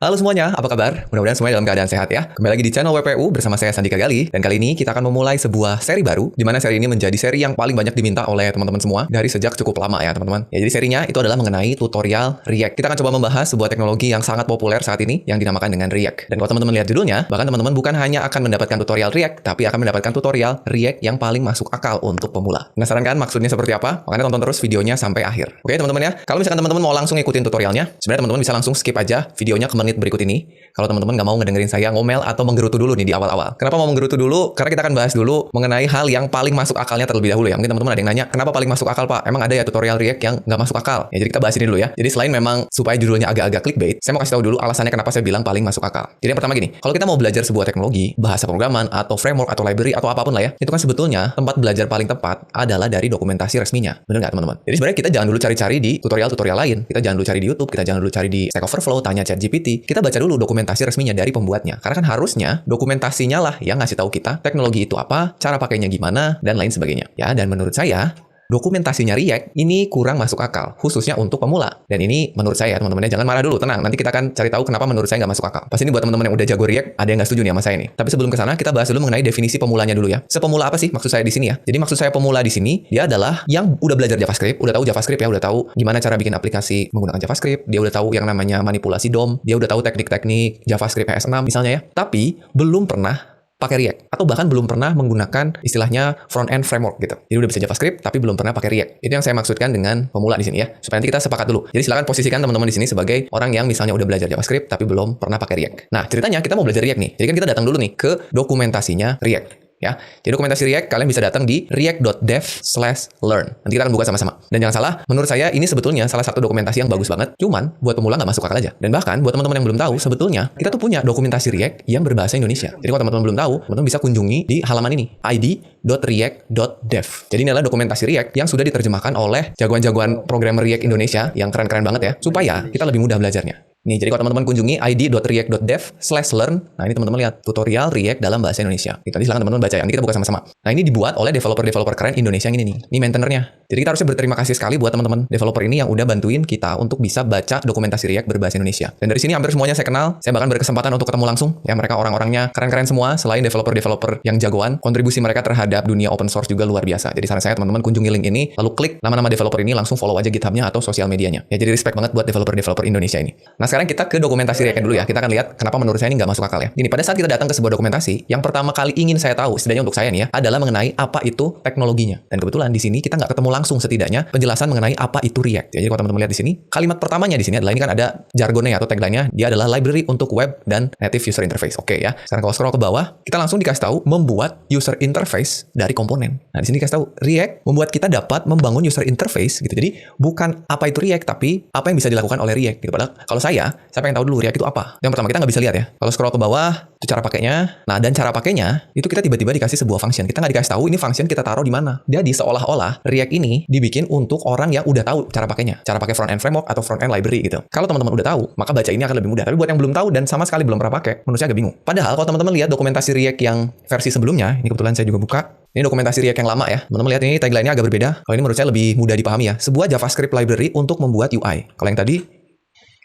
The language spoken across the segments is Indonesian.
Halo semuanya, apa kabar? Mudah-mudahan semuanya dalam keadaan sehat ya. Kembali lagi di channel WPU bersama saya Sandika Gali. Dan kali ini kita akan memulai sebuah seri baru, di mana seri ini menjadi seri yang paling banyak diminta oleh teman-teman semua dari sejak cukup lama ya teman-teman. Ya, jadi serinya itu adalah mengenai tutorial React. Kita akan coba membahas sebuah teknologi yang sangat populer saat ini yang dinamakan dengan React. Dan kalau teman-teman lihat judulnya, bahkan teman-teman bukan hanya akan mendapatkan tutorial React, tapi akan mendapatkan tutorial React yang paling masuk akal untuk pemula. Penasaran kan maksudnya seperti apa? Makanya tonton terus videonya sampai akhir. Oke teman-teman ya, kalau misalkan teman-teman mau langsung ngikutin tutorialnya, sebenarnya teman-teman bisa langsung skip aja videonya ke menit berikut ini. Kalau teman-teman nggak mau ngedengerin saya ngomel atau menggerutu dulu nih di awal-awal. Kenapa mau menggerutu dulu? Karena kita akan bahas dulu mengenai hal yang paling masuk akalnya terlebih dahulu ya. Mungkin teman-teman ada yang nanya, kenapa paling masuk akal Pak? Emang ada ya tutorial React yang nggak masuk akal? Ya jadi kita bahas ini dulu ya. Jadi selain memang supaya judulnya agak-agak clickbait, saya mau kasih tahu dulu alasannya kenapa saya bilang paling masuk akal. Jadi yang pertama gini, kalau kita mau belajar sebuah teknologi, bahasa programan atau framework atau library atau apapun lah ya, itu kan sebetulnya tempat belajar paling tepat adalah dari dokumentasi resminya. Bener nggak teman-teman? Jadi sebenarnya kita jangan dulu cari-cari di tutorial-tutorial lain. Kita jangan dulu cari di YouTube, kita jangan dulu cari di Stack Overflow, tanya ChatGPT. Kita baca dulu dokumentasi resminya dari pembuatnya. Karena kan harusnya dokumentasinya lah yang ngasih tahu kita teknologi itu apa, cara pakainya gimana, dan lain sebagainya. Ya, dan menurut saya dokumentasinya React ini kurang masuk akal, khususnya untuk pemula. Dan ini menurut saya, teman-teman jangan marah dulu, tenang. Nanti kita akan cari tahu kenapa menurut saya nggak masuk akal. Pasti ini buat teman-teman yang udah jago React, ada yang nggak setuju nih sama saya nih. Tapi sebelum ke sana, kita bahas dulu mengenai definisi pemulanya dulu ya. Sepemula apa sih maksud saya di sini ya? Jadi maksud saya pemula di sini, dia adalah yang udah belajar JavaScript, udah tahu JavaScript ya, udah tahu gimana cara bikin aplikasi menggunakan JavaScript, dia udah tahu yang namanya manipulasi DOM, dia udah tahu teknik-teknik JavaScript HS6 misalnya ya. Tapi belum pernah pakai React, atau bahkan belum pernah menggunakan istilahnya front-end framework gitu. Jadi udah bisa JavaScript, tapi belum pernah pakai React. Itu yang saya maksudkan dengan pemula di sini ya. Supaya nanti kita sepakat dulu. Jadi silakan posisikan teman-teman di sini sebagai orang yang misalnya udah belajar JavaScript, tapi belum pernah pakai React. Nah, ceritanya kita mau belajar React nih. Jadi kan kita datang dulu nih ke dokumentasinya React. Ya, jadi dokumentasi React kalian bisa datang di react.dev/learn. Nanti kita akan buka sama-sama. Dan jangan salah, menurut saya ini sebetulnya salah satu dokumentasi yang bagus banget. Cuman buat pemula nggak masuk akal aja. Dan bahkan buat teman-teman yang belum tahu, sebetulnya kita tuh punya dokumentasi React yang berbahasa Indonesia. Jadi kalau teman-teman belum tahu, teman-teman bisa kunjungi di halaman ini, id.react.dev. Jadi ini adalah dokumentasi React yang sudah diterjemahkan oleh jagoan-jagoan programmer React Indonesia yang keren-keren banget ya, supaya kita lebih mudah belajarnya. Nih, jadi kalau teman-teman kunjungi id.react.dev/learn, nah ini teman-teman lihat tutorial React dalam bahasa Indonesia. Nanti silakan teman-teman baca ya, nanti kita buka sama-sama. Nah, ini dibuat oleh developer-developer keren Indonesia yang ini nih. Ini maintainernya. Jadi kita harusnya berterima kasih sekali buat teman-teman developer ini yang udah bantuin kita untuk bisa baca dokumentasi React berbahasa Indonesia. Dan dari sini hampir semuanya saya kenal. Saya bahkan berkesempatan untuk ketemu langsung. Ya, mereka orang-orangnya keren-keren semua. Selain developer-developer yang jagoan, kontribusi mereka terhadap dunia open source juga luar biasa. Jadi saran saya teman-teman kunjungi link ini, lalu klik nama-nama developer ini, langsung follow aja GitHub-nya atau sosial medianya. Ya, jadi respect banget buat developer-developer Indonesia ini. Nah, sekarang kita ke dokumentasi React dulu ya. Kita akan lihat kenapa menurut saya ini nggak masuk akal ya. Ini pada saat kita datang ke sebuah dokumentasi, yang pertama kali ingin saya tahu, setidaknya untuk saya nih ya, adalah mengenai apa itu teknologinya. Dan kebetulan di sini kita nggak ketemu langsung setidaknya penjelasan mengenai apa itu React. Jadi kalau teman-teman lihat di sini, kalimat pertamanya di sini adalah ini kan ada jargonnya atau tagline-nya, dia adalah library untuk web dan native user interface. Oke ya. Sekarang kalau scroll ke bawah, kita langsung dikasih tahu membuat user interface dari komponen. Nah, di sini dikasih tahu React membuat kita dapat membangun user interface gitu. Jadi bukan apa itu React, tapi apa yang bisa dilakukan oleh React gitu. Padahal kalau saya pengen tahu dulu React itu apa. Yang pertama kita nggak bisa lihat ya. Kalau scroll ke bawah, itu cara pakainya. Nah, dan cara pakainya itu kita tiba-tiba dikasih sebuah function. Kita nggak dikasih tahu ini function kita taruh di mana. Jadi seolah-olah React ini dibikin untuk orang yang udah tahu cara pakainya. Cara pakai front-end framework atau front-end library gitu. Kalau teman-teman udah tahu, maka baca ini akan lebih mudah. Tapi buat yang belum tahu dan sama sekali belum pernah pakai, menurut saya agak bingung. Padahal kalau teman-teman lihat dokumentasi React yang versi sebelumnya, ini kebetulan saya juga buka. Ini dokumentasi React yang lama ya. Teman-teman lihat ini tagline-nya agak berbeda. Kalau ini menurut saya lebih mudah dipahami ya. Sebuah JavaScript library untuk membuat UI. Kalau yang tadi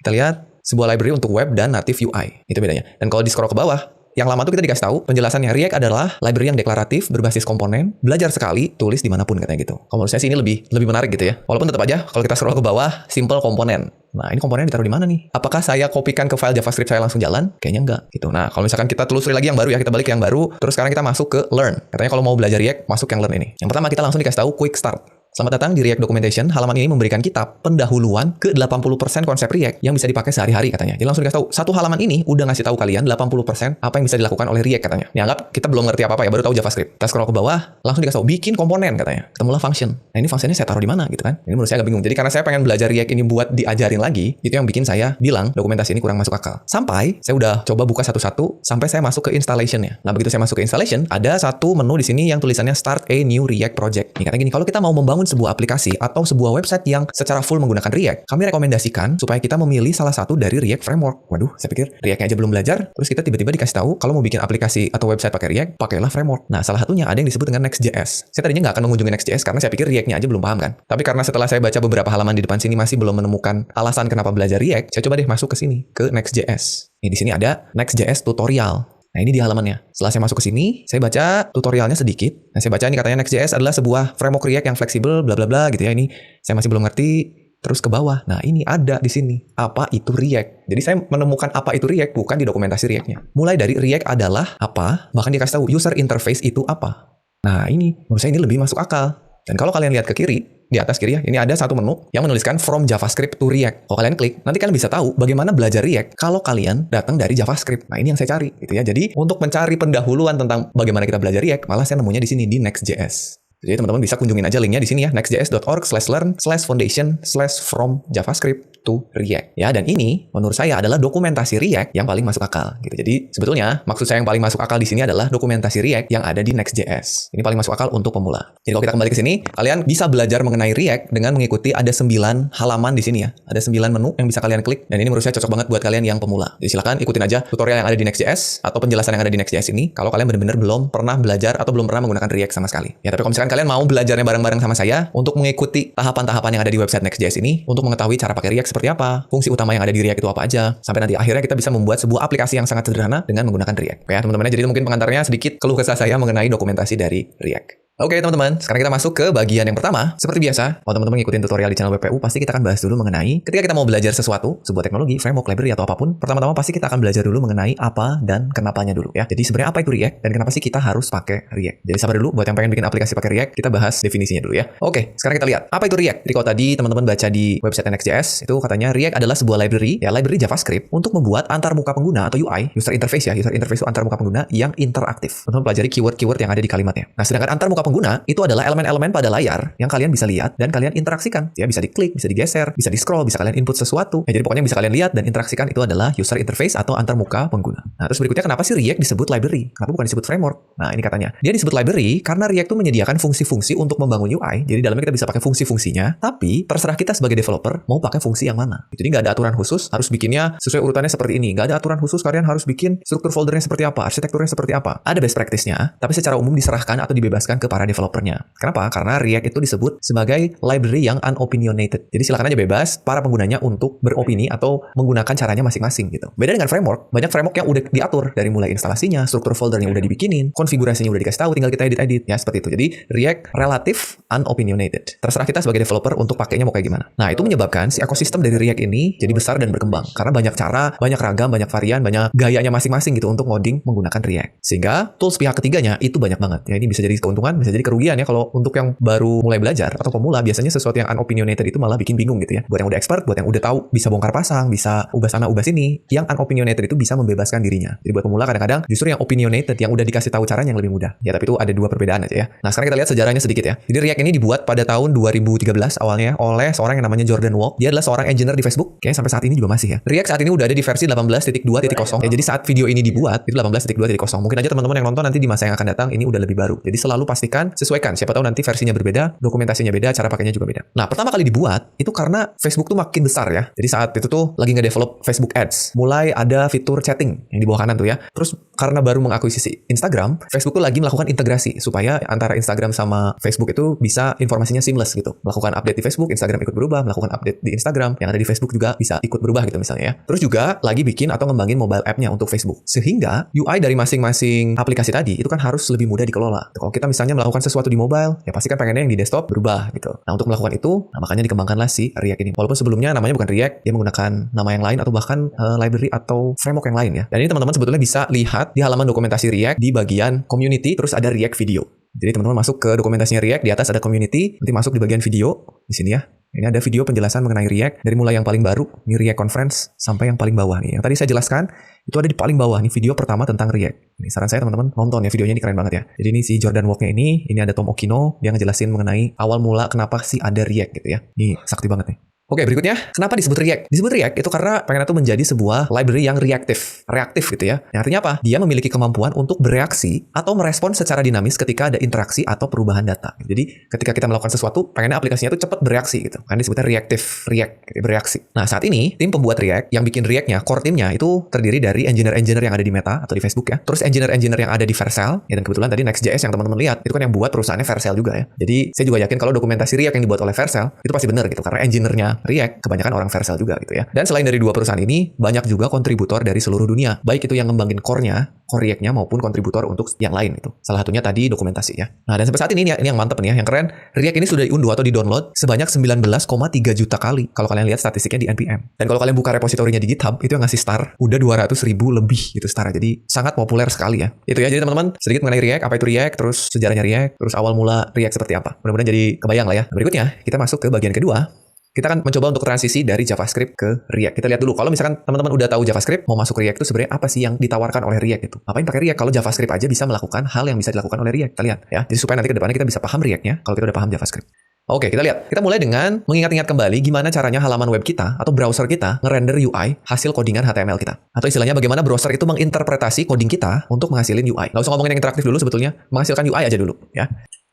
kita lihat sebuah library untuk web dan native UI. Itu bedanya. Dan kalau di scroll ke bawah, yang lama tuh kita dikasih tahu penjelasannya React adalah library yang deklaratif, berbasis komponen, belajar sekali, tulis dimanapun katanya gitu. Kalau menurut saya sih ini lebih menarik gitu ya. Walaupun tetap aja kalau kita scroll ke bawah, simple komponen. Nah, ini komponen ditaruh di mana nih? Apakah saya kopikan ke file JavaScript saya langsung jalan? Kayaknya enggak gitu. Nah, kalau misalkan kita telusuri lagi yang baru ya, kita balik ke yang baru, terus sekarang kita masuk ke learn. Katanya kalau mau belajar React, masuk yang learn ini. Yang pertama kita langsung dikasih tahu quick start. Selamat datang di React Documentation. Halaman ini memberikan kita pendahuluan ke 80% konsep React yang bisa dipakai sehari-hari katanya. Jadi langsung dikasih tahu, satu halaman ini udah ngasih tahu kalian 80% apa yang bisa dilakukan oleh React katanya. Ini anggap kita belum ngerti apa-apa ya, baru tahu JavaScript. Kita scroll ke bawah, langsung dikasih tahu bikin komponen katanya. Ketemulah function. Nah, ini functionnya saya taruh di mana gitu kan. Ini menurut saya agak bingung. Jadi karena saya pengen belajar React ini buat diajarin lagi, itu yang bikin saya bilang dokumentasi ini kurang masuk akal. Sampai saya udah coba buka satu-satu sampai saya masuk ke installation-nya. Nah, begitu saya masuk ke installation, ada satu menu di sini yang tulisannya Start a New React Project. Ini katanya gini, kalau kita mau membangun sebuah aplikasi atau sebuah website yang secara full menggunakan React, kami rekomendasikan supaya kita memilih salah satu dari React Framework. Waduh, saya pikir React-nya aja belum belajar, terus kita tiba-tiba dikasih tahu kalau mau bikin aplikasi atau website pakai React, pakailah framework. Nah, salah satunya ada yang disebut dengan Next.js. Saya tadinya nggak akan mengunjungi Next.js karena saya pikir React-nya aja belum paham kan. Tapi karena setelah saya baca beberapa halaman di depan sini masih belum menemukan alasan kenapa belajar React, saya coba deh masuk ke sini, ke Next.js. Di sini ada Next.js tutorial. Nah, ini di halamannya. Setelah saya masuk ke sini, saya baca tutorialnya sedikit. Nah, saya baca ini katanya Next.js adalah sebuah framework React yang fleksibel, bla bla bla gitu ya. Ini saya masih belum ngerti. Terus ke bawah. Nah, ini ada di sini. Apa itu React? Jadi saya menemukan apa itu React bukan di dokumentasi React-nya. Mulai dari React adalah apa, bahkan dikasih tahu user interface itu apa. Nah, ini menurut saya ini lebih masuk akal. Dan kalau kalian lihat ke kiri, di atas kiri ya, ini ada satu menu yang menuliskan from JavaScript to React. Kalau kalian klik, nanti kalian bisa tahu bagaimana belajar React kalau kalian datang dari JavaScript. Nah, ini yang saya cari gitu ya. Jadi, untuk mencari pendahuluan tentang bagaimana kita belajar React, malah saya nemunya di sini di Next.js. Jadi teman-teman bisa kunjungin aja linknya di sini ya, nextjs.org/learn/foundation/from JavaScript to React. Ya, dan ini menurut saya adalah dokumentasi React yang paling masuk akal gitu. Jadi sebetulnya maksud saya yang paling masuk akal di sini adalah dokumentasi React yang ada di Next.js. Ini paling masuk akal untuk pemula. Jadi kalau kita kembali ke sini, kalian bisa belajar mengenai React dengan mengikuti ada 9 halaman di sini ya. Ada 9 menu yang bisa kalian klik dan ini menurut saya cocok banget buat kalian yang pemula. Jadi silakan ikutin aja tutorial yang ada di Next.js atau penjelasan yang ada di Next.js ini kalau kalian benar-benar belum pernah belajar atau belum pernah menggunakan React sama sekali. Ya, tapi kalau misalkan kalian mau belajarnya bareng-bareng sama saya untuk mengikuti tahapan-tahapan yang ada di website Next.js ini untuk mengetahui cara pakai React seperti apa, fungsi utama yang ada di React itu apa aja, sampai nanti akhirnya kita bisa membuat sebuah aplikasi yang sangat sederhana dengan menggunakan React. Ya, teman-teman, jadi itu mungkin pengantarnya sedikit keluh kesah saya mengenai dokumentasi dari React. Oke teman-teman, sekarang kita masuk ke bagian yang pertama. Seperti biasa, kalau teman-teman ngikutin tutorial di channel WPU, pasti kita akan bahas dulu mengenai ketika kita mau belajar sesuatu, sebuah teknologi, framework, library, atau apapun, pertama-tama pasti kita akan belajar dulu mengenai apa dan kenapanya dulu ya. Jadi sebenarnya apa itu React dan kenapa sih kita harus pakai React. Jadi sabar dulu, buat yang pengen bikin aplikasi pakai React, kita bahas definisinya dulu ya. Oke, sekarang kita lihat, apa itu React? Jadi kalau tadi teman-teman baca di website Next.js, itu katanya React adalah sebuah library, ya library JavaScript untuk membuat antar muka pengguna atau UI, user interface ya, user interface itu antar muka pengguna yang interaktif. Teman-teman pelajari keyword-keyword yang ada di kalimatnya. Nah, sedangkan antar muka pengguna itu adalah elemen-elemen pada layar yang kalian bisa lihat dan kalian interaksikan. Ya, bisa diklik, bisa digeser, bisa di-scroll, bisa kalian input sesuatu. Ya, jadi pokoknya bisa kalian lihat dan interaksikan itu adalah user interface atau antar muka pengguna. Nah, terus berikutnya kenapa sih React disebut library? Kenapa bukan disebut framework? Nah, ini katanya. Dia disebut library karena React itu menyediakan fungsi-fungsi untuk membangun UI. Jadi dalamnya kita bisa pakai fungsi-fungsinya, tapi terserah kita sebagai developer mau pakai fungsi yang mana. Jadi nggak ada aturan khusus, harus bikinnya sesuai urutannya seperti ini. Nggak ada aturan khusus, kalian harus bikin struktur foldernya seperti apa, arsitekturnya seperti apa. Ada best practice-nya, tapi secara umum diserahkan atau dibebaskan ke para developernya. Kenapa? Karena React itu disebut sebagai library yang unopinionated. Jadi silakan aja bebas para penggunanya untuk beropini atau menggunakan caranya masing-masing gitu. Beda dengan framework, banyak framework yang udah diatur dari mulai instalasinya, struktur foldernya udah dibikinin, konfigurasinya udah dikasih tahu, tinggal kita edit-edit ya seperti itu. Jadi React relatif unopinionated. Terserah kita sebagai developer untuk pakainya mau kayak gimana. Nah, itu menyebabkan si ekosistem dari React ini jadi besar dan berkembang karena banyak cara, banyak ragam, banyak varian, banyak gayanya masing-masing gitu untuk ngoding menggunakan React. Sehingga tools pihak ketiganya itu banyak banget. Ya, ini bisa jadi keuntungan, bisa jadi kerugian ya kalau untuk yang baru mulai belajar atau pemula, biasanya sesuatu yang unopinionated itu malah bikin bingung gitu ya. Buat yang udah expert, buat yang udah tahu bisa bongkar pasang, bisa ubah sana ubah sini, yang unopinionated itu bisa membebaskan dirinya. Jadi buat pemula kadang-kadang justru yang opinionated yang udah dikasih tahu caranya yang lebih mudah. Ya, tapi itu ada dua perbedaan aja ya. Nah, sekarang kita lihat sejarahnya sedikit ya. Jadi React ini dibuat pada tahun 2013 awalnya oleh seorang yang namanya Jordan Walk. Dia adalah seorang engineer di Facebook. Kayaknya sampai saat ini juga masih ya. React saat ini udah ada di versi 18.2.0. Ya, jadi saat video ini dibuat itu 18.2.0. Mungkin aja teman-teman yang nonton nanti di masa yang akan datang ini udah lebih baru. Jadi selalu pastikan sesuaikan. Siapa tahu nanti versinya berbeda, dokumentasinya beda, cara pakainya juga beda. Nah, pertama kali dibuat itu karena Facebook tuh makin besar ya. Jadi saat itu tuh lagi nge-develop Facebook Ads. Mulai ada fitur chatting yang di bawah kanan tuh ya. Terus karena baru mengakuisisi Instagram, Facebook tuh lagi melakukan integrasi supaya antara Instagram sama Facebook itu bisa informasinya seamless gitu. Melakukan update di Facebook, Instagram ikut berubah, melakukan update di Instagram, yang ada di Facebook juga bisa ikut berubah gitu misalnya ya. Terus juga lagi bikin atau ngembangin mobile app-nya untuk Facebook. Sehingga UI dari masing-masing aplikasi tadi itu kan harus lebih mudah dikelola. Kalau kita misalnya melakukan sesuatu di mobile, ya pasti kan pengennya yang di desktop berubah gitu. Nah, untuk melakukan itu, nah makanya dikembangkanlah si React ini. Walaupun sebelumnya namanya bukan React, dia menggunakan nama yang lain atau bahkan library atau framework yang lain ya. Dan ini teman-teman sebetulnya bisa lihat di halaman dokumentasi React di bagian community, terus ada React video. Jadi teman-teman masuk ke dokumentasinya React, di atas ada community, nanti masuk di bagian video di sini ya. Ini ada video penjelasan mengenai React dari mulai yang paling baru, ini React Conference, sampai yang paling bawah nih. Yang tadi saya jelaskan itu ada di paling bawah nih, video pertama tentang React. Ini saran saya teman-teman nonton ya, videonya ini keren banget ya. Jadi ini si Jordan Walk-nya ini ada Tom Okino, dia ngejelasin mengenai awal mula kenapa sih ada React gitu ya. Ini sakti banget nih. Oke, berikutnya, kenapa disebut React? Disebut React itu karena pengen itu menjadi sebuah library yang reaktif. reaktif gitu ya. Yang artinya apa? Dia memiliki kemampuan untuk bereaksi atau merespon secara dinamis ketika ada interaksi atau perubahan data. Jadi ketika kita melakukan sesuatu, pengennya aplikasinya itu cepat bereaksi gitu. Kan disebutnya react, gitu, bereaksi. Nah, saat ini tim pembuat React yang bikin React-nya, core timnya itu terdiri dari engineer-engineer yang ada di Meta atau di Facebook ya. Terus engineer-engineer yang ada di Vercel, ya, dan kebetulan tadi Next.js yang teman-teman lihat itu kan yang buat perusahaannya Vercel juga ya. Jadi saya juga yakin kalau dokumentasi React yang dibuat oleh Vercel itu pasti benar gitu, karena engineer-nya React kebanyakan orang Vercel juga gitu ya. Dan selain dari dua perusahaan ini, banyak juga kontributor dari seluruh dunia, baik itu yang ngembangin core React-nya maupun kontributor untuk yang lain itu. Salah satunya tadi dokumentasi ya. Nah, dan sampai saat ini yang mantep nih ya, yang keren, React ini sudah diunduh atau di-download sebanyak 19,3 juta kali kalau kalian lihat statistiknya di NPM. Dan kalau kalian buka repositorinya di GitHub, itu yang ngasih star udah 200.000 lebih gitu star. Jadi sangat populer sekali ya. Itu ya, jadi teman-teman sedikit mengenai React, apa itu React, terus sejarahnya React, terus awal mula React seperti apa. Mudah-mudahan jadi kebayang lah ya. Nah, berikutnya kita masuk ke bagian kedua. Kita akan mencoba untuk transisi dari JavaScript ke React. Kita lihat dulu, kalau misalkan teman-teman udah tahu JavaScript, mau masuk React itu sebenarnya apa sih yang ditawarkan oleh React itu? Ngapain pakai React kalau JavaScript aja bisa melakukan hal yang bisa dilakukan oleh React? Kita lihat ya. Jadi supaya nanti ke depannya kita bisa paham React-nya kalau kita udah paham JavaScript. Oke, kita lihat. Kita mulai dengan mengingat-ingat kembali gimana caranya halaman web kita atau browser kita ngerender UI hasil codingan HTML kita. Atau istilahnya bagaimana browser itu menginterpretasi coding kita untuk menghasilin UI. Nggak usah ngomongin yang interaktif dulu sebetulnya, menghasilkan UI aja dulu ya.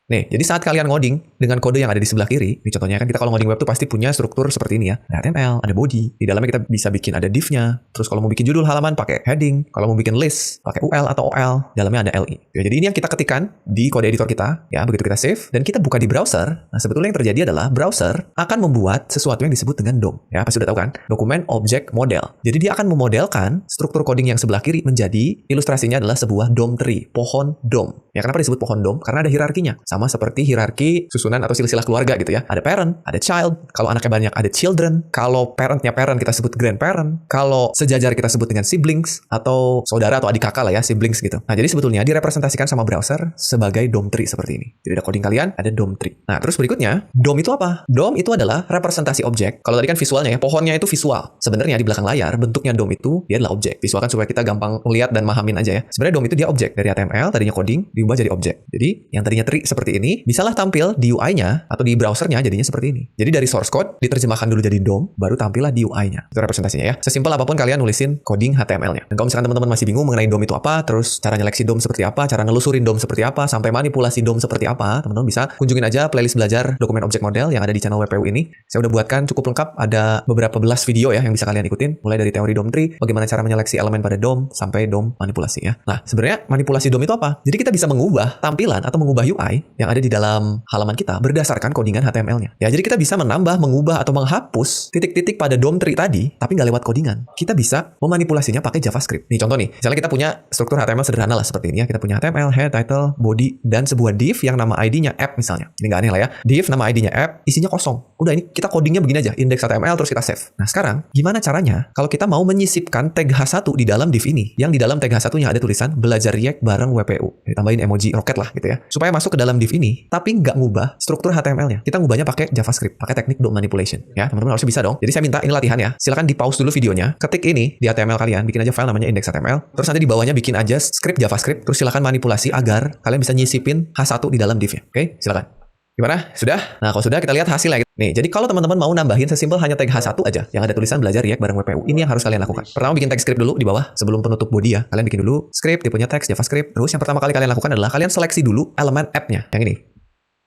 Nih, jadi saat kalian ngoding dengan kode yang ada di sebelah kiri, ini contohnya kan kita kalau ngoding web tuh pasti punya struktur seperti ini ya. Ada HTML, ada body, di dalamnya kita bisa bikin ada div-nya. Terus kalau mau bikin judul halaman pakai heading, kalau mau bikin list pakai UL atau OL, dalamnya ada LI. Ya, jadi ini yang kita ketikkan di kode editor kita, ya begitu kita save dan kita buka di browser. Nah, sebetulnya yang terjadi adalah browser akan membuat sesuatu yang disebut dengan DOM. Ya, pasti udah tahu kan? Dokumen Object Model. Jadi dia akan memodelkan struktur coding yang sebelah kiri menjadi ilustrasinya adalah sebuah DOM tree, pohon DOM. Ya, kenapa disebut pohon DOM? Karena ada hierarkinya. Sama seperti hierarki susunan atau silsilah keluarga gitu ya. Ada parent, ada child. Kalau anaknya banyak ada children. Kalau parentnya parent kita sebut grandparent. Kalau sejajar kita sebut dengan siblings atau saudara atau adik kakak lah ya, siblings gitu. Nah, jadi sebetulnya direpresentasikan sama browser sebagai DOM tree seperti ini. Jadi ada coding kalian, ada DOM tree. Nah, terus berikutnya, DOM itu apa? DOM itu adalah representasi objek. Kalau tadi kan visualnya ya, pohonnya itu visual. Sebenarnya di belakang layar bentuknya DOM itu dia adalah objek. Visual kan supaya kita gampang melihat dan mahamin aja ya. Sebenarnya DOM itu dia objek dari HTML, tadinya coding diubah jadi objek. Jadi yang tadinya tree seperti ini bisalah tampil di UI-nya atau di browsernya jadinya seperti ini. Jadi dari source code diterjemahkan dulu jadi DOM, baru tampillah di UI-nya. Itu representasinya ya. Sesimpel apapun kalian nulisin coding HTML-nya. Dan kalau misalkan teman-teman masih bingung mengenai DOM itu apa, terus cara nyeleksi DOM seperti apa, cara ngelusurin DOM seperti apa, sampai manipulasi DOM seperti apa, teman-teman bisa kunjungin aja playlist belajar dokumen object model yang ada di channel WPU ini. Saya udah buatkan cukup lengkap, ada beberapa belas video ya yang bisa kalian ikutin, mulai dari teori DOM tree, bagaimana cara menyeleksi elemen pada DOM, sampai DOM manipulasi ya. Nah, sebenarnya manipulasi DOM itu apa? Jadi kita bisa mengubah tampilan atau mengubah UI yang ada di dalam halaman kita berdasarkan codingan HTML-nya. Ya, jadi kita bisa menambah, mengubah, atau menghapus titik-titik pada DOM tree tadi, tapi nggak lewat codingan. Kita bisa memanipulasinya pakai JavaScript. Nih contoh nih, misalnya kita punya struktur HTML sederhana lah seperti ini ya. Kita punya HTML, head, title, body, dan sebuah div yang nama ID-nya app misalnya. Ini nggak aneh lah ya. Div nama ID-nya app, isinya kosong. Udah, ini kita codingnya begini aja, index HTML terus kita save. Nah sekarang, gimana caranya kalau kita mau menyisipkan tag H1 di dalam div ini, yang di dalam tag H1-nya ada tulisan belajar React bareng WPU. Ditambahin emoji roket lah gitu ya. Supaya masuk ke dalam div ini, tapi nggak ngubah struktur HTML-nya. Kita ngubahnya pakai JavaScript, pakai teknik DOM manipulation. Ya, teman-teman harusnya bisa dong. Jadi saya minta ini latihan ya. Silakan di pause dulu videonya, ketik ini di HTML kalian, bikin aja file namanya index.html. Terus nanti di bawahnya bikin aja script JavaScript, terus silakan manipulasi agar kalian bisa nyisipin H1 di dalam div-nya. Oke, silakan. Gimana? Sudah? Nah, kalau sudah kita lihat hasilnya. Nih, jadi kalau teman-teman mau nambahin sesimpel hanya tag H1 aja yang ada tulisan belajar React bareng WPU, ini yang harus kalian lakukan. Pertama bikin tag script dulu di bawah sebelum penutup body ya. Kalian bikin dulu script, tipenya teks JavaScript. Terus yang pertama kali kalian lakukan adalah kalian seleksi dulu elemen app-nya. Yang ini.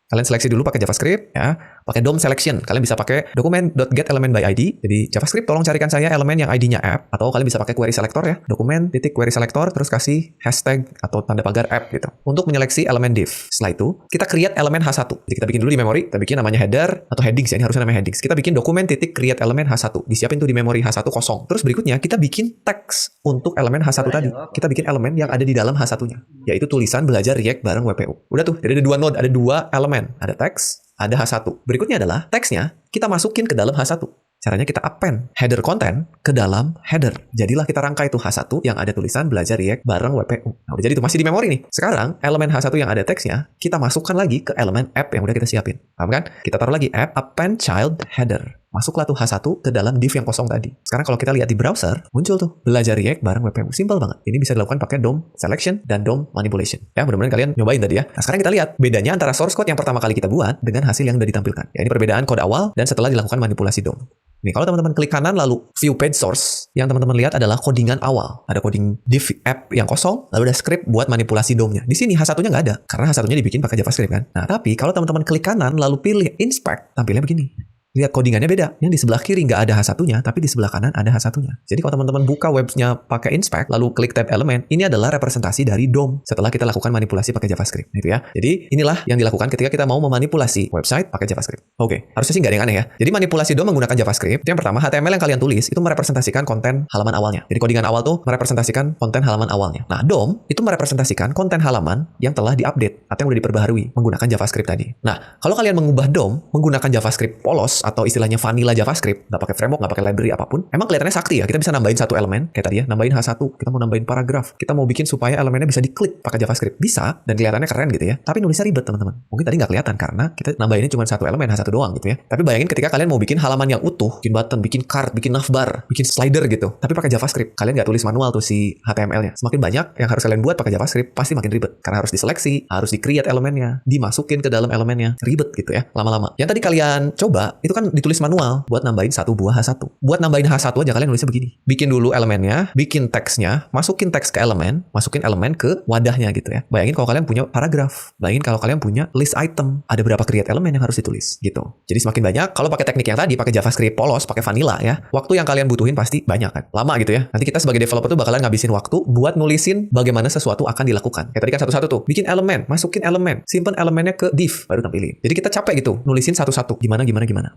Kalian seleksi dulu pakai JavaScript ya, pakai DOM selection. Kalian bisa pakai dokumen.getElementById. Jadi JavaScript tolong carikan saya elemen yang ID-nya app, atau kalian bisa pakai query selector ya. Dokumen.query selector terus kasih hashtag atau tanda pagar app gitu. Untuk menyeleksi elemen div. Setelah itu, kita create elemen H1. Jadi kita bikin dulu di memori, kita bikin namanya header atau headings ya, ini harusnya namanya headings. Kita bikin dokumen.create elemen H1. Disiapin tuh di memori H1 kosong. Terus berikutnya kita bikin teks untuk elemen H1 tadi. Kita bikin elemen yang ada di dalam H1-nya, yaitu tulisan belajar React bareng WPU. Udah tuh, jadi ada dua node, ada dua elemen. Ada teks, ada H1. Berikutnya adalah teksnya kita masukin ke dalam H1. Caranya kita append header content ke dalam header. Jadilah kita rangkai itu H1 yang ada tulisan belajar React bareng WPU. Nah, udah jadi itu masih di memori nih. Sekarang elemen H1 yang ada teksnya kita masukkan lagi ke elemen app yang udah kita siapin. Paham kan? Kita taruh lagi app append child header. Masuklah tuh H1 ke dalam div yang kosong tadi. Sekarang kalau kita lihat di browser, muncul tuh belajar React bareng WPU. Simple banget. Ini bisa dilakukan pakai DOM selection dan DOM manipulation. Ya, mudah-mudahan kalian nyobain tadi ya. Nah, sekarang kita lihat bedanya antara source code yang pertama kali kita buat dengan hasil yang udah ditampilkan. Ya, ini perbedaan kode awal dan setelah dilakukan manipulasi DOM. Nih, kalau teman-teman klik kanan lalu view page source, yang teman-teman lihat adalah codingan awal. Ada coding div app yang kosong, lalu ada script buat manipulasi DOM-nya. Di sini H1-nya nggak ada, karena H1-nya dibikin pakai JavaScript kan. Nah, tapi kalau teman-teman klik kanan lalu pilih inspect, tampilnya begini. Lihat codingannya beda. Yang di sebelah kiri nggak ada H1-nya, tapi di sebelah kanan ada H1-nya. Jadi kalau teman-teman buka webnya pakai inspect, lalu klik tab elemen, ini adalah representasi dari DOM setelah kita lakukan manipulasi pakai JavaScript. Gitu ya. Jadi inilah yang dilakukan ketika kita mau memanipulasi website pakai JavaScript. Oke, harusnya sih nggak ada yang aneh ya. Jadi manipulasi DOM menggunakan JavaScript, yang pertama HTML yang kalian tulis itu merepresentasikan konten halaman awalnya. Jadi codingan awal tuh merepresentasikan konten halaman awalnya. Nah, DOM itu merepresentasikan konten halaman yang telah diupdate atau yang udah diperbaharui menggunakan JavaScript tadi. Nah, kalau kalian mengubah DOM menggunakan JavaScript polos atau istilahnya vanilla JavaScript, nggak pakai framework, nggak pakai library apapun, emang kelihatannya sakti ya. Kita bisa nambahin satu elemen, kayak tadi ya, nambahin H1, kita mau nambahin paragraf, kita mau bikin supaya elemennya bisa diklik pakai JavaScript, bisa, dan kelihatannya keren gitu ya. Tapi nulisnya ribet teman-teman. Mungkin tadi nggak kelihatan karena kita nambahinnya cuma satu elemen H1 doang gitu ya. Tapi bayangin ketika kalian mau bikin halaman yang utuh, bikin button, bikin card, bikin navbar, bikin slider gitu, tapi pakai JavaScript, kalian nggak tulis manual tuh si HTML-nya. Semakin banyak yang harus kalian buat pakai JavaScript, pasti makin ribet karena harus diseleksi, harus di-create elemennya, dimasukin ke dalam elemennya, ribet gitu ya, lama-lama. Yang tadi kalian coba itu kan ditulis manual buat nambahin satu buah H1. Buat nambahin H1 aja kalian nulisnya begini. Bikin dulu elemennya, bikin teksnya, masukin teks ke elemen, masukin elemen ke wadahnya gitu ya. Bayangin kalau kalian punya paragraf. Bayangin kalau kalian punya list item. Ada berapa create elemen yang harus ditulis gitu. Jadi semakin banyak, kalau pakai teknik yang tadi, pakai JavaScript polos, pakai vanilla ya, waktu yang kalian butuhin pasti banyak kan. Lama gitu ya. Nanti kita sebagai developer tuh bakalan ngabisin waktu buat nulisin bagaimana sesuatu akan dilakukan. Kayak tadi kan satu-satu tuh. Bikin elemen, masukin elemen, simpen elemennya ke div, baru tampilin. Jadi kita capek gitu, nulisin satu-satu. Gimana.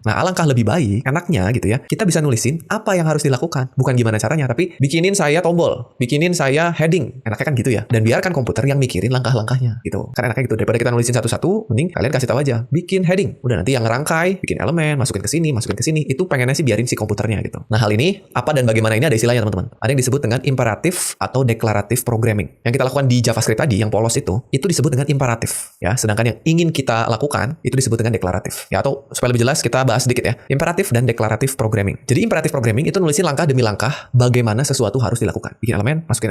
Nah, alangkah lebih baik, enaknya gitu ya, kita bisa nulisin apa yang harus dilakukan. Bukan gimana caranya, tapi bikinin saya tombol, bikinin saya heading. Enaknya kan gitu ya. Dan biarkan komputer yang mikirin langkah-langkahnya gitu. Kan enaknya gitu. Daripada kita nulisin satu-satu, mending kalian kasih tahu aja, bikin heading. Udah nanti yang ngerangkai, bikin elemen, masukin ke sini. Itu pengennya sih biarin si komputernya gitu. Nah, hal ini, apa dan bagaimana ini ada istilahnya teman-teman. Ada yang disebut dengan imperatif atau deklaratif programming. Yang kita lakukan di JavaScript tadi, yang polos itu disebut dengan imperatif. Ya, sedangkan yang ingin kita lakukan, itu disebut dengan deklaratif. Ya, atau supaya lebih jelas, kita bahas sedikit ya. Imperatif dan deklaratif programming. Jadi imperatif programming itu nulisin langkah demi langkah bagaimana sesuatu harus dilakukan. Bikin elemen, masukin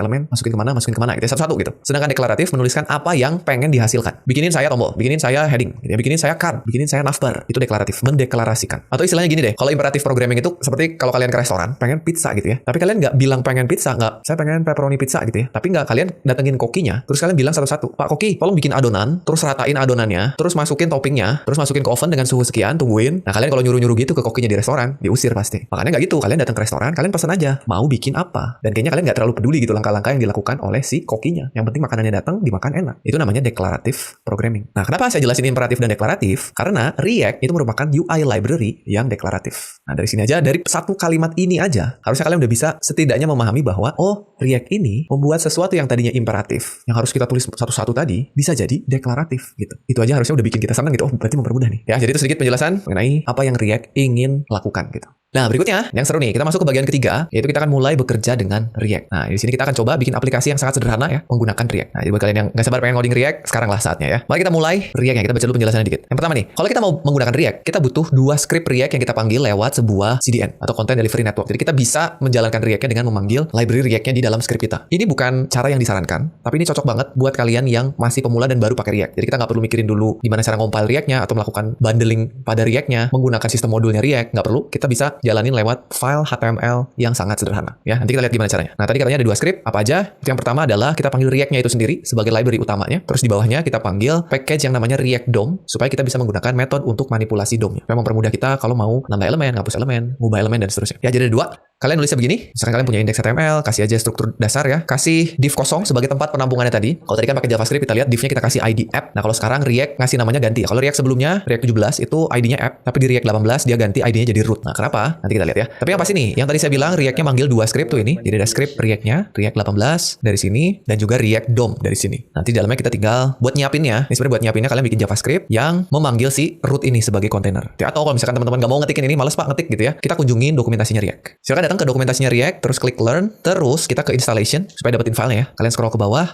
kemana gitu, satu-satu gitu. Sedangkan deklaratif menuliskan apa yang pengen dihasilkan. Bikinin saya tombol, bikinin saya heading, gitu ya, bikinin saya card, bikinin saya navbar. Itu deklaratif, mendeklarasikan. Atau istilahnya gini deh, kalau imperatif programming itu seperti kalau kalian ke restoran, pengen pizza gitu ya. Tapi kalian nggak bilang pengen pizza, nggak, saya pengen pepperoni pizza gitu ya. Tapi nggak, kalian datengin kokinya, terus kalian bilang satu-satu, Pak Koki, tolong bikin adonan, terus ratain adonannya, terus masukin toppingnya, terus masukin ke oven dengan suhu sekian, tungguin. Nah, kalian kalau nyuruh-nyuruh gitu ke kokinya di restoran, diusir pasti. Makanya nggak gitu, kalian datang ke restoran, kalian pesan aja mau bikin apa, dan kayaknya kalian nggak terlalu peduli gitu langkah-langkah yang dilakukan oleh si kokinya. Yang penting makanannya datang, dimakan enak. Itu namanya deklaratif programming. Nah, kenapa saya jelasin imperatif dan deklaratif? Karena React itu merupakan UI library yang deklaratif. Nah, dari sini aja, dari satu kalimat ini aja, harusnya kalian udah bisa setidaknya memahami bahwa React ini membuat sesuatu yang tadinya imperatif, yang harus kita tulis satu-satu tadi, bisa jadi deklaratif gitu. Itu aja harusnya udah bikin kita senang gitu. Berarti mempermudah nih. Ya, jadi itu sedikit penjelasan mengenai apa yang React ingin lakukan gitu. Nah, berikutnya yang seru nih, kita masuk ke bagian ketiga, yaitu kita akan mulai bekerja dengan React. Nah, di sini kita akan coba bikin aplikasi yang sangat sederhana ya, menggunakan React. Nah, jadi buat kalian yang nggak sabar pengen ngoding React, sekarang lah saatnya ya. Mari kita mulai React-nya, kita baca dulu penjelasannya dikit. Yang pertama nih, kalau kita mau menggunakan React, kita butuh dua script React yang kita panggil lewat sebuah CDN atau Content Delivery Network. Jadi kita bisa menjalankan React-nya dengan memanggil library React-nya di dalam script kita. Ini bukan cara yang disarankan, tapi ini cocok banget buat kalian yang masih pemula dan baru pakai React. Jadi kita nggak perlu mikirin dulu gimana cara compile React-nya atau melakukan bundling pada React-nya, menggunakan sistem modulnya React, nggak perlu. Kita bisa jalanin lewat file HTML yang sangat sederhana. Ya, nanti kita lihat gimana caranya. Nah, tadi katanya ada dua script. Apa aja? Itu yang pertama adalah kita panggil React-nya itu sendiri sebagai library utamanya. Terus di bawahnya kita panggil package yang namanya React DOM supaya kita bisa menggunakan metode untuk manipulasi DOM-nya. Supaya mempermudah kita kalau mau nambah elemen, ngapus elemen, ngubah elemen dan seterusnya. Ya, jadi ada dua. Kalian nulisnya begini. Misalkan kalian punya indeks HTML, kasih aja struktur dasar ya. Kasih div kosong sebagai tempat penampungannya tadi. Kalau tadi kan pakai JavaScript, kita lihat divnya kita kasih ID app. Nah, kalau sekarang React ngasih namanya ganti. Kalau React sebelumnya, React 17 itu ID-nya app, tapi di React 18 dia ganti ID-nya jadi root. Nah, kenapa? Nanti kita lihat ya. Tapi yang pasti nih, yang tadi saya bilang React-nya manggil dua script tuh ini. Jadi ada script React-nya, React 18 dari sini, dan juga React DOM dari sini. Nanti di dalamnya kita tinggal buat nyiapinnya. Ini sebenarnya buat nyiapinnya kalian bikin JavaScript yang memanggil si root ini sebagai kontainer. Atau kalau misalkan teman-teman nggak mau ngetikin ini, males pak ngetik gitu ya, kita kunjungin dokumentasinya React. Silakan datang ke dokumentasinya React, terus klik learn, terus kita ke installation supaya dapetin filenya ya. Kalian scroll ke bawah.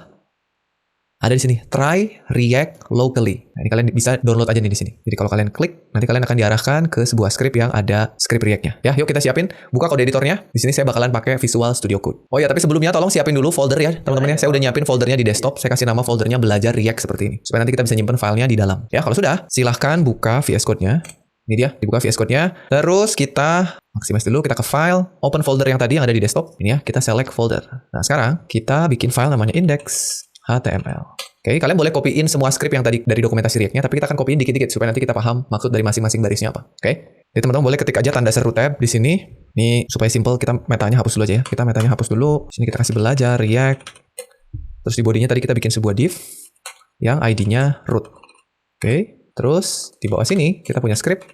Ada di sini, try React locally. Nah, ini kalian bisa download aja nih di sini. Jadi kalau kalian klik, nanti kalian akan diarahkan ke sebuah script yang ada script React-nya. Ya, yuk kita siapin. Buka kode editornya. Di sini saya bakalan pakai Visual Studio Code. Oh ya, tapi sebelumnya tolong siapin dulu folder ya, teman-teman ya. Saya udah nyiapin foldernya di desktop. Saya kasih nama foldernya belajar React seperti ini. Supaya nanti kita bisa nyimpen filenya di dalam. Ya, kalau sudah, silahkan buka VS Code-nya. Ini dia, dibuka VS Code-nya. Terus kita maximize dulu, kita ke file, open folder yang tadi yang ada di desktop. Ini ya, kita select folder. Nah, sekarang kita bikin file namanya index.html. Oke, kalian boleh copyin semua script yang tadi dari dokumentasi React-nya, tapi kita akan copyin dikit-dikit supaya nanti kita paham maksud dari masing-masing barisnya apa. Oke, jadi teman-teman boleh ketik aja tanda seru tab di sini. Ini supaya simple, kita metanya hapus dulu aja ya. Kita metanya hapus dulu. Sini kita kasih belajar React. Terus di bodinya tadi kita bikin sebuah div yang ID-nya root. Oke, terus di bawah sini kita punya script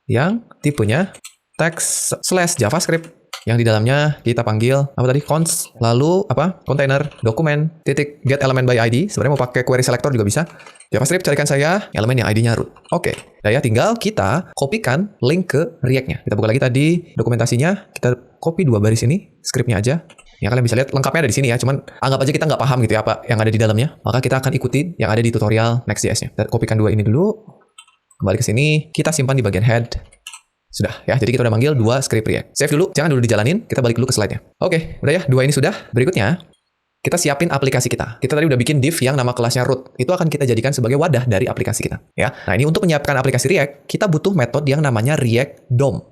yang tipenya text / JavaScript. Yang di dalamnya kita panggil apa tadi, const, lalu apa, container, dokumen, titik, get element by ID. Sebenarnya mau pakai query selector juga bisa. JavaScript carikan saya elemen yang ID-nya root. Oke, nah ya tinggal kita kopikan link ke React-nya. Kita buka lagi tadi dokumentasinya, kita copy 2 baris ini, script-nya aja. Ya kalian bisa lihat lengkapnya ada di sini ya, cuman anggap aja kita nggak paham gitu ya apa yang ada di dalamnya. Maka kita akan ikuti yang ada di tutorial Next.js-nya. Kita kopikan 2 ini dulu, kembali ke sini, kita simpan di bagian head. Sudah ya, jadi kita udah manggil 2 script React. Save dulu, jangan dulu dijalanin, kita balik dulu ke slide-nya. Oke, udah ya, 2 ini sudah. Berikutnya, kita siapin aplikasi kita. Kita tadi udah bikin div yang nama kelasnya root. Itu akan kita jadikan sebagai wadah dari aplikasi kita. Ya. Nah ini untuk menyiapkan aplikasi React, kita butuh metode yang namanya React DOM.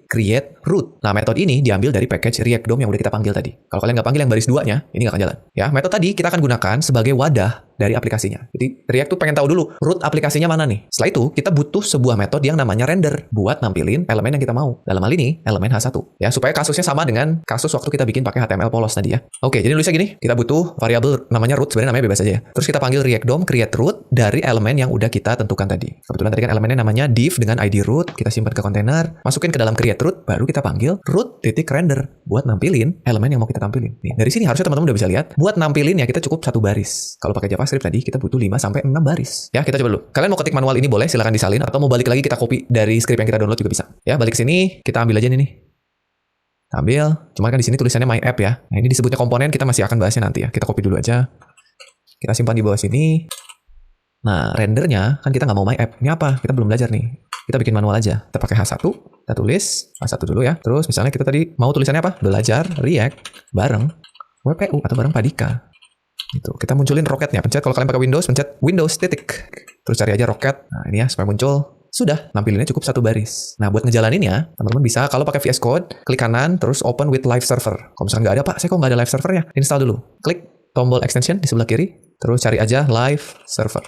Create root. Nah, metode ini diambil dari package React DOM yang udah kita panggil tadi. Kalau kalian nggak panggil yang baris 2-nya, ini nggak akan jalan. Ya, metode tadi kita akan gunakan sebagai wadah dari aplikasinya. Jadi, React tuh pengen tahu dulu, root aplikasinya mana nih. Setelah itu, kita butuh sebuah metode yang namanya render buat nampilin elemen yang kita mau. Dalam hal ini, elemen H1. Ya, supaya kasusnya sama dengan kasus waktu kita bikin pakai HTML polos tadi ya. Oke, jadi nulisnya gini, kita butuh variabel namanya root, sebenarnya namanya bebas aja ya. Terus kita panggil React DOM create root dari elemen yang udah kita tentukan tadi. Kebetulan tadi kan elemennya namanya div dengan ID root, kita simpan ke kontainer, masukin ke dalam create root, baru kita panggil root.render buat nampilin elemen yang mau kita tampilin. Nih, dari sini harusnya teman-teman udah bisa lihat, buat nampilin ya kita cukup 1 baris. Kalau pakai JavaScript tadi kita butuh 5-6 baris. Ya, kita coba dulu. Kalian mau ketik manual ini boleh, silakan disalin, atau mau balik lagi kita copy dari script yang kita download juga bisa. Ya, balik sini, kita ambil aja nih. Ambil, cuman kan di sini tulisannya my app ya. Nah, ini disebutnya komponen, kita masih akan bahasnya nanti ya. Kita copy dulu aja. Kita simpan di bawah sini. Nah, rendernya kan kita nggak mau my app. Ini apa? Kita belum belajar nih. Kita bikin manual aja. Kita pakai H1, kita tulis H1 dulu ya. Terus misalnya kita tadi mau tulisannya apa? Belajar React bareng WPU atau bareng Padika. Gitu. Kita munculin roketnya. Pencet kalau kalian pakai Windows, pencet Windows titik. Terus cari aja roket. Nah, ini ya supaya muncul. Sudah, nampilinnya cukup 1 baris. Nah, buat ngejalaninnya, teman-teman bisa kalau pakai VS Code, klik kanan, terus open with live server. Kalau misalnya nggak ada, Pak, saya kok nggak ada live servernya? Install dulu. Klik tombol extension di sebelah kiri, terus cari aja live server.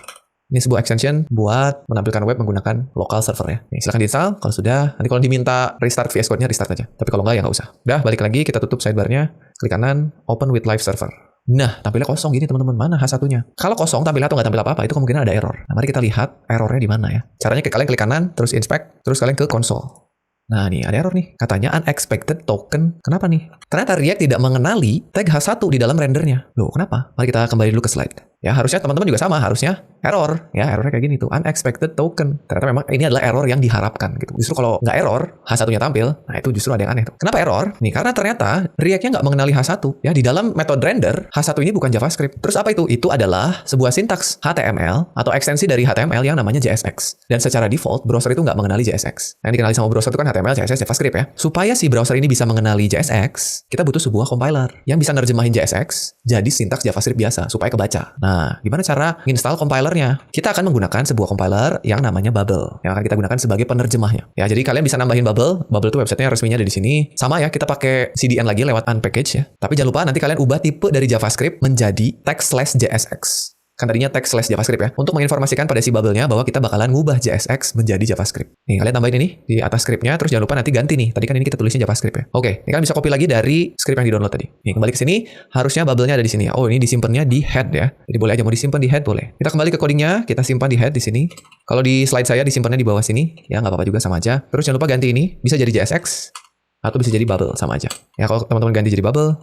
Ini sebuah extension buat menampilkan web menggunakan local server ya. Nih, silahkan di-install. Kalau sudah, nanti kalau diminta restart VS Code-nya, restart aja. Tapi kalau nggak, ya nggak usah. Udah, balik lagi, kita tutup sidebar-nya. Klik kanan, open with live server. Nah, tampilnya kosong gini teman-teman. Mana H1-nya? Kalau kosong, tampil atau nggak tampil apa-apa, itu kemungkinan ada error. Nah, mari kita lihat errornya di mana ya. Caranya kalian klik kanan, terus inspect, terus kalian ke console. Nah, nih ada error nih. Katanya unexpected token. Kenapa nih? Ternyata React tidak mengenali tag H1 di dalam rendernya. Loh, kenapa? Mari kita kembali dulu ke slide. Ya, harusnya teman-teman juga sama. Harusnya error. Ya, errornya kayak gini tuh. Unexpected token. Ternyata memang ini adalah error yang diharapkan gitu. Justru kalau nggak error, H1-nya tampil, nah itu justru ada yang aneh tuh. Kenapa error? Nih, karena ternyata React-nya nggak mengenali H1. Ya, di dalam metode render, H1 ini bukan JavaScript. Terus apa itu? Itu adalah sebuah sintaks HTML atau ekstensi dari HTML yang namanya JSX. Dan secara default, browser itu nggak mengenali JSX. Yang dikenali sama browser itu kan HTML, CSS, JavaScript ya. Supaya si browser ini bisa mengenali JSX, kita butuh sebuah compiler yang bisa nerjemahin JSX jadi sintaks JavaScript biasa supaya kebaca. Nah, gimana cara install compilernya? Kita akan menggunakan sebuah compiler yang namanya Babel yang akan kita gunakan sebagai penerjemahnya. Ya, jadi kalian bisa nambahin Babel. Babel itu websitenya resminya ada di sini. Sama ya, kita pakai CDN lagi lewat unpackage ya. Tapi jangan lupa nanti kalian ubah tipe dari JavaScript menjadi text/JSX. Kan tadinya text/JavaScript ya, untuk menginformasikan pada si Babelnya bahwa kita bakalan ngubah JSX menjadi JavaScript. Nih, kalian tambahin ini di atas scriptnya, terus jangan lupa nanti ganti nih. Tadi kan ini kita tulisnya JavaScript ya. Oke, ini kalian bisa copy lagi dari script yang di-download tadi. Nih, kembali ke sini, harusnya Babelnya ada di sini ya. Oh, ini disimpannya di head ya. Jadi boleh aja mau disimpan di head boleh. Kita kembali ke codingnya, kita simpan di head di sini. Kalau di slide saya disimpannya di bawah sini, ya nggak apa-apa juga sama aja. Terus jangan lupa ganti ini, bisa jadi JSX atau bisa jadi Babel sama aja. Ya, kalau teman-teman ganti jadi Babel,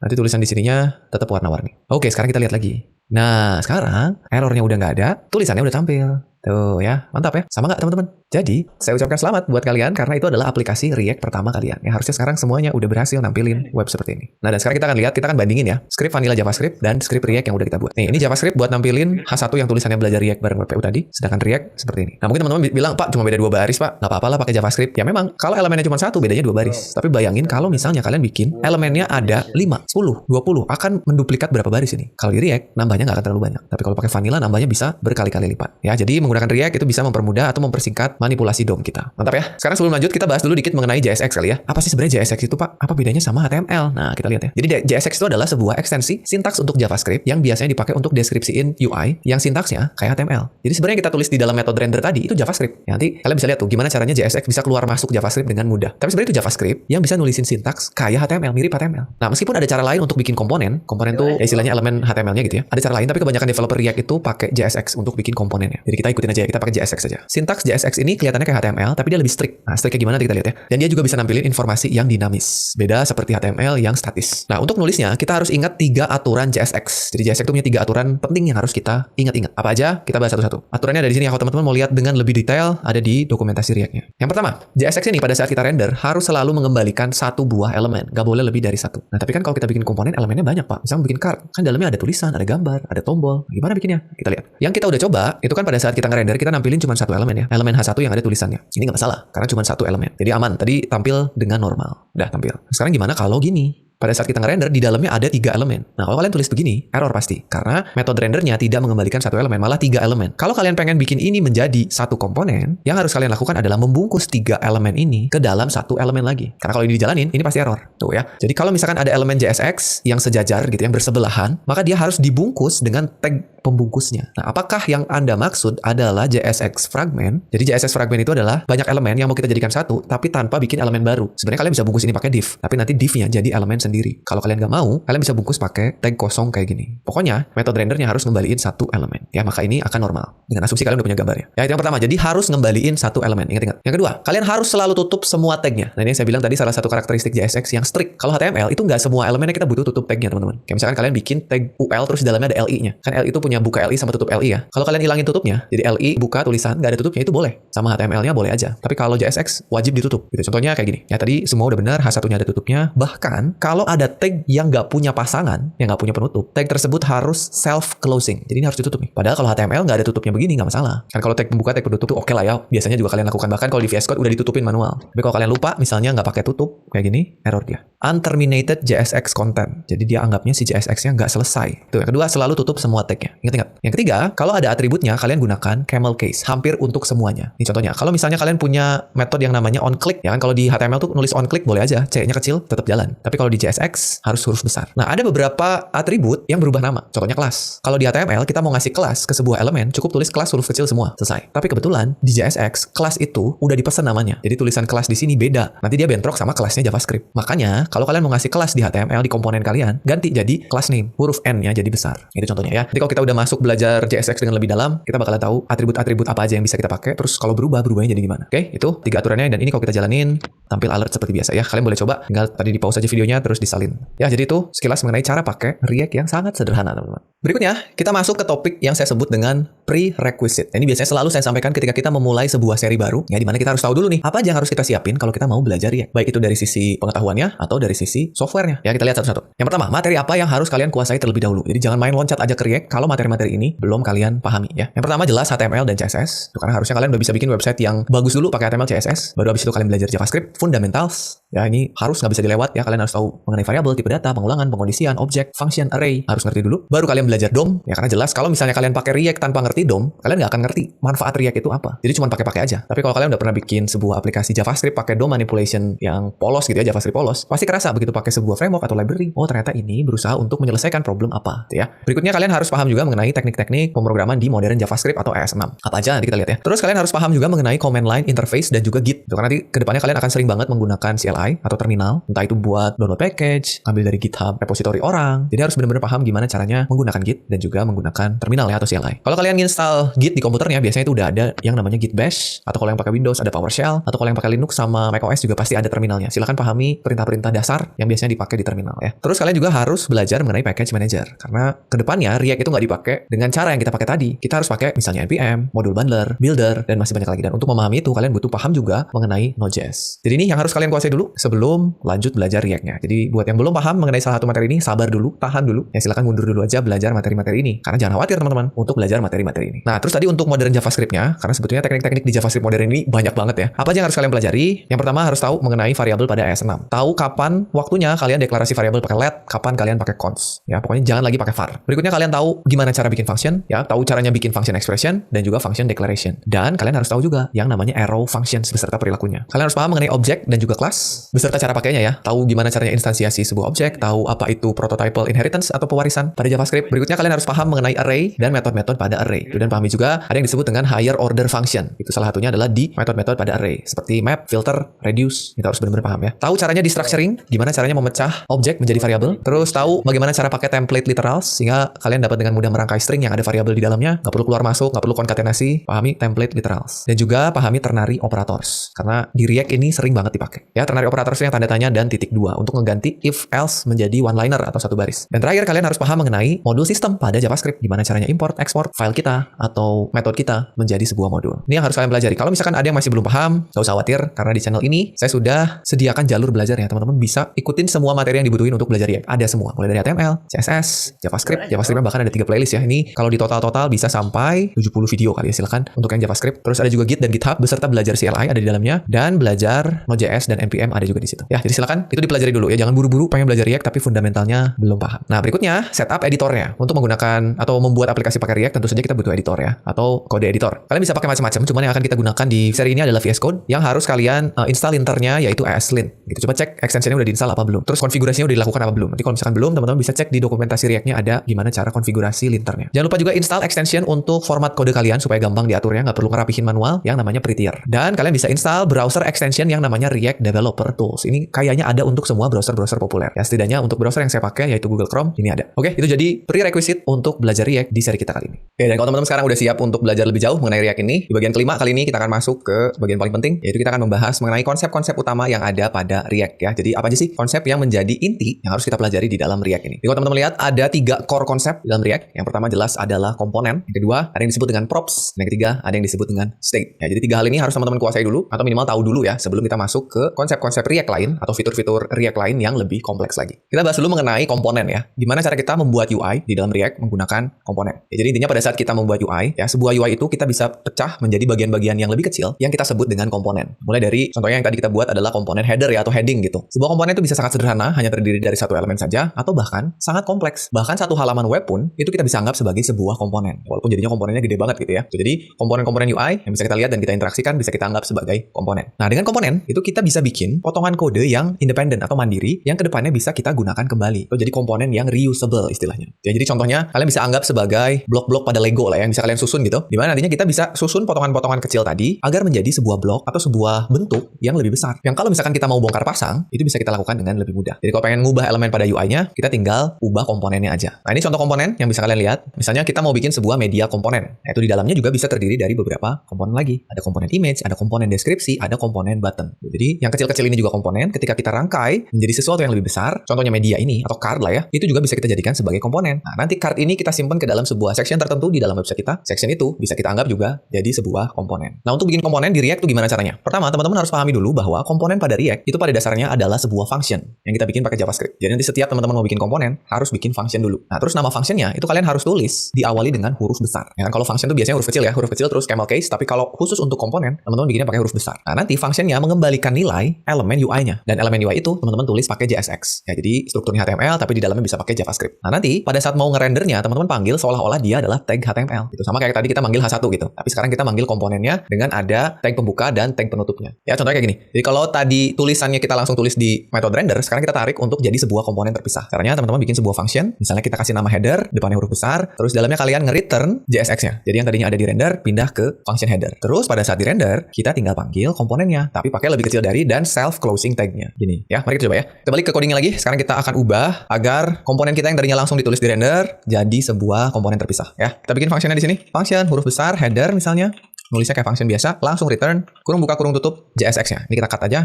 nanti tulisan di sininya tetap warna-warni. Oke, sekarang kita lihat lagi. Nah, sekarang errornya udah nggak ada, tulisannya udah tampil. Tuh ya, mantap ya. Sama nggak teman-teman? Jadi, saya ucapkan selamat buat kalian karena itu adalah aplikasi React pertama kalian. Ya, harusnya sekarang semuanya udah berhasil nampilin web seperti ini. Nah, dan sekarang kita akan lihat, kita akan bandingin ya, script vanilla JavaScript dan script React yang udah kita buat. Nih, ini JavaScript buat nampilin H1 yang tulisannya belajar React bareng WPU tadi, sedangkan React seperti ini. Nah, mungkin teman-teman bilang, Pak, cuma beda 2 baris, Pak. Nggak apa-apa lah pakai JavaScript. Ya memang, kalau elemennya cuma 1, bedanya 2 baris. Tapi bayangin kalau misalnya kalian bikin elemennya ada 5, 10, 20, akan menduplikat berapa baris ini? Kalau di React, nambahnya nggak akan terlalu banyak. Tapi kalau pakai vanilla, nambahnya bisa berkali-kali lipat. Ya, jadi menggunakan React itu bisa mempermudah atau mempersingkat manipulasi DOM kita. Mantap ya. Sekarang sebelum lanjut kita bahas dulu dikit mengenai JSX kali ya. Apa sih sebenarnya JSX itu, Pak? Apa bedanya sama HTML? Nah, kita lihat ya. Jadi JSX itu adalah sebuah ekstensi sintaks untuk JavaScript yang biasanya dipakai untuk deskripsiin UI yang sintaksnya kayak HTML. Jadi sebenarnya yang kita tulis di dalam metode render tadi itu JavaScript. Ya, nanti kalian bisa lihat tuh gimana caranya JSX bisa keluar masuk JavaScript dengan mudah. Tapi sebenarnya itu JavaScript yang bisa nulisin sintaks kayak HTML, mirip HTML. Nah, meskipun ada cara lain untuk bikin komponen tuh ya istilahnya elemen HTML-nya gitu ya. Ada cara lain, tapi kebanyakan developer React itu pakai JSX untuk bikin komponennya. Jadi kita ikutin aja ya, kita pakai JSX saja. Sintaks JSX ini kelihatannya kayak HTML, tapi dia lebih strict. Nah, strictnya gimana kita lihat ya. Dan dia juga bisa nampilin informasi yang dinamis. Beda seperti HTML yang statis. Nah, untuk nulisnya kita harus ingat 3 aturan JSX. Jadi JSX itu punya 3 aturan penting yang harus kita ingat-ingat. Apa aja? Kita bahas satu-satu. Aturannya ada di sini ya, kalau teman-teman mau lihat dengan lebih detail ada di dokumentasi React-nya. Yang pertama, JSX ini pada saat kita render harus selalu mengembalikan satu buah elemen. Gak boleh lebih dari satu. Nah, tapi kan kalau kita bikin komponen elemennya banyak, Pak. Misalnya bikin card, kan dalamnya ada tulisan, ada gambar, ada tombol. Gimana bikinnya? Kita lihat. Yang kita udah coba, itu kan pada saat kita ngerender kita nampilin cuma satu elemen ya. Elemen H1 yang ada tulisannya. Ini nggak masalah, karena cuma satu elemen. Jadi aman. Tadi tampil dengan normal. Udah tampil. Sekarang gimana kalau gini? Pada saat kita ngerender, di dalamnya ada 3 elemen. Nah, kalau kalian tulis begini, error pasti. Karena metode rendernya tidak mengembalikan satu elemen, malah 3 elemen. Kalau kalian pengen bikin ini menjadi satu komponen, yang harus kalian lakukan adalah membungkus 3 elemen ini ke dalam satu elemen lagi. Karena kalau ini dijalanin, ini pasti error. Tuh ya. Jadi kalau misalkan ada elemen JSX yang sejajar gitu, yang bersebelahan, maka dia harus dibungkus dengan tag pembungkusnya. Nah, apakah yang Anda maksud adalah JSX fragment? Jadi JSX fragment itu adalah banyak elemen yang mau kita jadikan satu, tapi tanpa bikin elemen baru. Sebenarnya kalian bisa bungkus ini pakai div, tapi nanti divnya jadi elemen sendiri. Kalau kalian nggak mau, kalian bisa bungkus pakai tag kosong kayak gini. Pokoknya, metode rendernya harus ngembaliin satu elemen. Ya, maka ini akan normal. Dengan asumsi kalian udah punya gambarnya. Ya, itu yang pertama. Jadi harus ngembaliin satu elemen. Ingat-ingat. Yang kedua, kalian harus selalu tutup semua tagnya. Nah, ini yang saya bilang tadi salah satu karakteristik JSX yang strict. Kalau HTML itu nggak semua elemennya kita butuh tutup tagnya, teman-teman. Kayak misalkan kalian bikin tag UL terus di dalamnya ada LI-nya. Kan LI itu punya buka LI sama tutup LI ya. Kalau kalian hilangin tutupnya, jadi LI buka tulisan nggak ada tutupnya itu boleh. Sama HTML-nya boleh aja. Tapi kalau JSX wajib ditutup. Gitu. Contohnya kayak gini. Ya tadi semua udah benar, H1-nya ada tutupnya. Bahkan kalau ada tag yang nggak punya pasangan, yang nggak punya penutup, tag tersebut harus self-closing. Jadi ini harus ditutup nih. Padahal kalau HTML nggak ada tutupnya begini, nggak masalah. Kan kalau tag pembuka, tag penutup tuh oke lah ya. Biasanya juga kalian lakukan. Bahkan kalau di VS Code udah ditutupin manual. Tapi kalau kalian lupa, misalnya nggak pakai tutup, kayak gini, error dia. Unterminated JSX content. Jadi dia anggapnya si JSX-nya nggak selesai. Itu yang kedua, selalu tutup semua tagnya. Ingat-ingat. Yang ketiga, kalau ada atributnya, kalian gunakan camel case. Hampir untuk semuanya. Ini contohnya. Kalau misalnya kalian punya metode yang namanya onClick, ya kan kalau di HTML tuh nulis onClick boleh aja. C-nya kecil, tetap jalan. Tapi kalau di JSX, harus huruf besar. Nah, ada beberapa atribut yang berubah nama. Contohnya kelas. Kalau di HTML, kita mau ngasih kelas ke sebuah elemen, cukup tulis kelas huruf kecil semua. Selesai. Tapi kebetulan, di JSX, kelas itu udah dipesan namanya. Jadi tulisan kelas di sini beda. Nanti dia bentrok sama kelasnya JavaScript. Makanya, kalau kalian mau ngasih kelas di HTML, di komponen kalian, ganti jadi class name. Huruf N-nya jadi besar. Itu contohnya ya. Jadi kalau kita udah masuk belajar JSX dengan lebih dalam, kita bakalan tahu atribut-atribut apa aja yang bisa kita pakai. Terus kalau berubahnya jadi gimana. Oke, itu 3 aturannya. Dan ini kalau kita jalanin, tampil alert seperti biasa ya. Kalian boleh coba. Tinggal tadi di pause aja videonya, terus disalin. Ya, jadi itu sekilas mengenai cara pakai React yang sangat sederhana, teman-teman. Berikutnya, kita masuk ke topik yang saya sebut dengan prerequisite. Ini biasanya selalu saya sampaikan ketika kita memulai sebuah seri baru, ya, di mana kita harus tahu dulu nih, apa aja yang harus kita siapin kalau kita mau belajar React. Baik itu dari sisi pengetahuannya atau dari sisi softwarenya. Ya, kita lihat satu-satu. Yang pertama, materi apa yang harus kalian kuasai terlebih dahulu. Jadi jangan main loncat aja ke React kalau materi-materi ini belum kalian pahami ya. Yang pertama jelas HTML dan CSS. Itu karena harusnya kalian udah bisa bikin website yang bagus dulu pakai HTML CSS. Baru habis itu kalian belajar JavaScript, fundamentals. Ya, ini harus nggak bisa dilewat ya. Kalian harus tahu mengenai variabel, tipe data, pengulangan, pengondisian, objek, function, array. Harus ngerti dulu. Baru kalian belajar DOM. Ya, karena jelas kalau misalnya kalian pakai React tanpa ngerti DOM, kalian nggak akan ngerti manfaat React itu apa. Jadi cuma pakai-pakai aja. Tapi kalau kalian udah pernah bikin sebuah aplikasi JavaScript pakai DOM manipulation yang polos gitu ya, JavaScript polos, pasti kerasa begitu pakai sebuah framework atau library. Oh, ternyata ini berusaha untuk menyelesaikan problem apa, gitu ya. Berikutnya kalian harus paham juga mengenai teknik-teknik pemrograman di modern JavaScript atau ES6. Apa aja nanti kita lihat ya. Terus kalian harus paham juga mengenai command line interface dan juga Git. Karena nanti kedepannya kalian akan sering banget menggunakan CLI atau terminal, entah itu buat download package, ambil dari GitHub repository orang. Jadi harus benar-benar paham gimana caranya menggunakan Git dan juga menggunakan terminal ya atau CLI. Kalau kalian install Git di komputernya, biasanya itu udah ada yang namanya Git Bash, atau kalau yang pakai Windows ada PowerShell, atau kalau yang pakai Linux sama macOS juga pasti ada terminalnya. Silahkan pahami perintah-perintah dasar yang biasanya dipakai di terminal ya. Terus kalian juga harus belajar mengenai package manager, karena kedepannya React itu nggak dipakai dengan cara yang kita pakai tadi. Kita harus pakai misalnya npm, module bundler, builder, dan masih banyak lagi. Dan untuk memahami itu kalian butuh paham juga mengenai Node.js. Jadi ini yang harus kalian kuasai dulu sebelum lanjut belajar React-nya. Jadi buat yang belum paham mengenai salah satu materi ini, sabar dulu, tahan dulu. Ya silakan mundur dulu aja belajar materi-materi ini. Karena jangan khawatir teman-teman untuk belajar materi-materi materi ini. Nah, terus tadi untuk modern JavaScript-nya, karena sebetulnya teknik-teknik di JavaScript modern ini banyak banget ya. Apa aja yang harus kalian pelajari? Yang pertama harus tahu mengenai variabel pada ES6. Tahu kapan waktunya kalian deklarasi variabel pakai let, kapan kalian pakai const. Ya, pokoknya jangan lagi pakai var. Berikutnya kalian tahu gimana cara bikin function, ya, tahu caranya bikin function expression dan juga function declaration. Dan kalian harus tahu juga yang namanya arrow functions beserta perilakunya. Kalian harus paham mengenai object dan juga class beserta cara pakainya ya. Tahu gimana caranya instansiasi sebuah objek, tahu apa itu prototypal inheritance atau pewarisan pada JavaScript. Berikutnya kalian harus paham mengenai array dan metode-metode pada array. Dan pahami juga ada yang disebut dengan higher order function. Itu salah satunya adalah di metode-metode pada array seperti map, filter, reduce. Kita harus benar-benar paham ya. Tahu caranya di structuring, gimana caranya memecah objek menjadi variabel. Terus tahu bagaimana cara pakai template literals sehingga kalian dapat dengan mudah merangkai string yang ada variabel di dalamnya. Nggak perlu keluar masuk, nggak perlu konkatenasi. Pahami template literals. Dan juga pahami ternary operators. Karena di React ini sering banget dipakai. Ya, ternary operators yang tanda tanya dan titik 2 untuk mengganti if else menjadi one liner atau satu baris. Dan terakhir kalian harus paham mengenai modul sistem pada JavaScript. Gimana caranya import, export file kita atau metode kita menjadi sebuah modul. Ini yang harus kalian pelajari. Kalau misalkan ada yang masih belum paham, nggak usah khawatir karena di channel ini saya sudah sediakan jalur belajar ya. Teman-teman bisa ikutin semua materi yang dibutuhin untuk belajar React. Ada semua, mulai dari HTML, CSS, JavaScript. JavaScript bahkan ada 3 playlist ya. Ini kalau di total bisa sampai 70 video kali ya. Silakan untuk yang JavaScript. Terus ada juga Git dan GitHub beserta belajar CLI ada di dalamnya dan belajar Node.js dan NPM ada juga di situ. Ya, jadi silakan itu dipelajari dulu ya. Jangan buru-buru pengen belajar React tapi fundamentalnya belum paham. Nah, berikutnya setup editornya. Untuk menggunakan atau membuat aplikasi pakai React tentu saja kita butuh editor ya atau kode editor. Kalian bisa pakai macam-macam, cuman yang akan kita gunakan di seri ini adalah VS Code yang harus kalian install linternya yaitu ESLint. Gitu. Coba cek extensionnya udah diinstal apa belum. Terus konfigurasinya udah dilakukan apa belum. Nanti kalau misalkan belum, teman-teman bisa cek di dokumentasi React-nya ada gimana cara konfigurasi linternya. Jangan lupa juga install extension untuk format kode kalian supaya gampang diaturnya, nggak perlu ngerapihin manual yang namanya Prettier. Dan kalian bisa install browser extension yang namanya React Developer Tools. Ini kayaknya ada untuk semua browser-browser populer. Ya, setidaknya untuk browser yang saya pakai yaitu Google Chrome ini ada. Oke, itu jadi prerequisite untuk belajar React di seri kita kali ini. Oke, dan kalau teman-teman sekarang udah siap untuk belajar lebih jauh mengenai React ini, di bagian kelima kali ini kita akan masuk ke bagian paling penting, yaitu kita akan membahas mengenai konsep-konsep utama yang ada pada React ya. Jadi apa aja sih konsep yang menjadi inti yang harus kita pelajari di dalam React ini. Jadi kalau teman-teman lihat ada 3 core konsep di dalam React. Yang pertama jelas adalah komponen, yang kedua ada yang disebut dengan props, dan yang ketiga ada yang disebut dengan state. Ya, jadi 3 hal ini harus teman-teman kuasai dulu atau minimal tahu dulu ya sebelum kita masuk ke konsep-konsep React lain atau fitur-fitur React lain yang lebih kompleks lagi. Kita bahas dulu mengenai komponen ya. Gimana cara kita membuat UI di dalam React menggunakan komponen. Ya, jadi intinya pada saat kita membuat UI, ya sebuah UI itu kita bisa pecah menjadi bagian-bagian yang lebih kecil yang kita sebut dengan komponen. Mulai dari contohnya yang tadi kita buat adalah komponen header ya atau heading gitu. Sebuah komponen itu bisa sangat sederhana, hanya terdiri dari satu elemen saja atau bahkan sangat kompleks. Bahkan satu halaman web pun itu kita bisa anggap sebagai sebuah komponen. Walaupun jadinya komponennya gede banget gitu ya. Jadi komponen-komponen UI yang bisa kita lihat dan kita interaksikan bisa kita anggap sebagai komponen. Nah, dengan komponen itu kita bisa bikin potongan kode yang independen atau mandiri yang kedepannya bisa kita gunakan kembali. Itu jadi komponen yang reusable istilahnya. Ya, jadi contohnya kalian bisa anggap sebagai blok-blok pada Lego lah ya, yang bisa kalian susun gitu. Dimana nantinya kita bisa susun potongan-potongan kecil tadi agar menjadi sebuah blok atau sebuah bentuk yang lebih besar. Yang kalau misalkan kita mau bongkar pasang, itu bisa kita lakukan dengan lebih mudah. Jadi kalau pengen ngubah elemen pada UI-nya, kita tinggal ubah komponennya aja. Nah, ini contoh komponen yang bisa kalian lihat. Misalnya kita mau bikin sebuah media komponen. Nah, itu di dalamnya juga bisa terdiri dari beberapa komponen lagi. Ada komponen image, ada komponen deskripsi, ada komponen button. Jadi yang kecil-kecil ini juga komponen. Ketika kita rangkai menjadi sesuatu yang lebih besar, contohnya media ini atau card lah ya, itu juga bisa kita jadikan sebagai komponen. Nah, nanti card ini kita simpan ke dalam sebuah section tertentu di dalam website kita. Section itu bisa kita anggap juga jadi sebuah komponen. Nah, untuk bikin komponen di React itu gimana caranya? Pertama, teman-teman harus pahami dulu bahwa komponen pada React itu pada dasarnya adalah sebuah function yang kita bikin pakai JavaScript. Jadi nanti setiap teman-teman mau bikin komponen harus bikin function dulu. Nah, terus nama functionnya itu kalian harus tulis diawali dengan huruf besar. Ya kan, kalau function itu biasanya huruf kecil ya, huruf kecil terus camel case, tapi kalau khusus untuk komponen, teman-teman bikinnya pakai huruf besar. Nah, nanti functionnya mengembalikan nilai elemen UI-nya. Dan elemen UI itu teman-teman tulis pakai JSX. Ya, jadi strukturnya HTML tapi di dalamnya bisa pakai JavaScript. Nah, nanti pada saat mau ngerendernya, teman-teman panggil seolah-olah dia adalah tag HTML. Itu sama kayak tadi kita manggil H1 gitu. Tapi sekarang kita manggil komponennya dengan ada tag pembuka dan tag penutupnya. Ya, contohnya kayak gini. Jadi kalau tadi tulisannya kita langsung tulis di metode render, sekarang kita tarik untuk jadi sebuah komponen terpisah. Caranya teman-teman bikin sebuah function, misalnya kita kasih nama header, depannya huruf besar, terus dalamnya kalian nge-return JSX-nya. Jadi yang tadinya ada di render pindah ke function header. Terus pada saat di render, kita tinggal panggil komponennya, tapi pakai lebih kecil dari dan self-closing tag-nya. Gini, ya, mari kita coba ya. Kita balik ke codingnya lagi. Sekarang kita akan ubah agar komponen kita yang tadinya langsung ditulis di render jadi sebuah komponen terpisah. Ya, kita bikin functionnya di sini. Function huruf besar header misalnya, nulisnya kayak function biasa, langsung return kurung buka kurung tutup JSX-nya. Ini kita cut aja.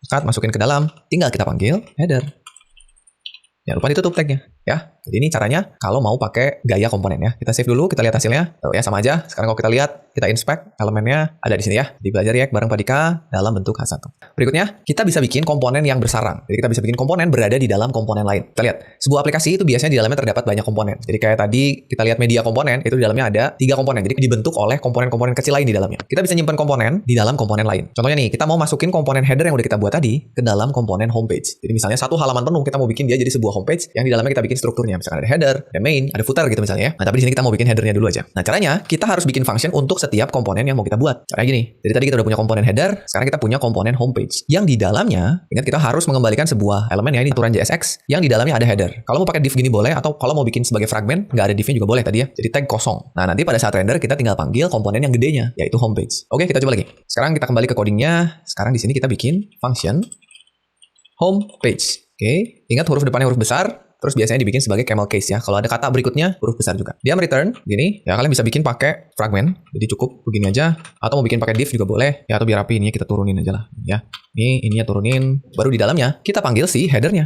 Cut, masukin ke dalam, tinggal kita panggil header. Jangan lupa ditutup tagnya ya. Jadi ini caranya kalau mau pakai gaya komponen ya. Kita save dulu, kita lihat hasilnya. Tuh ya sama aja. Sekarang kalau kita lihat, kita inspect elemennya ada di sini ya. Di belajar React bareng Pak Dika dalam bentuk H1. Berikutnya, kita bisa bikin komponen yang bersarang. Jadi kita bisa bikin komponen berada di dalam komponen lain. Kita lihat, sebuah aplikasi itu biasanya di dalamnya terdapat banyak komponen. Jadi kayak tadi kita lihat media komponen, itu di dalamnya ada 3 komponen. Jadi dibentuk oleh komponen-komponen kecil lain di dalamnya. Kita bisa nyimpan komponen di dalam komponen lain. Contohnya nih, kita mau masukin komponen header yang udah kita buat tadi ke dalam komponen homepage. Jadi misalnya satu halaman penuh kita mau bikin dia jadi sebuah homepage yang di dalamnya kita bikin strukturnya. Misalkan ada header, ada main, ada footer gitu misalnya ya. Nah, tapi di sini kita mau bikin headernya dulu aja. Nah, caranya kita harus bikin function untuk setiap komponen yang mau kita buat. Caranya gini. Jadi tadi kita udah punya komponen header, sekarang kita punya komponen homepage. Yang di dalamnya, ingat kita harus mengembalikan sebuah elemen ya, ini aturan JSX yang di dalamnya ada header. Kalau mau pakai div gini boleh, atau kalau mau bikin sebagai fragment, nggak ada divnya juga boleh tadi ya. Jadi tag kosong. Nah, nanti pada saat render kita tinggal panggil komponen yang gedenya, yaitu homepage. Oke, kita coba lagi. Sekarang kita kembali ke codingnya. Sekarang di sini kita bikin function homepage. Oke, ingat huruf depannya huruf besar. Terus biasanya dibikin sebagai camel case ya. Kalau ada kata berikutnya huruf besar juga. Dia return gini. Ya kalian bisa bikin pakai fragment. Jadi cukup begini aja. Atau mau bikin pakai div juga boleh. Ya atau biar rapi ini kita turunin aja lah. Ya. Ininya turunin. Baru di dalamnya kita panggil si headernya.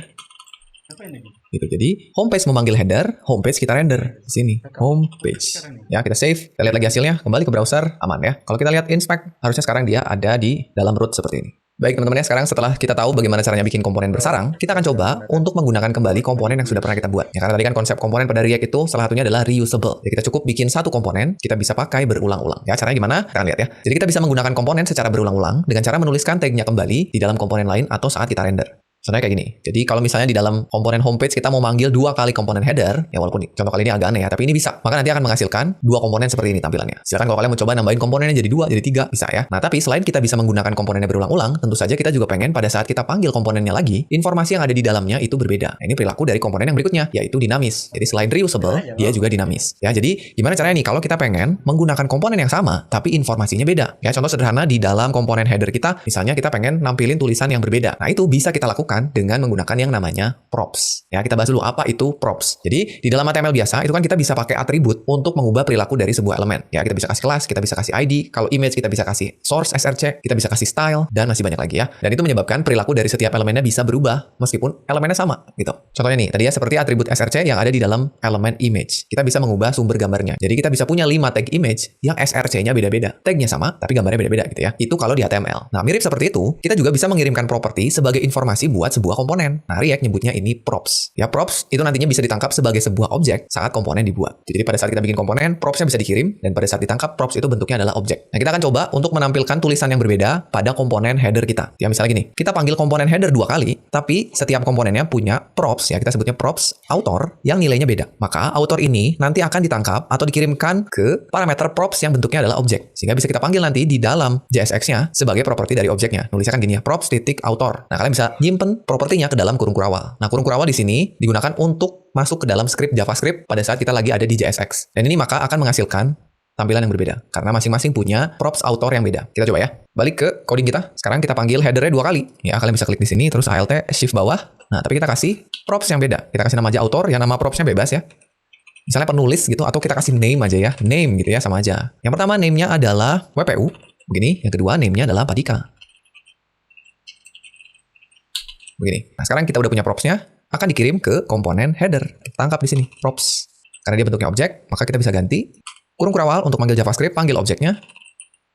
Gitu. Jadi homepage memanggil header, homepage kita render di sini. Homepage. Ya kita save. Kita lihat lagi hasilnya. Kembali ke browser aman ya. Kalau kita lihat inspect, harusnya sekarang dia ada di dalam root seperti ini. Baik teman-teman ya, sekarang setelah kita tahu bagaimana caranya bikin komponen bersarang, kita akan coba untuk menggunakan kembali komponen yang sudah pernah kita buat. Ya karena tadi kan konsep komponen pada React itu salah satunya adalah reusable. Jadi kita cukup bikin satu komponen, kita bisa pakai berulang-ulang. Ya caranya gimana? Kita akan lihat ya. Jadi kita bisa menggunakan komponen secara berulang-ulang dengan cara menuliskan tagnya kembali di dalam komponen lain atau saat kita render. Contohnya kayak gini. Jadi kalau misalnya di dalam komponen homepage kita mau manggil 2 kali komponen header, ya walaupun contoh kali ini agak aneh ya, tapi ini bisa. Maka nanti akan menghasilkan 2 komponen seperti ini tampilannya. Silakan kalau kalian mau coba nambahin komponennya jadi 2, jadi 3, bisa ya. Nah, tapi selain kita bisa menggunakan komponennya berulang-ulang, tentu saja kita juga pengen pada saat kita panggil komponennya lagi, informasi yang ada di dalamnya itu berbeda. Nah, ini perilaku dari komponen yang berikutnya, yaitu dinamis. Jadi selain reusable, dia juga dinamis. Ya, jadi gimana caranya nih kalau kita pengen menggunakan komponen yang sama, tapi informasinya beda. Ya, contoh sederhana di dalam komponen header kita, misalnya kita pengen nampilin tulisan yang berbeda. Nah, itu bisa kita lakukan dengan menggunakan yang namanya props. Ya, kita bahas dulu apa itu props. Jadi, di dalam HTML biasa itu kan kita bisa pakai atribut untuk mengubah perilaku dari sebuah elemen. Ya, kita bisa kasih kelas, kita bisa kasih ID, kalau image kita bisa kasih source src, kita bisa kasih style dan masih banyak lagi ya. Dan itu menyebabkan perilaku dari setiap elemennya bisa berubah meskipun elemennya sama gitu. Contohnya nih, tadi ya seperti atribut src yang ada di dalam elemen image. Kita bisa mengubah sumber gambarnya. Jadi kita bisa punya 5 tag image yang src-nya beda-beda. Tagnya sama tapi gambarnya beda-beda gitu ya. Itu kalau di HTML. Nah, mirip seperti itu, kita juga bisa mengirimkan properti sebagai informasi buat sebuah komponen. Nah, React nyebutnya ini props. Ya, props itu nantinya bisa ditangkap sebagai sebuah objek saat komponen dibuat. Jadi pada saat kita bikin komponen, propsnya bisa dikirim, dan pada saat ditangkap, props itu bentuknya adalah objek. Nah, kita akan coba untuk menampilkan tulisan yang berbeda pada komponen header kita. Ya, misalnya gini, kita panggil komponen header 2 kali, tapi setiap komponennya punya props, ya kita sebutnya props author yang nilainya beda. Maka author ini nanti akan ditangkap atau dikirimkan ke parameter props yang bentuknya adalah objek. Sehingga bisa kita panggil nanti di dalam JSX-nya sebagai properti dari objeknya. Nulisnya kan gini ya, props.author. Nah, kalian bisa nyimpen propertinya ke dalam kurung kurawal. Nah, kurung kurawal di sini digunakan untuk masuk ke dalam script JavaScript pada saat kita lagi ada di JSX. Dan ini maka akan menghasilkan tampilan yang berbeda. Karena masing-masing punya props author yang beda. Kita coba ya. Balik ke coding kita. Sekarang kita panggil header-nya 2 kali. Ya, kalian bisa klik di sini, terus Alt, Shift bawah. Nah, tapi kita kasih props yang beda. Kita kasih nama aja author, yang nama propsnya bebas ya. Misalnya penulis gitu, atau kita kasih name aja ya. Name gitu ya, sama aja. Yang pertama name-nya adalah WPU. Begini. Yang kedua name-nya adalah Pak Dika. Begini. Nah, sekarang kita udah punya propsnya, akan dikirim ke komponen header. Kita tangkap di sini, props. Karena dia bentuknya objek, maka kita bisa ganti kurung kurawal untuk manggil JavaScript, panggil objeknya,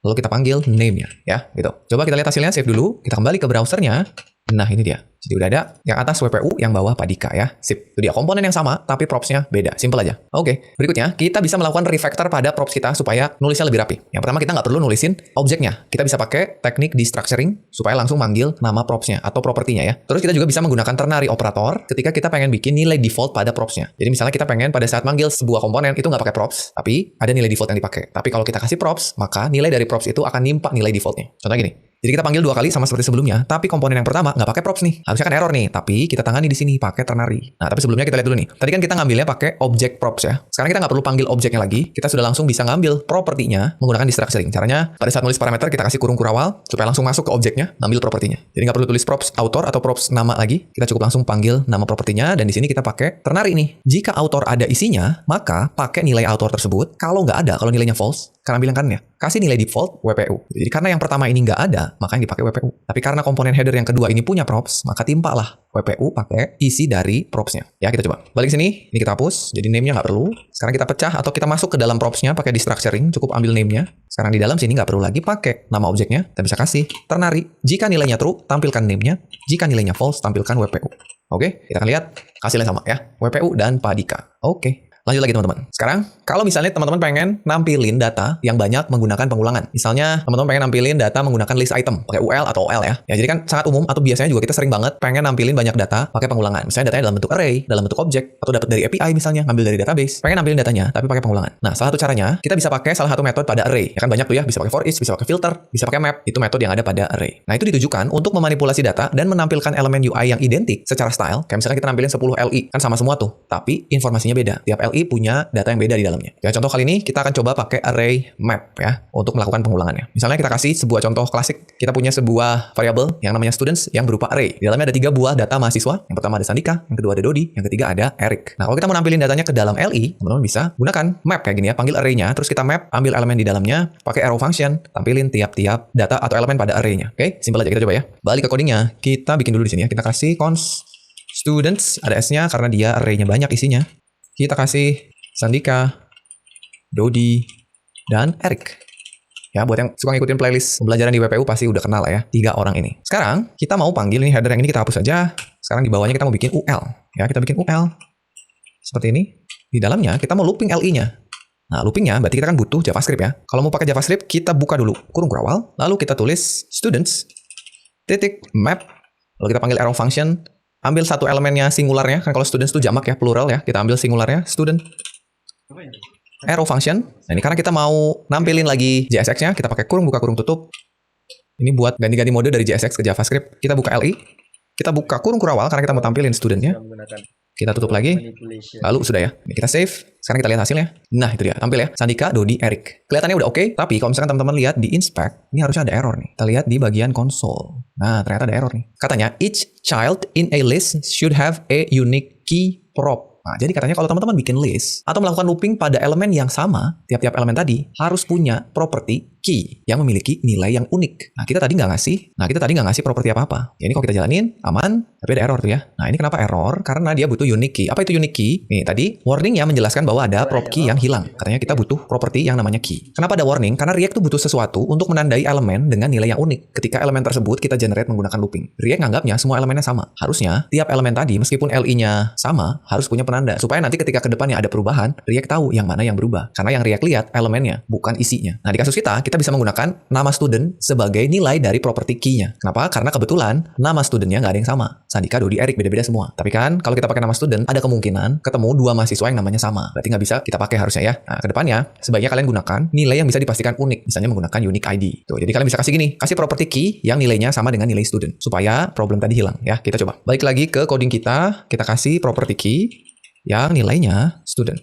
lalu kita panggil name-nya, ya, gitu. Coba kita lihat hasilnya, save dulu, kita kembali ke browsernya. Nah, ini dia. Jadi udah ada yang atas WPU, yang bawah Pak Dika ya. Sip. Itu dia komponen yang sama, tapi propsnya beda. Simple aja. Oke. Berikutnya, kita bisa melakukan refactor pada props kita supaya nulisnya lebih rapi. Yang pertama, kita nggak perlu nulisin objeknya. Kita bisa pakai teknik destructuring supaya langsung manggil nama propsnya atau propertinya ya. Terus kita juga bisa menggunakan ternary operator ketika kita pengen bikin nilai default pada propsnya. Jadi misalnya kita pengen pada saat manggil sebuah komponen itu nggak pakai props, tapi ada nilai default yang dipakai. Tapi kalau kita kasih props, maka nilai dari props itu akan nimpa nilai defaultnya. Contohnya gini. Jadi kita panggil 2 kali sama seperti sebelumnya, tapi komponen yang pertama nggak pakai props nih. Harusnya kan error nih, tapi kita tangani di sini pakai ternary. Nah, tapi sebelumnya kita lihat dulu nih. Tadi kan kita ngambilnya pakai objek props ya. Sekarang kita nggak perlu panggil objeknya lagi, kita sudah langsung bisa ngambil propertinya menggunakan destructuring. Caranya pada saat nulis parameter kita kasih kurung kurawal supaya langsung masuk ke objeknya, ngambil propertinya. Jadi nggak perlu tulis props author atau props nama lagi, kita cukup langsung panggil nama propertinya dan di sini kita pakai ternary nih. Jika author ada isinya, maka pakai nilai author tersebut. Kalau nggak ada, kalau nilainya false, kalian bilang kan ya. kasih nilai default WPU. Jadi karena yang pertama ini nggak ada, maka yang dipakai WPU. Tapi karena komponen header yang kedua ini punya props, maka timpalah WPU pakai isi dari propsnya. Ya, kita coba. Balik sini, ini kita hapus, jadi name-nya nggak perlu. Sekarang kita pecah atau kita masuk ke dalam propsnya pakai destructuring, cukup ambil name-nya. Sekarang di dalam sini nggak perlu lagi pakai nama objeknya, kita bisa kasih ternary. Jika nilainya true, tampilkan name-nya. Jika nilainya false, tampilkan WPU. Oke, kita akan lihat hasilnya sama ya. WPU dan Padika. Oke. Lanjut lagi teman-teman. Sekarang, kalau misalnya teman-teman pengen nampilin data yang banyak menggunakan pengulangan. Misalnya, teman-teman pengen nampilin data menggunakan list item, pakai UL atau OL ya. Ya, jadi kan sangat umum atau biasanya juga kita sering banget pengen nampilin banyak data pakai pengulangan. Misalnya datanya dalam bentuk array, dalam bentuk objek, atau dapat dari API misalnya, ngambil dari database. Pengen nampilin datanya, tapi pakai pengulangan. Nah, salah satu caranya, kita bisa pakai salah satu metode pada array. Ya kan banyak tuh ya, bisa pakai for each, bisa pakai filter, bisa pakai map. Itu metode yang ada pada array. Nah, itu ditujukan untuk memanipulasi data dan menampilkan elemen UI yang identik secara style. Kayak misalnya kita nampilin 10 LI, kan sama semua tuh. Tapi informasinya beda. Tiap LI punya data yang beda di dalamnya. Ya, contoh kali ini kita akan coba pakai array map ya untuk melakukan pengulangannya. Misalnya kita kasih sebuah contoh klasik. Kita punya sebuah variabel yang namanya students yang berupa array. Di dalamnya ada 3 buah data mahasiswa. Yang pertama ada Sandika, yang kedua ada Dodi, yang ketiga ada Eric. Nah, kalau kita mau nampilin datanya ke dalam LI, teman-teman bisa gunakan map kayak gini ya. Panggil array-nya, terus kita map, ambil elemen di dalamnya, pakai arrow function, tampilin tiap-tiap data atau elemen pada array-nya. Oke, simpel aja, kita coba ya. Balik ke codingnya, kita bikin dulu di sini ya. Kita kasih const students, ada S-nya karena dia array-nya banyak isinya. Kita kasih Sandika, Dodi, dan Eric. Ya, buat yang suka ngikutin playlist pembelajaran di WPU pasti udah kenal lah ya, 3 orang ini. Sekarang, kita mau panggil ini header yang ini kita hapus aja. Sekarang di bawahnya kita mau bikin UL. Ya, kita bikin UL. Seperti ini. Di dalamnya kita mau looping LI-nya. Nah, loopingnya berarti kita kan butuh JavaScript ya. Kalau mau pakai JavaScript, kita buka dulu kurung kurawal, lalu kita tulis students, titik map, lalu kita panggil arrow function, ambil satu elemennya singularnya, kan kalau students itu jamak ya, plural ya, kita ambil singularnya, student. Arrow function. Nah, ini karena kita mau nampilin lagi JSX-nya, kita pakai kurung buka kurung tutup. Ini buat ganti-ganti mode dari JSX ke JavaScript. Kita buka LI, kita buka kurung kurawal karena kita mau tampilin studentnya. Kita tutup lagi, lalu sudah ya. Ini kita save. Sekarang kita lihat hasilnya. Nah, itu dia, tampil ya. Sandika, Dodi, Eric. Kelihatannya udah oke, tapi kalau misalkan teman-teman lihat di inspect, ini harusnya ada error nih. Kita lihat di bagian console. Nah, ternyata ada error nih. Katanya, each child in a list should have a unique key prop. Nah, jadi katanya kalau teman-teman bikin list atau melakukan looping pada elemen yang sama, tiap-tiap elemen tadi harus punya property key yang memiliki nilai yang unik. Nah, kita tadi nggak ngasih properti apa-apa. Ya, ini kalau kita jalanin, aman, tapi ada error tuh ya. Nah, ini kenapa error? Karena dia butuh unique key. Apa itu unique key? Nih, tadi warningnya menjelaskan bahwa ada prop key yang hilang. Katanya kita butuh properti yang namanya key. Kenapa ada warning? Karena React tuh butuh sesuatu untuk menandai elemen dengan nilai yang unik. Ketika elemen tersebut kita generate menggunakan looping. React nganggapnya semua elemennya sama. Harusnya tiap elemen tadi, meskipun LI-nya sama, harus punya penanda. Supaya nanti ketika ke depannya ada perubahan, React tahu yang mana yang berubah. Karena yang React lihat elemennya, bukan isinya. Nah, di kasus kita bisa menggunakan nama student sebagai nilai dari property key-nya. Kenapa? Karena kebetulan nama studentnya nggak ada yang sama. Sandika, Dodi, Eric, beda-beda semua. Tapi kan, kalau kita pakai nama student, ada kemungkinan ketemu 2 mahasiswa yang namanya sama. Berarti nggak bisa kita pakai harusnya ya. Nah, ke depannya, sebaiknya kalian gunakan nilai yang bisa dipastikan unik. Misalnya menggunakan unique ID. Tuh, jadi kalian bisa kasih gini, kasih property key yang nilainya sama dengan nilai student. Supaya problem tadi hilang ya. Kita coba. Balik lagi ke coding kita kasih property key yang nilainya student.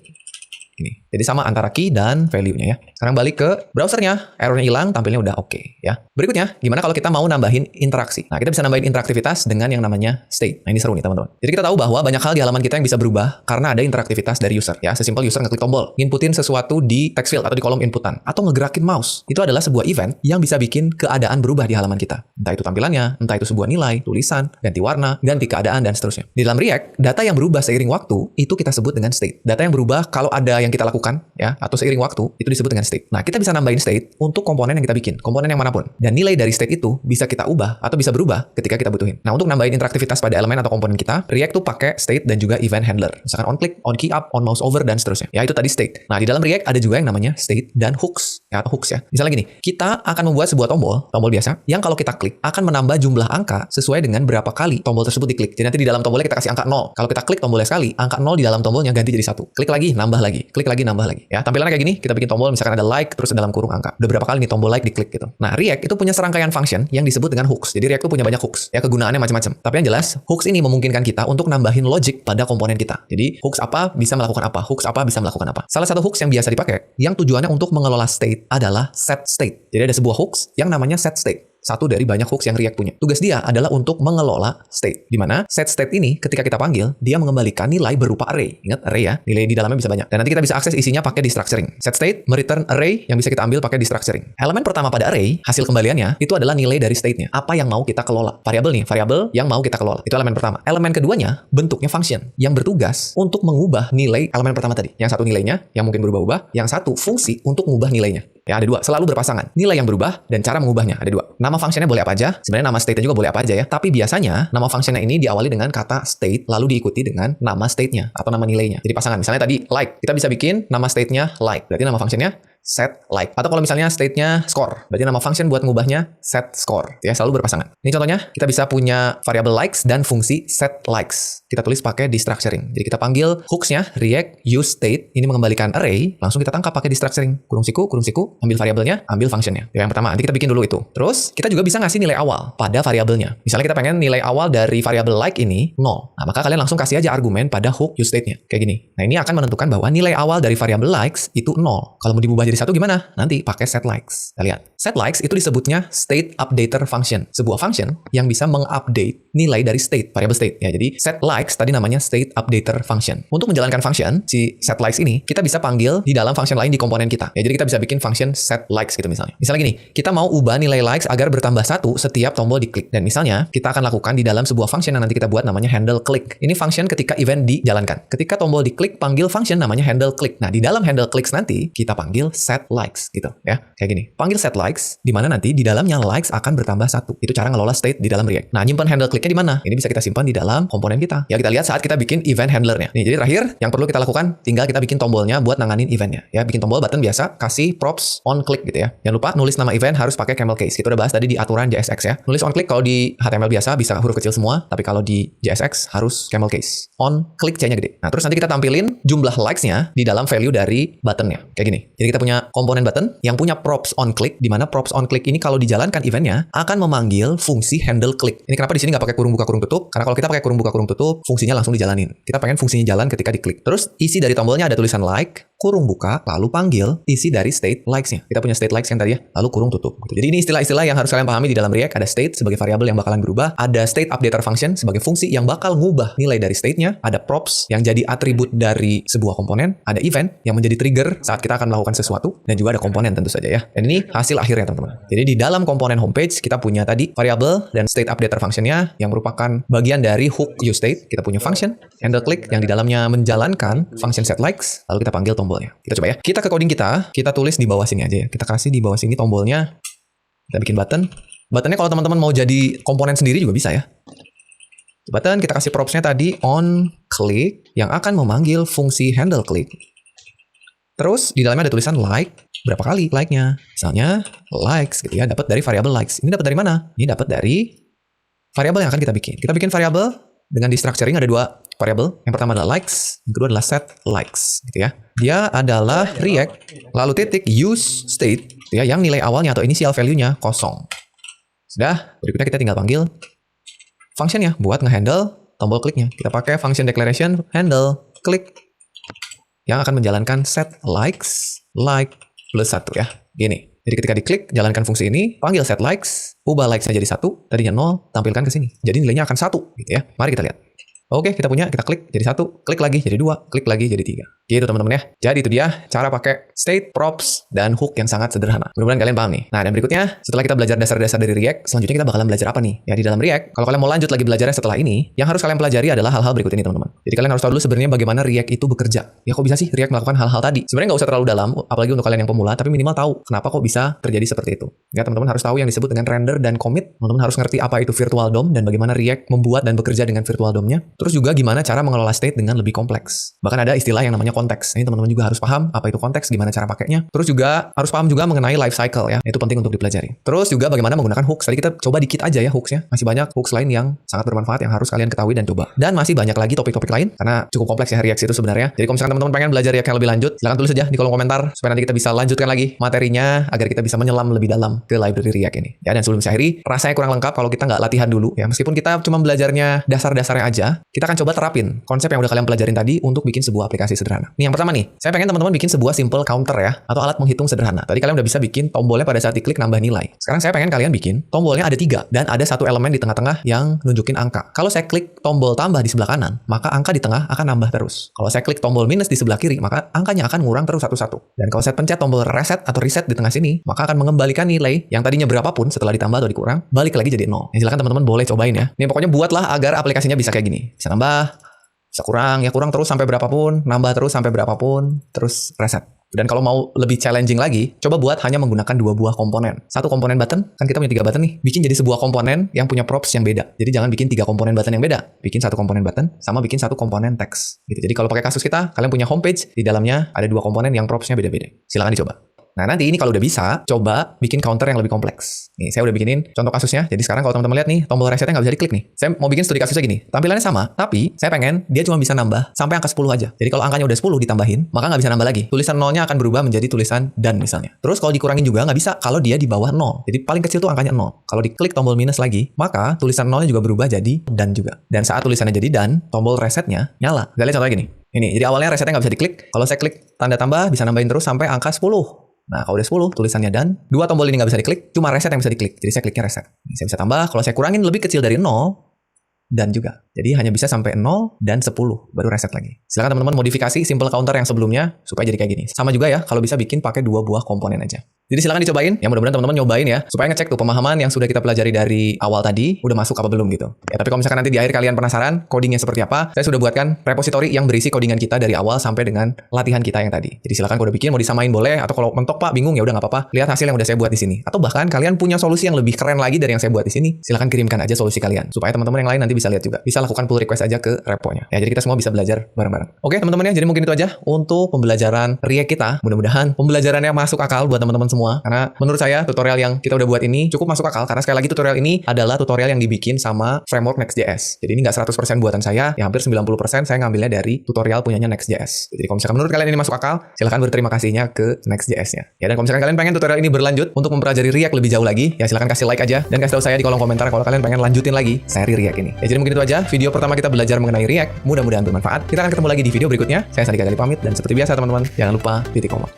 Ini. Jadi sama antara key dan value-nya ya. Sekarang balik ke browsernya, errornya hilang, tampilnya udah oke ya. Berikutnya, gimana kalau kita mau nambahin interaksi? Nah, kita bisa nambahin interaktivitas dengan yang namanya state. Nah, ini seru nih teman-teman. Jadi kita tahu bahwa banyak hal di halaman kita yang bisa berubah karena ada interaktivitas dari user ya. Sesimpel user ngeklik tombol, inputin sesuatu di text field atau di kolom inputan, atau ngegerakin mouse. Itu adalah sebuah event yang bisa bikin keadaan berubah di halaman kita. Entah itu tampilannya, entah itu sebuah nilai, tulisan, ganti warna, ganti keadaan, dan seterusnya. Di dalam React, data yang berubah seiring waktu, itu kita sebut dengan state. Data yang berubah kalau ada yang kita lakukan ya, atau seiring waktu, itu disebut dengan state. Nah, kita bisa nambahin state untuk komponen yang kita bikin, komponen yang manapun. Dan nilai dari state itu bisa kita ubah atau bisa berubah ketika kita butuhin. Nah, untuk nambahin interaktivitas pada elemen atau komponen kita, React tuh pakai state dan juga event handler. Misalkan on click, on key up, on mouse over, dan seterusnya. Ya, itu tadi state. Nah, di dalam React ada juga yang namanya state dan hooks ya, atau hooks ya. Misalnya gini, kita akan membuat sebuah tombol biasa yang kalau kita klik akan menambah jumlah angka sesuai dengan berapa kali tombol tersebut diklik. Jadi nanti di dalam tombolnya kita kasih angka 0. Kalau kita klik tombolnya sekali, angka 0 di dalam tombolnya ganti jadi 1. Klik lagi, nambah lagi. Klik lagi, nambah lagi. Ya, tampilannya kayak gini, kita bikin tombol misalkan ada like terus dalam kurung angka. Udah berapa kali nih tombol like diklik gitu. Nah, React itu punya serangkaian function yang disebut dengan hooks. Jadi React itu punya banyak hooks. Ya, kegunaannya macam-macam. Tapi yang jelas, hooks ini memungkinkan kita untuk nambahin logic pada komponen kita. Jadi, hooks apa bisa melakukan apa, hooks apa bisa melakukan apa. Salah satu hooks yang biasa dipakai yang tujuannya untuk mengelola state adalah set state. Jadi ada sebuah hooks yang namanya set state. satu dari banyak hooks yang React punya. Tugas dia adalah untuk mengelola state. Di mana set state ini ketika kita panggil, dia mengembalikan nilai berupa array. Ingat array ya, nilai di dalamnya bisa banyak. Dan nanti kita bisa akses isinya pakai destructuring. Set state mereturn array yang bisa kita ambil pakai destructuring. Elemen pertama pada array, hasil kembaliannya, itu adalah nilai dari state-nya. Apa yang mau kita kelola. Variabel yang mau kita kelola. Itu elemen pertama. Elemen keduanya, bentuknya function. Yang bertugas untuk mengubah nilai elemen pertama tadi. Yang satu nilainya, yang mungkin berubah-ubah. Yang satu fungsi untuk mengubah nilainya. Ya, ada dua. Selalu berpasangan. Nilai yang berubah dan cara mengubahnya. Ada dua. Nama functionnya boleh apa aja. Sebenarnya nama state-nya juga boleh apa aja ya. Tapi biasanya, nama functionnya ini diawali dengan kata state, lalu diikuti dengan nama state-nya atau nama nilainya. Jadi pasangan. Misalnya tadi like. Kita bisa bikin nama state-nya like. Berarti nama functionnya set like. Atau kalau misalnya state-nya score. Berarti nama function buat mengubahnya set score. Ya, selalu berpasangan. Ini contohnya, kita bisa punya variabel likes dan fungsi set likes. Kita tulis pakai destructuring. Jadi kita panggil hooks-nya React use state. Ini mengembalikan array. Langsung kita tangkap pakai destructuring. Kurung siku. Ambil variabelnya, ambil functionnya. Yang pertama, nanti kita bikin dulu itu. Terus, kita juga bisa ngasih nilai awal pada variabelnya. Misalnya kita pengen nilai awal dari variabel like ini 0. Nah, maka kalian langsung kasih aja argumen pada hook use state-nya. Kayak gini. Nah, ini akan menentukan bahwa nilai awal dari variabel likes itu 0. Kalau mau diubah jadi 1 gimana? Nanti pakai set likes. Kita lihat. Set likes itu disebutnya state updater function. Sebuah function yang bisa mengupdate nilai dari state, variabel state. Ya, jadi set likes tadi namanya state updater function. Untuk menjalankan function, si set likes ini, kita bisa panggil di dalam function lain di komponen kita. Ya, jadi kita bisa bikin function set likes gitu misalnya. Misalnya gini, kita mau ubah nilai likes agar bertambah 1 setiap tombol diklik. Dan misalnya, kita akan lakukan di dalam sebuah function yang nanti kita buat namanya handle click. Ini function ketika event dijalankan. Ketika tombol diklik, panggil function namanya handle click. Nah, di dalam handle clicks nanti, kita panggil set likes gitu ya. Kayak gini. Panggil set likes, di mana nanti di dalamnya likes akan bertambah 1. Itu cara ngelola state di dalam React. Nah, nyimpan handle clicknya di mana? Ini bisa kita simpan di dalam komponen kita. Ya, kita lihat saat kita bikin event handlernya. Nih, jadi terakhir, yang perlu kita lakukan, tinggal kita bikin tombolnya buat nanganin eventnya. Ya, bikin tombol button biasa, kasih props on click gitu ya. Jangan lupa nulis nama event harus pakai camel case. Kita udah bahas tadi di aturan JSX ya. Nulis on click kalau di HTML biasa bisa huruf kecil semua, tapi kalau di JSX harus camel case. On click C-nya gede. Nah, terus nanti kita tampilin jumlah likes-nya di dalam value dari button-nya. Kayak gini. Jadi kita punya komponen button yang punya props on click, di mana props on click ini kalau dijalankan eventnya akan memanggil fungsi handle click. Ini kenapa di sini nggak pakai kurung buka kurung tutup? Karena kalau kita pakai kurung buka kurung tutup, fungsinya langsung dijalanin. Kita pengen fungsinya jalan ketika diklik. Terus isi dari tombolnya ada tulisan like, kurung buka, lalu panggil isi dari state likes-nya. Kita punya state likes yang tadi ya, lalu kurung tutup. Jadi ini istilah-istilah yang harus kalian pahami di dalam React. Ada state sebagai variabel yang bakalan berubah, ada state updater function sebagai fungsi yang bakal ngubah nilai dari state-nya, ada props yang jadi atribut dari sebuah komponen, ada event yang menjadi trigger saat kita akan melakukan sesuatu, dan juga ada komponen tentu saja ya. Dan ini hasil akhirnya teman-teman. Jadi di dalam komponen homepage kita punya tadi variabel dan state updater function-nya yang merupakan bagian dari hook use state. Kita punya function handle click yang di dalamnya menjalankan function set likes, lalu kita panggil tombolnya. Kita coba ya. Kita ke coding kita tulis di bawah sini aja ya. Kita kasih di bawah sini tombolnya. Kita bikin button. Buttonnya kalau teman-teman mau jadi komponen sendiri juga bisa ya. Button kita kasih propsnya tadi on click yang akan memanggil fungsi handle click. Terus di dalamnya ada tulisan like. Berapa kali like-nya? Misalnya likes gitu ya. Dapat dari variabel likes. Ini dapat dari mana? Ini dapat dari variabel yang akan kita bikin. Kita bikin variabel dengan destructuring ada 2 variabel. Yang pertama adalah likes, yang kedua adalah set likes gitu ya. Dia adalah React lalu titik use state gitu ya, yang nilai awalnya atau initial value-nya 0. Sudah, berikutnya kita tinggal panggil function-nya buat ngehandle tombol kliknya. Kita pakai function declaration handle click yang akan menjalankan set likes like plus 1 ya. Gini. Jadi ketika diklik, jalankan fungsi ini, panggil set likes, ubah likes-nya jadi 1, tadinya 0, tampilkan ke sini. Jadi nilainya akan 1 gitu ya. Mari kita lihat. Oke, kita punya, kita klik jadi 1, klik lagi jadi 2, klik lagi jadi 3. Gitu teman-teman ya. Jadi itu dia cara pakai state, props, dan hook yang sangat sederhana. Mudah-mudahan kalian paham nih. Nah, dan berikutnya, setelah kita belajar dasar-dasar dari React, selanjutnya kita bakalan belajar apa nih? Ya, di dalam React, kalau kalian mau lanjut lagi belajarnya setelah ini, yang harus kalian pelajari adalah hal-hal berikut ini teman-teman. Jadi kalian harus tahu dulu sebenarnya bagaimana React itu bekerja. Ya kok bisa sih React melakukan hal-hal tadi? Sebenarnya nggak usah terlalu dalam, apalagi untuk kalian yang pemula, tapi minimal tahu kenapa kok bisa terjadi seperti itu. Ya, teman-teman harus tahu yang disebut dengan render dan commit. Teman-teman harus ngerti apa itu virtual DOM dan bagaimana React membuat dan bekerja dengan virtual DOM-nya. Terus juga gimana cara mengelola state dengan lebih kompleks. Bahkan ada istilah yang namanya konteks. Ini teman-teman juga harus paham apa itu konteks, gimana cara pakainya. Terus juga harus paham juga mengenai life cycle ya. Itu penting untuk dipelajari. Terus juga bagaimana menggunakan hooks. Tadi kita coba dikit aja ya hooksnya. Masih banyak hooks lain yang sangat bermanfaat yang harus kalian ketahui dan coba. Dan masih banyak lagi topik-topik lain karena cukup kompleks ya React itu sebenarnya. Jadi kalau misalkan teman-teman pengen belajar React yang lebih lanjut, silahkan tulis saja di kolom komentar supaya nanti kita bisa lanjutkan lagi materinya agar kita bisa menyelam lebih dalam ke library React ini. Ya, dan sebelum saya akhiri, rasanya kurang lengkap kalau kita nggak latihan dulu ya. Meskipun kita cuma belajarnya dasar-dasarnya aja, kita akan coba terapin konsep yang udah kalian pelajarin tadi untuk bikin sebuah aplikasi sederhana. Nih yang pertama nih, saya pengen teman-teman bikin sebuah simple counter ya, atau alat menghitung sederhana. Tadi kalian udah bisa bikin tombolnya pada saat diklik nambah nilai. Sekarang saya pengen kalian bikin tombolnya ada 3 dan ada satu elemen di tengah-tengah yang nunjukin angka. Kalau saya klik tombol tambah di sebelah kanan, maka angka di tengah akan nambah terus. Kalau saya klik tombol minus di sebelah kiri, maka angkanya akan ngurang terus satu-satu. Dan kalau saya pencet tombol reset atau reset di tengah sini, maka akan mengembalikan nilai yang tadinya berapapun setelah ditambah atau dikurang, balik lagi jadi 0. Silakan teman-teman boleh cobain ya. Nih pokoknya buatlah agar aplikasinya bisa kayak gini. Bisa nambah, bisa kurang, ya kurang terus sampai berapapun, nambah terus sampai berapapun, terus reset. Dan kalau mau lebih challenging lagi, coba buat hanya menggunakan 2 buah komponen. Satu komponen button, kan kita punya 3 button nih. Bikin jadi sebuah komponen yang punya props yang beda. Jadi jangan bikin 3 komponen button yang beda. Bikin satu komponen button, sama bikin satu komponen teks. Gitu. Jadi kalau pakai kasus kita, kalian punya homepage, di dalamnya ada 2 komponen yang propsnya beda-beda. Silakan dicoba. Nah nanti ini kalau udah bisa, coba bikin counter yang lebih kompleks. Nih saya udah bikinin contoh kasusnya. Jadi sekarang kalau teman-teman lihat nih, tombol resetnya nggak bisa diklik nih. Saya mau bikin studi kasusnya gini. Tampilannya sama, tapi saya pengen dia cuma bisa nambah sampai angka 10 aja. Jadi kalau angkanya udah 10 ditambahin, maka nggak bisa nambah lagi. Tulisan nolnya akan berubah menjadi tulisan dan misalnya. Terus kalau dikurangin juga nggak bisa kalau dia di bawah 0. Jadi paling kecil tuh angkanya 0. Kalau diklik tombol minus lagi, maka tulisan nolnya juga berubah jadi dan juga. Dan saat tulisannya jadi dan, tombol resetnya nyala. Kita lihat contohnya gini. Ini, jadi awalnya resetnya nggak bisa diklik. Kalau saya klik tanda tambah, bisa nambahin terus sampai angka 10. Nah, kalau udah 10, tulisannya dan. 2 tombol ini nggak bisa diklik, cuma reset yang bisa diklik. Jadi saya kliknya reset. Ini saya bisa tambah, kalau saya kurangin lebih kecil dari 0, dan juga. Jadi hanya bisa sampai 0 dan 10, baru reset lagi. Silakan teman-teman modifikasi simple counter yang sebelumnya, supaya jadi kayak gini. Sama juga ya, kalau bisa bikin pakai 2 buah komponen aja. Jadi silakan dicobain, ya mudah-mudahan teman-teman nyobain ya, supaya ngecek tuh pemahaman yang sudah kita pelajari dari awal tadi, udah masuk apa belum gitu. Ya tapi kalau misalkan nanti di akhir kalian penasaran, codingnya seperti apa, saya sudah buatkan repository yang berisi codingan kita dari awal sampai dengan latihan kita yang tadi. Jadi silakan kalau udah bikin, mau disamain boleh, atau kalau mentok pak bingung ya udah nggak apa-apa, lihat hasil yang udah saya buat di sini. Atau bahkan kalian punya solusi yang lebih keren lagi dari yang saya buat di sini, silakan kirimkan aja solusi kalian, supaya teman-teman yang lain nanti bisa lihat juga. Bisa lakukan pull request aja ke reponya. Ya jadi kita semua bisa belajar bareng-bareng. Oke teman-teman ya, jadi mungkin itu aja untuk pembelajaran React kita. Mudah-mudahan pembelajarannya masuk akal buat teman-teman semua, karena menurut saya tutorial yang kita udah buat ini cukup masuk akal, karena sekali lagi tutorial ini adalah tutorial yang dibikin sama framework Next.js. Jadi ini nggak 100% buatan saya, ya hampir 90% saya ngambilnya dari tutorial punyanya Next.js. Jadi kalau misalkan menurut kalian ini masuk akal, silahkan berterima kasihnya ke Next.js-nya. Ya dan kalau misalkan kalian pengen tutorial ini berlanjut untuk mempelajari React lebih jauh lagi, ya silahkan kasih like aja dan kasih tahu saya di kolom komentar kalau kalian pengen lanjutin lagi seri React ini. Ya jadi mungkin itu aja video pertama kita belajar mengenai React. Mudah-mudahan bermanfaat. Kita akan ketemu lagi di video berikutnya. Saya Sandika Gali pamit dan seperti biasa teman-teman, jangan lupa titik koma.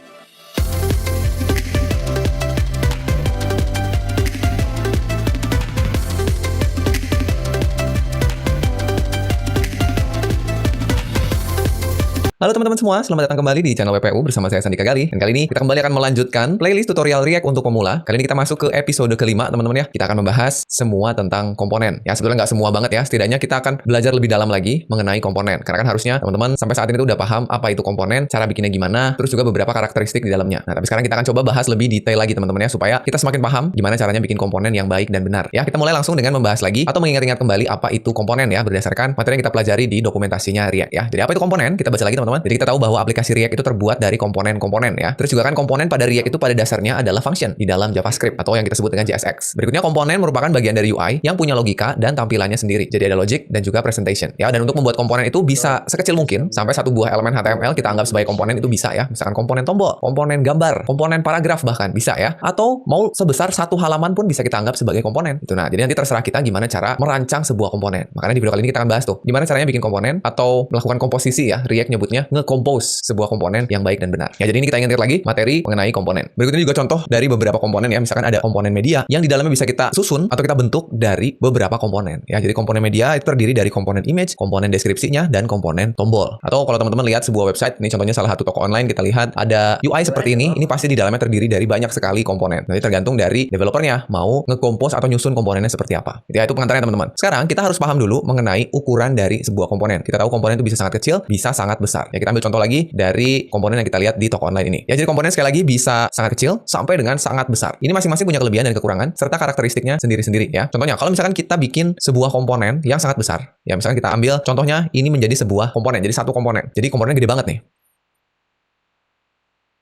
Halo teman-teman semua, selamat datang kembali di channel WPU bersama saya Sandika Gali. Dan kali ini kita kembali akan melanjutkan playlist tutorial React untuk pemula. Kali ini kita masuk ke episode kelima teman-teman ya. Kita akan membahas semua tentang komponen. Ya sebetulnya nggak semua banget ya, setidaknya kita akan belajar lebih dalam lagi mengenai komponen. Karena kan harusnya teman-teman sampai saat ini tuh udah paham apa itu komponen, cara bikinnya gimana, terus juga beberapa karakteristik di dalamnya. Nah tapi sekarang kita akan coba bahas lebih detail lagi teman-teman ya, supaya kita semakin paham gimana caranya bikin komponen yang baik dan benar. Ya kita mulai langsung dengan membahas lagi atau mengingat-ingat kembali apa itu komponen ya, berdasarkan materi yang kita pelajari di dokumentasinya React ya. Jadi apa itu komponen? Kita baca lagi teman-teman. Jadi kita tahu bahwa aplikasi React itu terbuat dari komponen-komponen ya. Terus juga kan komponen pada React itu pada dasarnya adalah function di dalam JavaScript atau yang kita sebut dengan JSX. Berikutnya komponen merupakan bagian dari UI yang punya logika dan tampilannya sendiri. Jadi ada logic dan juga presentation. Ya, dan untuk membuat komponen itu bisa sekecil mungkin sampai satu buah elemen HTML kita anggap sebagai komponen itu bisa ya. Misalkan komponen tombol, komponen gambar, komponen paragraf bahkan bisa ya. Atau mau sebesar satu halaman pun bisa kita anggap sebagai komponen. Itu nah, jadi nanti terserah kita gimana cara merancang sebuah komponen. Makanya di video kali ini kita akan bahas tuh gimana caranya bikin komponen atau melakukan komposisi ya. React nyebutnya nge-compose sebuah komponen yang baik dan benar. Ya, jadi ini kita ingat lagi materi mengenai komponen. Berikutnya juga contoh dari beberapa komponen ya. Misalkan ada komponen media yang di dalamnya bisa kita susun atau kita bentuk dari beberapa komponen. Ya, jadi komponen media itu terdiri dari komponen image, komponen deskripsinya, dan komponen tombol. Atau kalau teman-teman lihat sebuah website, ini contohnya salah satu toko online, kita lihat ada UI seperti ini pasti di dalamnya terdiri dari banyak sekali komponen. Nanti tergantung dari developernya mau nge-compose atau nyusun komponennya seperti apa. Ya, itu pengantarnya teman-teman. Sekarang kita harus paham dulu mengenai ukuran dari sebuah komponen. Kita tahu komponen itu bisa sangat kecil, bisa sangat besar. Ya, kita ambil contoh lagi dari komponen yang kita lihat di toko online ini. Ya, jadi komponen sekali lagi bisa sangat kecil sampai dengan sangat besar. Ini masing-masing punya kelebihan dan kekurangan serta karakteristiknya sendiri-sendiri ya. Contohnya kalau misalkan kita bikin sebuah komponen yang sangat besar, ya misalkan kita ambil contohnya ini menjadi sebuah komponen, jadi satu komponen. Jadi komponennya gede banget nih.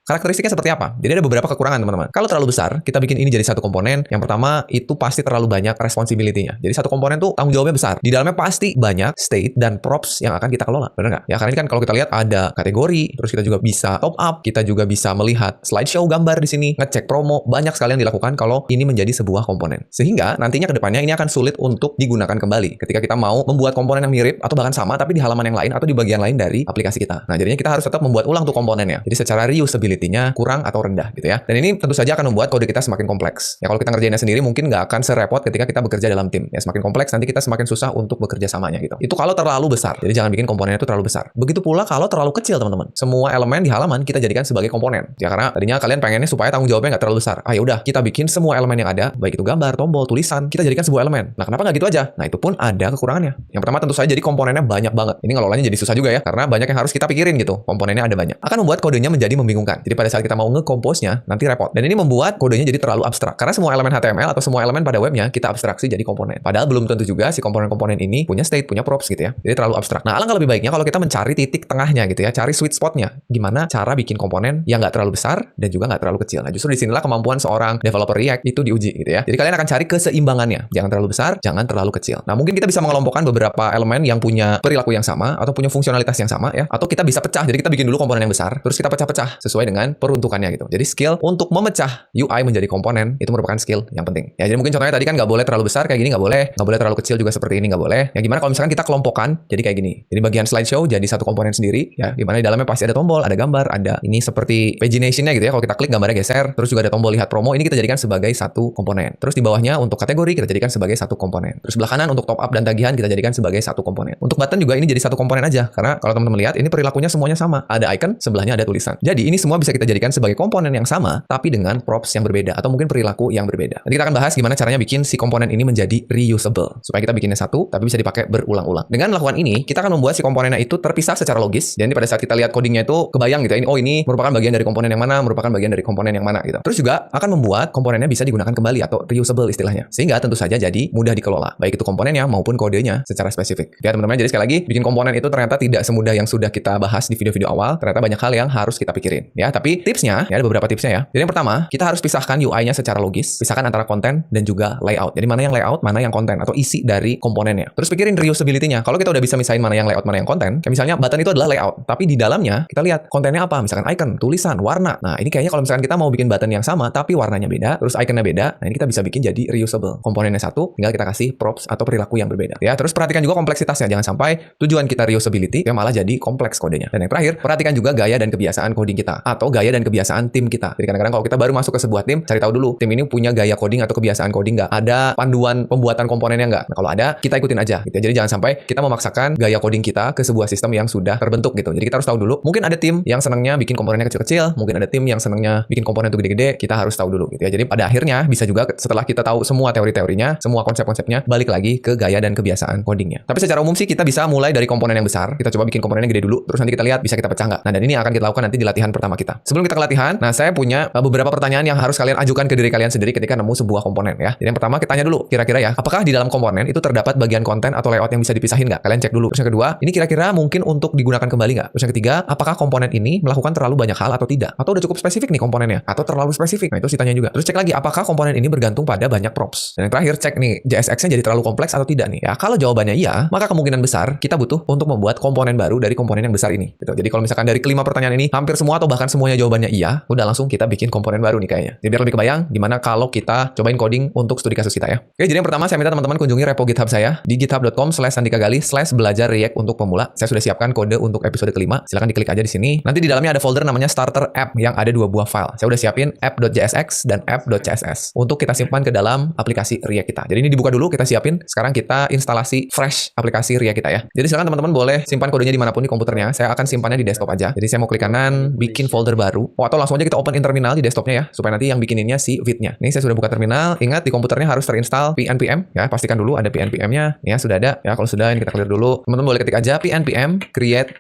Karakteristiknya seperti apa? Jadi ada beberapa kekurangan teman-teman. Kalau terlalu besar, kita bikin ini jadi satu komponen. Yang pertama, itu pasti terlalu banyak responsibility-nya. Jadi satu komponen tuh tanggung jawabnya besar. Di dalamnya pasti banyak state dan props yang akan kita kelola. Benar nggak? Ya karena ini kan kalau kita lihat ada kategori, terus kita juga bisa top up, kita juga bisa melihat slideshow gambar di sini, ngecek promo, banyak sekali yang dilakukan kalau ini menjadi sebuah komponen. Sehingga nantinya ke depannya ini akan sulit untuk digunakan kembali ketika kita mau membuat komponen yang mirip atau bahkan sama tapi di halaman yang lain atau di bagian lain dari aplikasi kita. Nah, jadinya kita harus tetap membuat ulang tuh komponennya. Jadi secara reusability-nya kurang atau rendah gitu ya. Dan ini tentu saja akan membuat kode kita semakin kompleks. Ya kalau kita ngerjainnya sendiri mungkin nggak akan serepot ketika kita bekerja dalam tim. Ya semakin kompleks nanti kita semakin susah untuk bekerja samanya gitu. Itu kalau terlalu besar. Jadi jangan bikin komponennya itu terlalu besar. Begitu pula kalau terlalu kecil teman-teman. Semua elemen di halaman kita jadikan sebagai komponen. Ya karena tadinya kalian pengennya supaya tanggung jawabnya nggak terlalu besar. Ah ya udah, kita bikin semua elemen yang ada, baik itu gambar, tombol, tulisan, kita jadikan sebuah elemen. Nah, kenapa nggak gitu aja? Nah, itu pun ada kekurangannya. Yang pertama tentu saja jadi komponennya banyak banget. Ini ngelolanya jadi susah juga ya, karena banyak yang harus kita pikirin gitu. Komponennya ada banyak. Akan membuat kodenya menjadi membingungkan. Jadi pada saat kita mau nge-compose-nya, nanti repot. Dan ini membuat kodenya jadi terlalu abstrak. Karena semua elemen HTML atau semua elemen pada webnya kita abstraksi jadi komponen. Padahal belum tentu juga si komponen-komponen ini punya state, punya props gitu ya. Jadi terlalu abstrak. Nah, alangkah lebih baiknya kalau kita mencari titik tengahnya gitu ya, cari sweet spot-nya. Gimana cara bikin komponen yang nggak terlalu besar dan juga nggak terlalu kecil. Nah, justru disinilah kemampuan seorang developer React itu diuji gitu ya. Jadi kalian akan cari keseimbangannya. Jangan terlalu besar, jangan terlalu kecil. Nah, mungkin kita bisa mengelompokkan beberapa elemen yang punya perilaku yang sama atau punya fungsionalitas yang sama ya. Atau kita bisa pecah. Jadi kita bikin dulu komponen yang besar, terus kita pecah-pecah sesuai dengan peruntukannya gitu. Jadi skill untuk memecah UI menjadi komponen itu merupakan skill yang penting. Ya, jadi mungkin contohnya tadi kan nggak boleh terlalu besar kayak gini, nggak boleh terlalu kecil juga seperti ini, nggak boleh. Ya gimana kalau misalkan kita kelompokkan jadi kayak gini. Jadi bagian slideshow jadi satu komponen sendiri ya, di mana di dalamnya pasti ada tombol, ada gambar, ada ini seperti pagination-nya gitu ya. Kalau kita klik gambarnya geser, terus juga ada tombol lihat promo, ini kita jadikan sebagai satu komponen. Terus di bawahnya untuk kategori kita jadikan sebagai satu komponen. Terus sebelah kanan untuk top up dan tagihan kita jadikan sebagai satu komponen. Untuk button juga ini jadi satu komponen aja, karena kalau teman-teman lihat ini perilakunya semuanya sama. Ada icon, sebelahnya ada tulisan. Jadi ini semua bisa kita jadikan sebagai komponen yang sama tapi dengan props yang berbeda atau mungkin perilaku yang berbeda. Nanti kita akan bahas gimana caranya bikin si komponen ini menjadi reusable supaya kita bikinnya satu tapi bisa dipakai berulang-ulang. Dengan melakukan ini, kita akan membuat si komponennya itu terpisah secara logis. Jadi pada saat kita lihat codingnya itu kebayang gitu ya, ini merupakan bagian dari komponen yang mana, merupakan bagian dari komponen yang mana gitu. Terus juga akan membuat komponennya bisa digunakan kembali atau reusable istilahnya. Sehingga tentu saja jadi mudah dikelola, baik itu komponennya maupun kodenya secara spesifik. Ya teman-teman, jadi sekali lagi bikin komponen itu ternyata tidak semudah yang sudah kita bahas di video-video awal. Ternyata banyak hal yang harus kita pikirin. Ya, tapi tipsnya, ya ada beberapa tipsnya ya. Jadi yang pertama, kita harus pisahkan UI-nya secara logis, pisahkan antara konten dan juga layout. Jadi mana yang layout, mana yang konten atau isi dari komponennya. Terus pikirin reusability-nya. Kalau kita udah bisa misahin mana yang layout, mana yang konten, kayak misalnya button itu adalah layout, tapi di dalamnya kita lihat kontennya apa, misalkan icon, tulisan, warna. Nah, ini kayaknya kalau misalkan kita mau bikin button yang sama tapi warnanya beda, terus iconnya beda, nah ini kita bisa bikin jadi reusable. Komponennya satu, tinggal kita kasih props atau perilaku yang berbeda. Ya, terus perhatikan juga kompleksitasnya. Jangan sampai tujuan kita reusability yang malah jadi kompleks kodenya. Dan yang terakhir, perhatikan juga gaya dan kebiasaan coding kita atau gaya dan kebiasaan tim kita. Jadi kadang-kadang kalau kita baru masuk ke sebuah tim, cari tahu dulu tim ini punya gaya coding atau kebiasaan coding nggak? Ada panduan pembuatan komponennya nggak? Nah, kalau ada, kita ikutin aja gitu. Jadi jangan sampai kita memaksakan gaya coding kita ke sebuah sistem yang sudah terbentuk gitu. Jadi kita harus tahu dulu. Mungkin ada tim yang senangnya bikin komponennya kecil-kecil, mungkin ada tim yang senangnya bikin komponen itu gede-gede. Kita harus tahu dulu gitu ya. Jadi pada akhirnya bisa juga setelah kita tahu semua teori-teorinya, semua konsep-konsepnya, balik lagi ke gaya dan kebiasaan codingnya. Tapi secara umum sih kita bisa mulai dari komponen yang besar. Kita coba bikin komponen yang gede dulu, terus nanti kita lihat bisa kita pecah nggak. Nah, dan ini akan kita lakukan nanti di latihan pertama kita. Sebelum kita ke latihan, nah saya punya beberapa pertanyaan yang harus kalian ajukan ke diri kalian sendiri ketika nemu sebuah komponen ya. Jadi yang pertama kita tanya dulu, kira-kira ya, apakah di dalam komponen itu terdapat bagian konten atau layout yang bisa dipisahin nggak? Kalian cek dulu. Terus yang kedua, ini kira-kira mungkin untuk digunakan kembali nggak? Terus yang ketiga, apakah komponen ini melakukan terlalu banyak hal atau tidak? Atau udah cukup spesifik nih komponennya? Atau terlalu spesifik? Nah itu ditanya juga. Terus cek lagi, apakah komponen ini bergantung pada banyak props? Dan yang terakhir, cek nih, JSX-nya jadi terlalu kompleks atau tidak nih? Ya kalau jawabannya iya, maka kemungkinan besar kita butuh untuk membuat komponen baru dari komponen yang besar ini. Gitu. Jadi kalau misalkan dari kelima pertanyaan ini, hampir semua atau bahkan semuanya jawabannya iya, udah langsung kita bikin komponen baru nih kayaknya. Jadi biar lebih kebayang gimana kalau kita cobain coding untuk studi kasus kita ya. Oke, jadi yang pertama saya minta teman-teman kunjungi repo GitHub saya di github.com/sandikagali/belajar React untuk pemula. Saya sudah siapkan kode untuk episode kelima. Silahkan diklik aja di sini. Nanti di dalamnya ada folder namanya starter app yang ada 2 buah file. Saya udah siapin app.jsx dan app.css untuk kita simpan ke dalam aplikasi React kita. Jadi ini dibuka dulu, kita siapin. Sekarang kita instalasi fresh aplikasi React kita ya. Jadi silakan teman-teman boleh simpan kodenya dimanapun di komputernya. Saya akan simpannya di desktop aja. Jadi saya mau klik kanan, bikin folder baru. Oh, atau langsung aja kita open in terminal di desktopnya ya, supaya nanti yang bikininnya si Vite-nya. Ini saya sudah buka terminal. Ingat di komputernya harus terinstall pnpm ya. Pastikan dulu ada pnpm-nya. Ya sudah ada. Ya kalau sudah ini kita clear dulu. Teman-teman boleh ketik aja pnpm create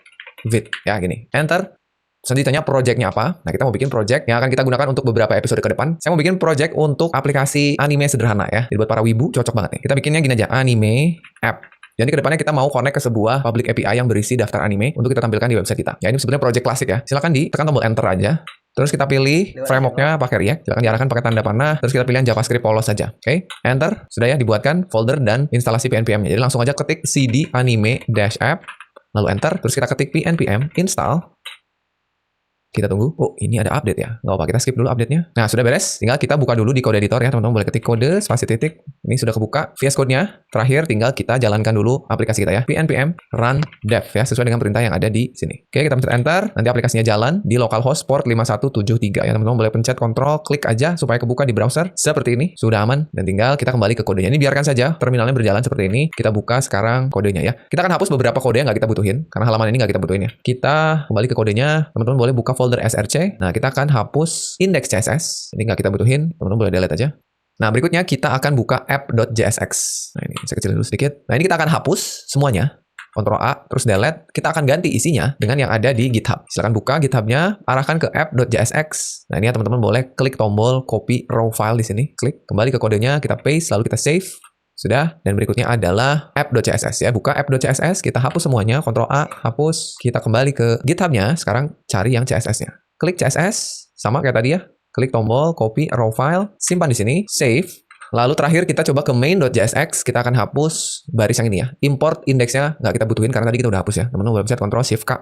Vite. Ya gini. Enter. Terus nanti tanya project-nya apa. Nah, kita mau bikin project yang akan kita gunakan untuk beberapa episode ke depan. Saya mau bikin project untuk aplikasi anime sederhana ya. Jadi buat para wibu cocok banget nih. Kita bikinnya gini aja, anime app. Jadi kedepannya kita mau connect ke sebuah public API yang berisi daftar anime untuk kita tampilkan di website kita. Ya ini sebenarnya project klasik ya. Silakan ditekan tombol enter aja. Terus kita pilih framework-nya pakai React. Silakan diarahkan pakai tanda panah. Terus kita pilih yang JavaScript polos saja. Oke, enter. Sudah ya dibuatkan folder dan instalasi PNPM-nya. Jadi langsung aja ketik cd anime-app, lalu enter. Terus kita ketik PNPM install. Kita tunggu. Oh, ini ada update ya. Nggak apa, kita skip dulu update-nya. Nah, sudah beres. Tinggal kita buka dulu di kode editor ya, teman-teman. Boleh ketik kode, spasi titik. Ini sudah kebuka. VS Code-nya. Terakhir, tinggal kita jalankan dulu aplikasi kita ya. PNPM run dev ya, sesuai dengan perintah yang ada di sini. Oke, kita pencet enter. Nanti aplikasinya jalan di localhost port 5173 ya, teman-teman. Boleh pencet Ctrl, klik aja supaya kebuka di browser. Seperti ini. Sudah aman. Dan tinggal kita kembali ke kodenya. Ini biarkan saja terminalnya berjalan seperti ini. Kita buka sekarang kodenya ya. Kita akan hapus beberapa kode yang nggak kita butuhin. Karena halaman ini nggak kita butuhin ya. Kita kembali ke kodenya. Teman-teman boleh buka folder src. Nah, kita akan hapus index CSS. Ini nggak kita butuhin, teman-teman boleh delete aja. Nah, berikutnya kita akan buka app.jsx. Nah, ini saya kecilin dulu sedikit. Nah, ini kita akan hapus semuanya. Ctrl A, terus delete. Kita akan ganti isinya dengan yang ada di GitHub. Silakan buka GitHub-nya, arahkan ke app.jsx. Nah, ini ya teman-teman boleh klik tombol copy raw file di sini. Klik, kembali ke kodenya, kita paste, lalu kita save. Sudah, dan berikutnya adalah app.css ya. Buka app.css, kita hapus semuanya, Ctrl A, hapus. Kita kembali ke GitHub-nya, sekarang cari yang CSS-nya. Klik CSS, sama kayak tadi ya. Klik tombol copy raw file, simpan di sini, save. Lalu terakhir kita coba ke main.jsx, kita akan hapus baris yang ini ya. Import indeksnya nggak kita butuhin karena tadi kita udah hapus ya. Teman-teman boleh pencet Ctrl Shift K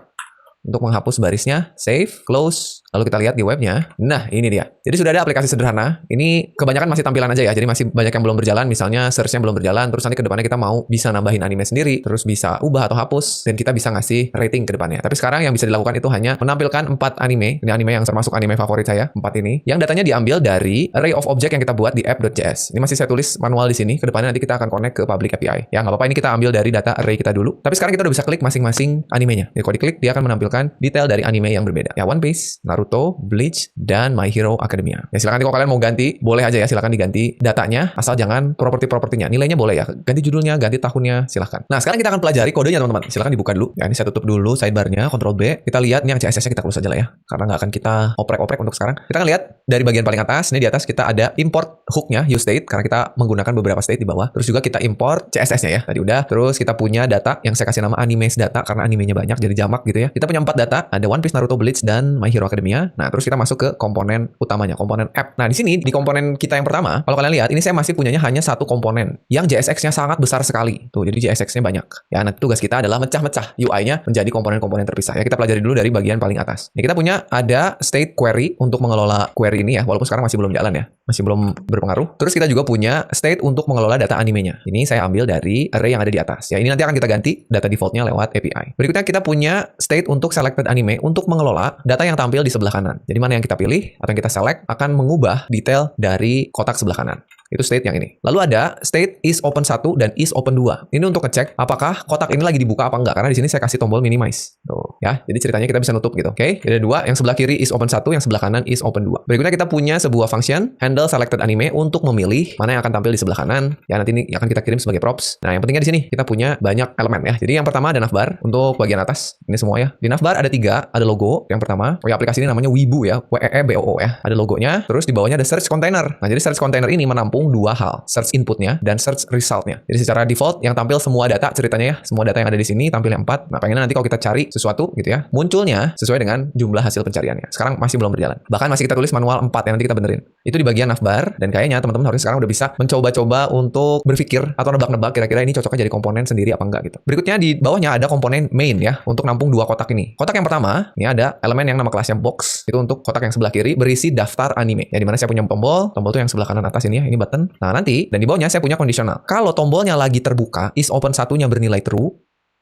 untuk menghapus barisnya, save, close. Lalu kita lihat di webnya. Nah, ini dia. Jadi sudah ada aplikasi sederhana. Ini kebanyakan masih tampilan aja ya. Jadi masih banyak yang belum berjalan. Misalnya search-nya belum berjalan. Terus nanti ke depannya kita mau bisa nambahin anime sendiri. Terus bisa ubah atau hapus. Dan kita bisa ngasih rating ke depannya. Tapi sekarang yang bisa dilakukan itu hanya menampilkan 4 anime. Ini anime yang termasuk anime favorit saya. 4 ini. Yang datanya diambil dari array of object yang kita buat di app.js. Ini masih saya tulis manual di sini. Ke depannya nanti kita akan connect ke public API. Ya nggak apa-apa. Ini kita ambil dari data array kita dulu. Tapi sekarang kita udah bisa klik masing-masing animenya. Jadi kalau diklik dia akan menampilkan detail dari anime yang berbeda. Ya One Piece, Naruto, Bleach, dan My Hero Academia. Ya silakan kalau kalian mau ganti, boleh aja ya, silakan diganti datanya, asal jangan properti-propertinya. Nilainya boleh ya, ganti judulnya, ganti tahunnya, silakan. Nah, sekarang kita akan pelajari kodenya teman-teman. Silakan dibuka dulu. Ya, ini saya tutup dulu sidebar-nya, Ctrl B. Kita lihat nih yang CSS-nya kita close aja lah ya, karena nggak akan kita oprek-oprek untuk sekarang. Kita akan lihat dari bagian paling atas, ini di atas kita ada import hook-nya, use state, karena kita menggunakan beberapa state di bawah. Terus juga kita import CSS-nya ya, tadi udah. Terus kita punya data yang saya kasih nama animes data, karena animenya banyak, jadi jamak gitu ya. Kita punya 4 data, ada One Piece, Naruto, Bleach, dan My Hero Academia. Nah, terus kita masuk ke komponen utamanya, komponen app. Nah, di sini di komponen kita yang pertama, kalau kalian lihat, ini saya masih punyanya hanya satu komponen yang JSX-nya sangat besar sekali. Tuh, jadi JSX-nya banyak. Ya, nanti tugas kita adalah mecah-mecah UI-nya menjadi komponen-komponen terpisah. Ya, kita pelajari dulu dari bagian paling atas. Ya, kita punya ada state query untuk mengelola query ini ya, walaupun sekarang masih belum jalan ya, masih belum berpengaruh. Terus kita juga punya state untuk mengelola data animenya. Ini saya ambil dari array yang ada di atas. Ya, ini nanti akan kita ganti data defaultnya lewat API. Berikutnya kita punya state untuk selected anime untuk mengelola data yang tampil di sebelah kanan. Jadi mana yang kita pilih atau yang kita select akan mengubah detail dari kotak sebelah kanan. Itu state yang ini. Lalu ada state is open 1 dan is open 2. Ini untuk ngecek apakah kotak ini lagi dibuka apa enggak. Karena di sini saya kasih tombol minimize. Tuh, ya. Jadi ceritanya kita bisa nutup gitu. Oke. Jadi ada 2. Yang sebelah kiri is open 1, yang sebelah kanan is open 2. Berikutnya kita punya sebuah function handle selected anime untuk memilih mana yang akan tampil di sebelah kanan. Ya nanti ini akan kita kirim sebagai props. Nah, yang pentingnya di sini kita punya banyak elemen ya. Jadi yang pertama ada navbar untuk bagian atas. Ini semua ya. Di navbar ada 3, ada logo yang pertama. Oh ya, aplikasi ini namanya Weibo ya. WEEBOO ya. Ada logonya. Terus di bawahnya ada search container. Nah, jadi search container ini menampung 2 hal. Search inputnya dan search resultnya. Jadi secara default yang tampil semua data ceritanya ya, semua data yang ada di sini tampil yang 4. Nah, pengennya nanti kalau kita cari sesuatu gitu ya, munculnya sesuai dengan jumlah hasil pencariannya. Sekarang masih belum berjalan. Bahkan masih kita tulis manual 4 yang nanti kita benerin. Itu di bagian navbar dan kayaknya teman-teman harusnya sekarang udah bisa mencoba-coba untuk berpikir atau nebak-nebak kira-kira ini cocoknya jadi komponen sendiri apa enggak gitu. Berikutnya di bawahnya ada komponen main ya untuk nampung 2 kotak ini. Kotak yang pertama, ini ada elemen yang nama kelasnya box. Itu untuk kotak yang sebelah kiri berisi daftar anime. Ya di mana saya punya tombol itu yang sebelah kanan atas ini ya, ini button. Nah, nanti dan di bawahnya saya punya kondisional. Kalau tombolnya lagi terbuka, is open 1-nya bernilai true,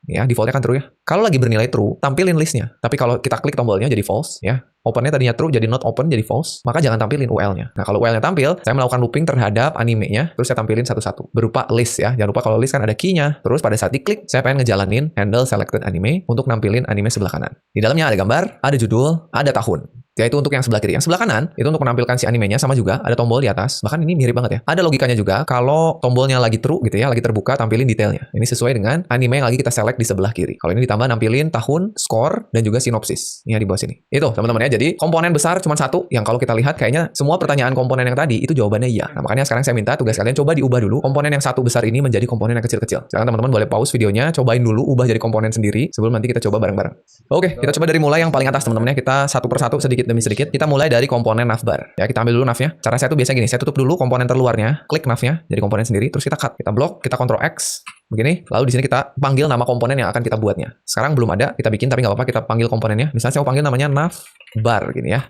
ya defaultnya kan true ya. Kalau lagi bernilai true, tampilin listnya. Tapi kalau kita klik tombolnya jadi false, ya opennya tadinya true jadi not open jadi false, maka jangan tampilin UL-nya. Nah kalau UL-nya tampil, saya melakukan looping terhadap animenya, terus saya tampilin satu-satu berupa list ya. Jangan lupa kalau list kan ada key-nya. Terus pada saat diklik, saya pengen ngejalanin handle selected anime untuk nampilin anime sebelah kanan. Di dalamnya ada gambar, ada judul, ada tahun. Yaitu untuk yang sebelah kiri. Yang sebelah kanan, itu untuk menampilkan si animenya sama juga. Ada tombol di atas. Bahkan ini mirip banget ya. Ada logikanya juga. Kalau tombolnya lagi true gitu ya, lagi terbuka, tampilin detailnya. Ini sesuai dengan anime yang lagi kita select di sebelah kiri. Kalau ini ditambah nampilin tahun, skor, dan juga sinopsis. Ini di bawah sini. Itu teman-teman ya. Jadi komponen besar cuma satu. Yang kalau kita lihat kayaknya semua pertanyaan komponen yang tadi, itu jawabannya iya. Nah makanya sekarang saya minta tugas kalian coba diubah dulu. Komponen yang satu besar ini menjadi komponen yang kecil-kecil. Sekarang teman-teman boleh pause videonya, cobain dulu, ubah jadi komponen sendiri. Sebelum nanti kita coba bareng-bareng. Oke, kita coba dari mulai yang paling atas teman-teman ya. Kita satu persatu sedikit demi sedikit. Kita mulai dari komponen navbar. Ya, kita ambil dulu navnya. Cara saya tuh biasanya gini, saya tutup dulu komponen terluarnya, klik navnya jadi komponen sendiri, terus kita cut, kita blok, kita Ctrl X begini. Lalu di sini kita panggil nama komponen yang akan kita buatnya. Sekarang belum ada, kita bikin tapi nggak apa-apa, kita panggil komponennya. Misalnya saya mau panggil namanya navbar gini ya.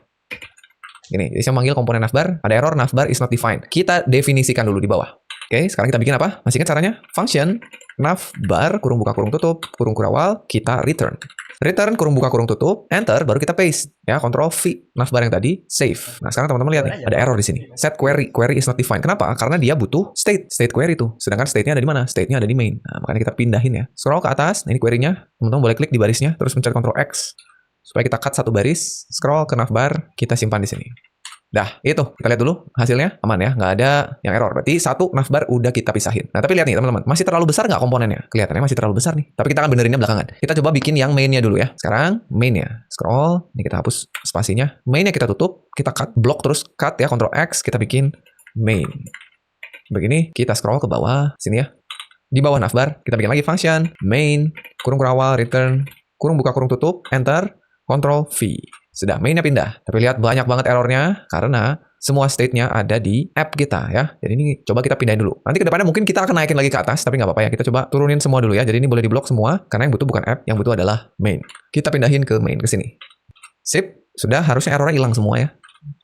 Gini, jadi saya manggil komponen navbar, ada error navbar is not defined. Kita definisikan dulu di bawah. Oke, sekarang kita bikin apa? Masih ingat caranya? Function navbar kurung buka kurung tutup kurung kurawal, kita return. Return kurung buka kurung tutup, enter, baru kita paste ya, Ctrl V navbar yang tadi, save. Nah, sekarang teman-teman lihat nih, ada error di sini. Set query is not defined. Kenapa? Karena dia butuh state query tuh. Sedangkan state-nya ada di mana? State-nya ada di main. Nah, makanya kita pindahin ya. Scroll ke atas, nah ini query-nya. Teman-teman boleh klik di barisnya, terus mencet Ctrl X supaya kita cut satu baris, scroll ke navbar, kita simpan di sini. Dah, itu. Kita lihat dulu hasilnya aman ya, nggak ada yang error. Berarti satu navbar udah kita pisahin. Nah, tapi lihat nih teman-teman, masih terlalu besar nggak komponennya? Kelihatannya masih terlalu besar nih. Tapi kita akan benerinnya belakangan. Kita coba bikin yang mainnya dulu ya. Sekarang mainnya, scroll, ini kita hapus spasinya. Mainnya kita tutup, kita cut, blok terus cut ya, Ctrl X, kita bikin main. Begini, kita scroll ke bawah sini ya. Di bawah navbar, kita bikin lagi function main kurung kurawal return kurung buka kurung tutup, enter, Ctrl V. Sudah, mainnya pindah. Tapi lihat banyak banget errornya karena semua state-nya ada di app kita ya. Jadi ini coba kita pindahin dulu. Nanti kedepannya mungkin kita akan naikin lagi ke atas, tapi nggak apa-apa ya. Kita coba turunin semua dulu ya. Jadi ini boleh diblok semua karena yang butuh bukan app, yang butuh adalah main. Kita pindahin ke main ke sini. Sip, sudah, harusnya errornya hilang semua ya.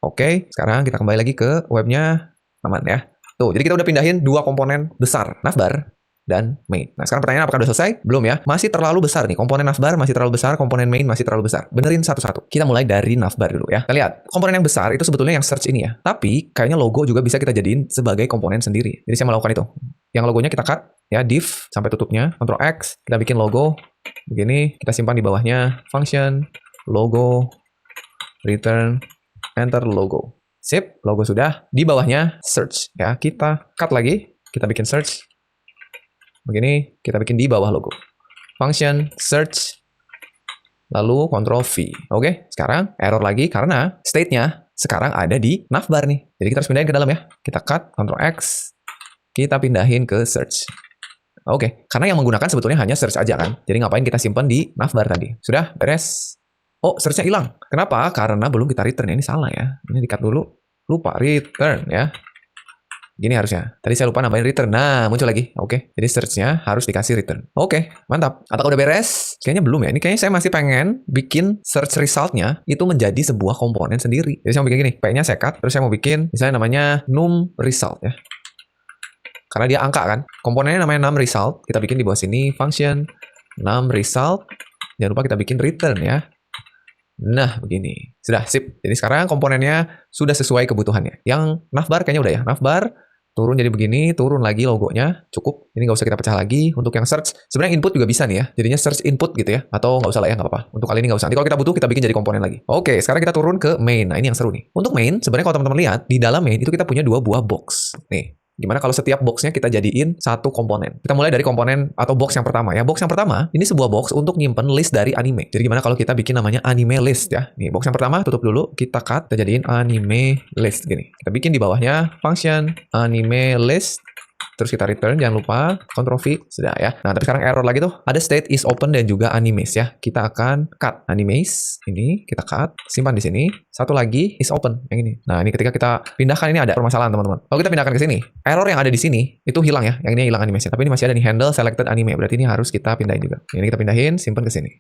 Oke, sekarang kita kembali lagi ke webnya, aman ya. Tuh, jadi kita udah pindahin dua komponen besar, navbar dan main. Nah, sekarang pertanyaan apakah udah selesai? Belum ya. Masih terlalu besar nih. Komponen navbar masih terlalu besar, komponen main masih terlalu besar. Benerin satu-satu. Kita mulai dari navbar dulu ya. Kita lihat, komponen yang besar itu sebetulnya yang search ini ya. Tapi kayaknya logo juga bisa kita jadiin sebagai komponen sendiri. Jadi saya melakukan itu. Yang logonya kita cut ya, div sampai tutupnya, Ctrl X, kita bikin logo begini, kita simpan di bawahnya function logo return enter logo. Sip, logo sudah. Di bawahnya search ya. Kita cut lagi, kita bikin search begini, kita bikin di bawah logo. Function search, lalu Ctrl V. Oke, sekarang error lagi karena state-nya sekarang ada di navbar nih. Jadi kita harus pindahin ke dalam ya. Kita cut, Ctrl X, kita pindahin ke search. Oke, karena yang menggunakan sebetulnya hanya search aja kan. Jadi ngapain kita simpan di navbar tadi? Sudah, beres. Oh, search-nya hilang. Kenapa? Karena belum kita return ya. Ini salah ya. Ini di-cut dulu. Lupa return ya. Gini harusnya. Tadi saya lupa nambahin return. Nah, muncul lagi. Oke. Jadi search-nya harus dikasih return. Oke, mantap. Apakah udah beres? Kayaknya belum ya. Ini kayaknya saya masih pengen bikin search result-nya itu menjadi sebuah komponen sendiri. Jadi saya mau bikin gini. P-nya saya cut. Terus saya mau bikin misalnya namanya num result ya. Karena dia angka kan. Komponennya namanya num result. Kita bikin di bawah sini function num result. Jangan lupa kita bikin return ya. Nah, begini. Sudah, sip. Jadi sekarang komponennya sudah sesuai kebutuhannya. Yang navbar kayaknya udah ya. Navbar turun jadi begini, turun lagi logonya, cukup. Ini nggak usah kita pecah lagi. Untuk yang search, sebenarnya input juga bisa nih ya. Jadinya search input gitu ya. Atau nggak usah lah ya, nggak apa-apa. Untuk kali ini nggak usah. Nanti kalau kita butuh, kita bikin jadi komponen lagi. Oke, sekarang kita turun ke main. Nah, ini yang seru nih. Untuk main, sebenarnya kalau teman-teman lihat, di dalam main itu kita punya dua buah box. Nih. Gimana kalau setiap boxnya kita jadiin satu komponen? Kita mulai dari komponen atau box yang pertama ya. Box yang pertama, ini sebuah box untuk nyimpen list dari anime. Jadi gimana kalau kita bikin namanya anime list ya. Nih, box yang pertama tutup dulu, kita cut, kita jadiin anime list gini. Kita bikin di bawahnya function anime list. Terus kita return, jangan lupa Ctrl V, sudah ya. Nah, tapi sekarang error lagi tuh. Ada state is open dan juga animes ya. Kita akan cut animes, ini kita cut, simpan di sini. Satu lagi is open, yang ini. Nah, ini ketika kita pindahkan ini ada permasalahan teman-teman. Kalau kita pindahkan ke sini, error yang ada di sini itu hilang ya. Yang ini hilang animesnya. Tapi ini masih ada nih handle selected anime. Berarti ini harus kita pindahin juga. Ini kita pindahin, simpan ke sini.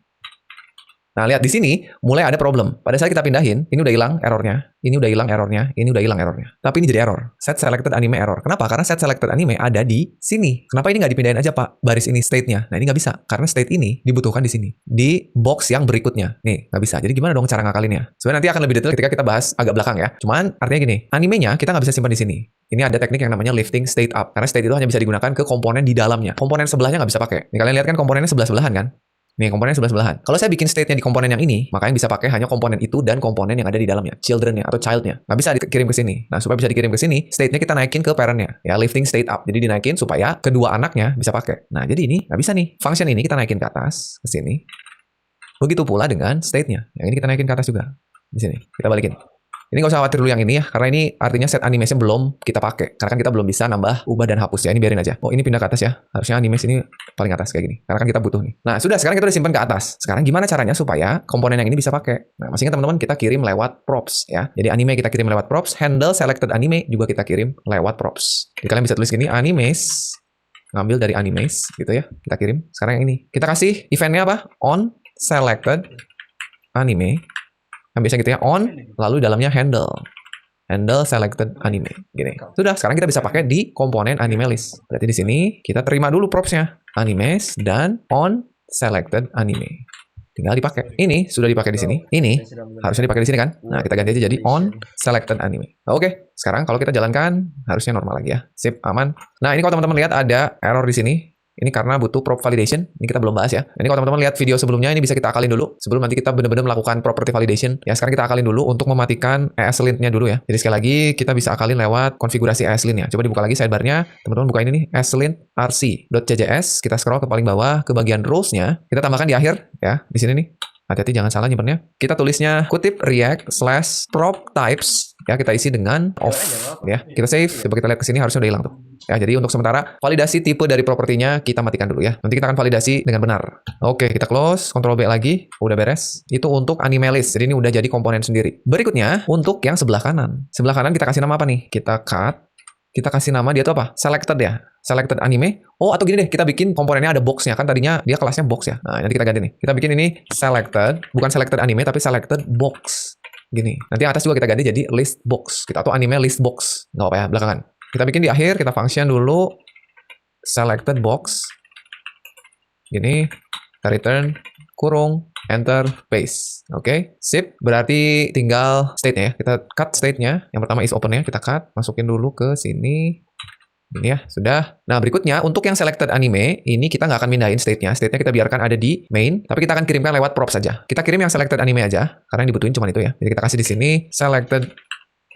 Nah, lihat di sini mulai ada problem. Pada saat kita pindahin, ini udah hilang errornya, ini udah hilang errornya, ini udah hilang errornya. Tapi ini jadi error. Set selected anime error. Kenapa? Karena set selected anime ada di sini. Kenapa ini nggak dipindahin aja, Pak? Baris ini state-nya. Nah, ini nggak bisa. Karena state ini dibutuhkan di sini. Di box yang berikutnya. Nih, nggak bisa. Jadi gimana dong cara ngakalinnya? Sebenarnya nanti akan lebih detail ketika kita bahas agak belakang ya. Cuman artinya gini, animenya kita nggak bisa simpan di sini. Ini ada teknik yang namanya lifting state up. Karena state itu hanya bisa digunakan ke komponen di dalamnya. Komponen sebelahnya nggak bisa pakai. Nih, kalian lihat kan komponennya sebelah-sebelahan kan? Nih, komponen sebelah-sebelahan. Kalau saya bikin state-nya di komponen yang ini, maka yang bisa pakai hanya komponen itu dan komponen yang ada di dalamnya, children-nya atau child-nya. Nggak bisa dikirim ke sini. Nah, supaya bisa dikirim ke sini, state-nya kita naikin ke parent-nya. Ya, lifting state up. Jadi dinaikin supaya kedua anaknya bisa pakai. Nah, jadi ini nggak bisa nih. Function ini kita naikin ke atas, ke sini. Begitu pula dengan state-nya. Yang ini kita naikin ke atas juga. Di sini. Kita balikin. Ini nggak usah khawatir dulu yang ini ya, karena ini artinya set animation belum kita pakai. Karena kan kita belum bisa nambah, ubah dan hapus ya. Ini biarin aja. Oh, ini pindah ke atas ya. Harusnya animation ini paling atas kayak gini. Karena kan kita butuh nih. Nah, sudah, sekarang kita udah simpan ke atas. Sekarang gimana caranya supaya komponen yang ini bisa pakai? Nah, masih ingat teman-teman, kita kirim lewat props ya. Jadi anime kita kirim lewat props, handle selected anime juga kita kirim lewat props. Jadi kalian bisa tulis gini, animes, ngambil dari animes gitu ya. Kita kirim. Sekarang yang ini. Kita kasih eventnya apa? On selected anime. Yang biasa gitu ya, on, lalu dalamnya handle selected anime, gini. Sudah, sekarang kita bisa pakai di komponen anime list. Berarti di sini kita terima dulu propsnya, animes dan on selected anime. Tinggal dipakai. Ini sudah dipakai di sini. Ini harusnya dipakai di sini kan? Nah, kita ganti aja jadi on selected anime. Oke, sekarang kalau kita jalankan harusnya normal lagi ya. Sip, aman. Nah, ini kalau teman-teman lihat ada error di sini. Ini karena butuh prop validation. Ini kita belum bahas ya. Ini kalau teman-teman lihat video sebelumnya, ini bisa kita akalin dulu. Sebelum nanti kita benar-benar melakukan property validation. Ya, sekarang kita akalin dulu untuk mematikan ESLint-nya dulu ya. Jadi sekali lagi, kita bisa akalin lewat konfigurasi ESLint ya. Coba dibuka lagi sidebar-nya. Teman-teman buka ini nih, ESLint rc.cjs. Kita scroll ke paling bawah, ke bagian rules-nya. Kita tambahkan di akhir ya. Di sini nih. Hati-hati jangan salah nyimpennya. Kita tulisnya kutip react/prop types ya, kita isi dengan off ya. Kita save. Coba kita lihat ke sini harusnya udah hilang tuh. Ya, jadi untuk sementara validasi tipe dari propertinya kita matikan dulu ya. Nanti kita akan validasi dengan benar. Oke, kita close, Ctrl B lagi. Udah beres. Itu untuk anime list. Jadi ini udah jadi komponen sendiri. Berikutnya untuk yang sebelah kanan. Sebelah kanan kita kasih nama apa nih? Kita cut. Kita kasih nama dia tuh apa? Selected ya. Selected anime. Oh, atau gini deh, kita bikin komponennya ada box-nya. Kan tadinya dia kelasnya box ya. Nah, nanti kita ganti nih. Kita bikin ini selected, bukan selected anime, tapi selected box. Gini. Nanti atas juga kita ganti jadi list box. Kita atau anime list box. Nggak apa ya, belakangan. Kita bikin di akhir, kita function dulu selected box. Gini. Kita return, kurung, enter, paste. Oke, sip. Berarti tinggal state-nya ya. Kita cut state-nya. Yang pertama is open-nya kita cut. Masukin dulu ke sini. Ini ya, sudah. Nah, berikutnya untuk yang selected anime, ini kita nggak akan mindahin state-nya. State-nya kita biarkan ada di main, tapi kita akan kirimkan lewat prop saja. Kita kirim yang selected anime aja, karena yang dibutuhin cuma itu ya. Jadi kita kasih di sini selected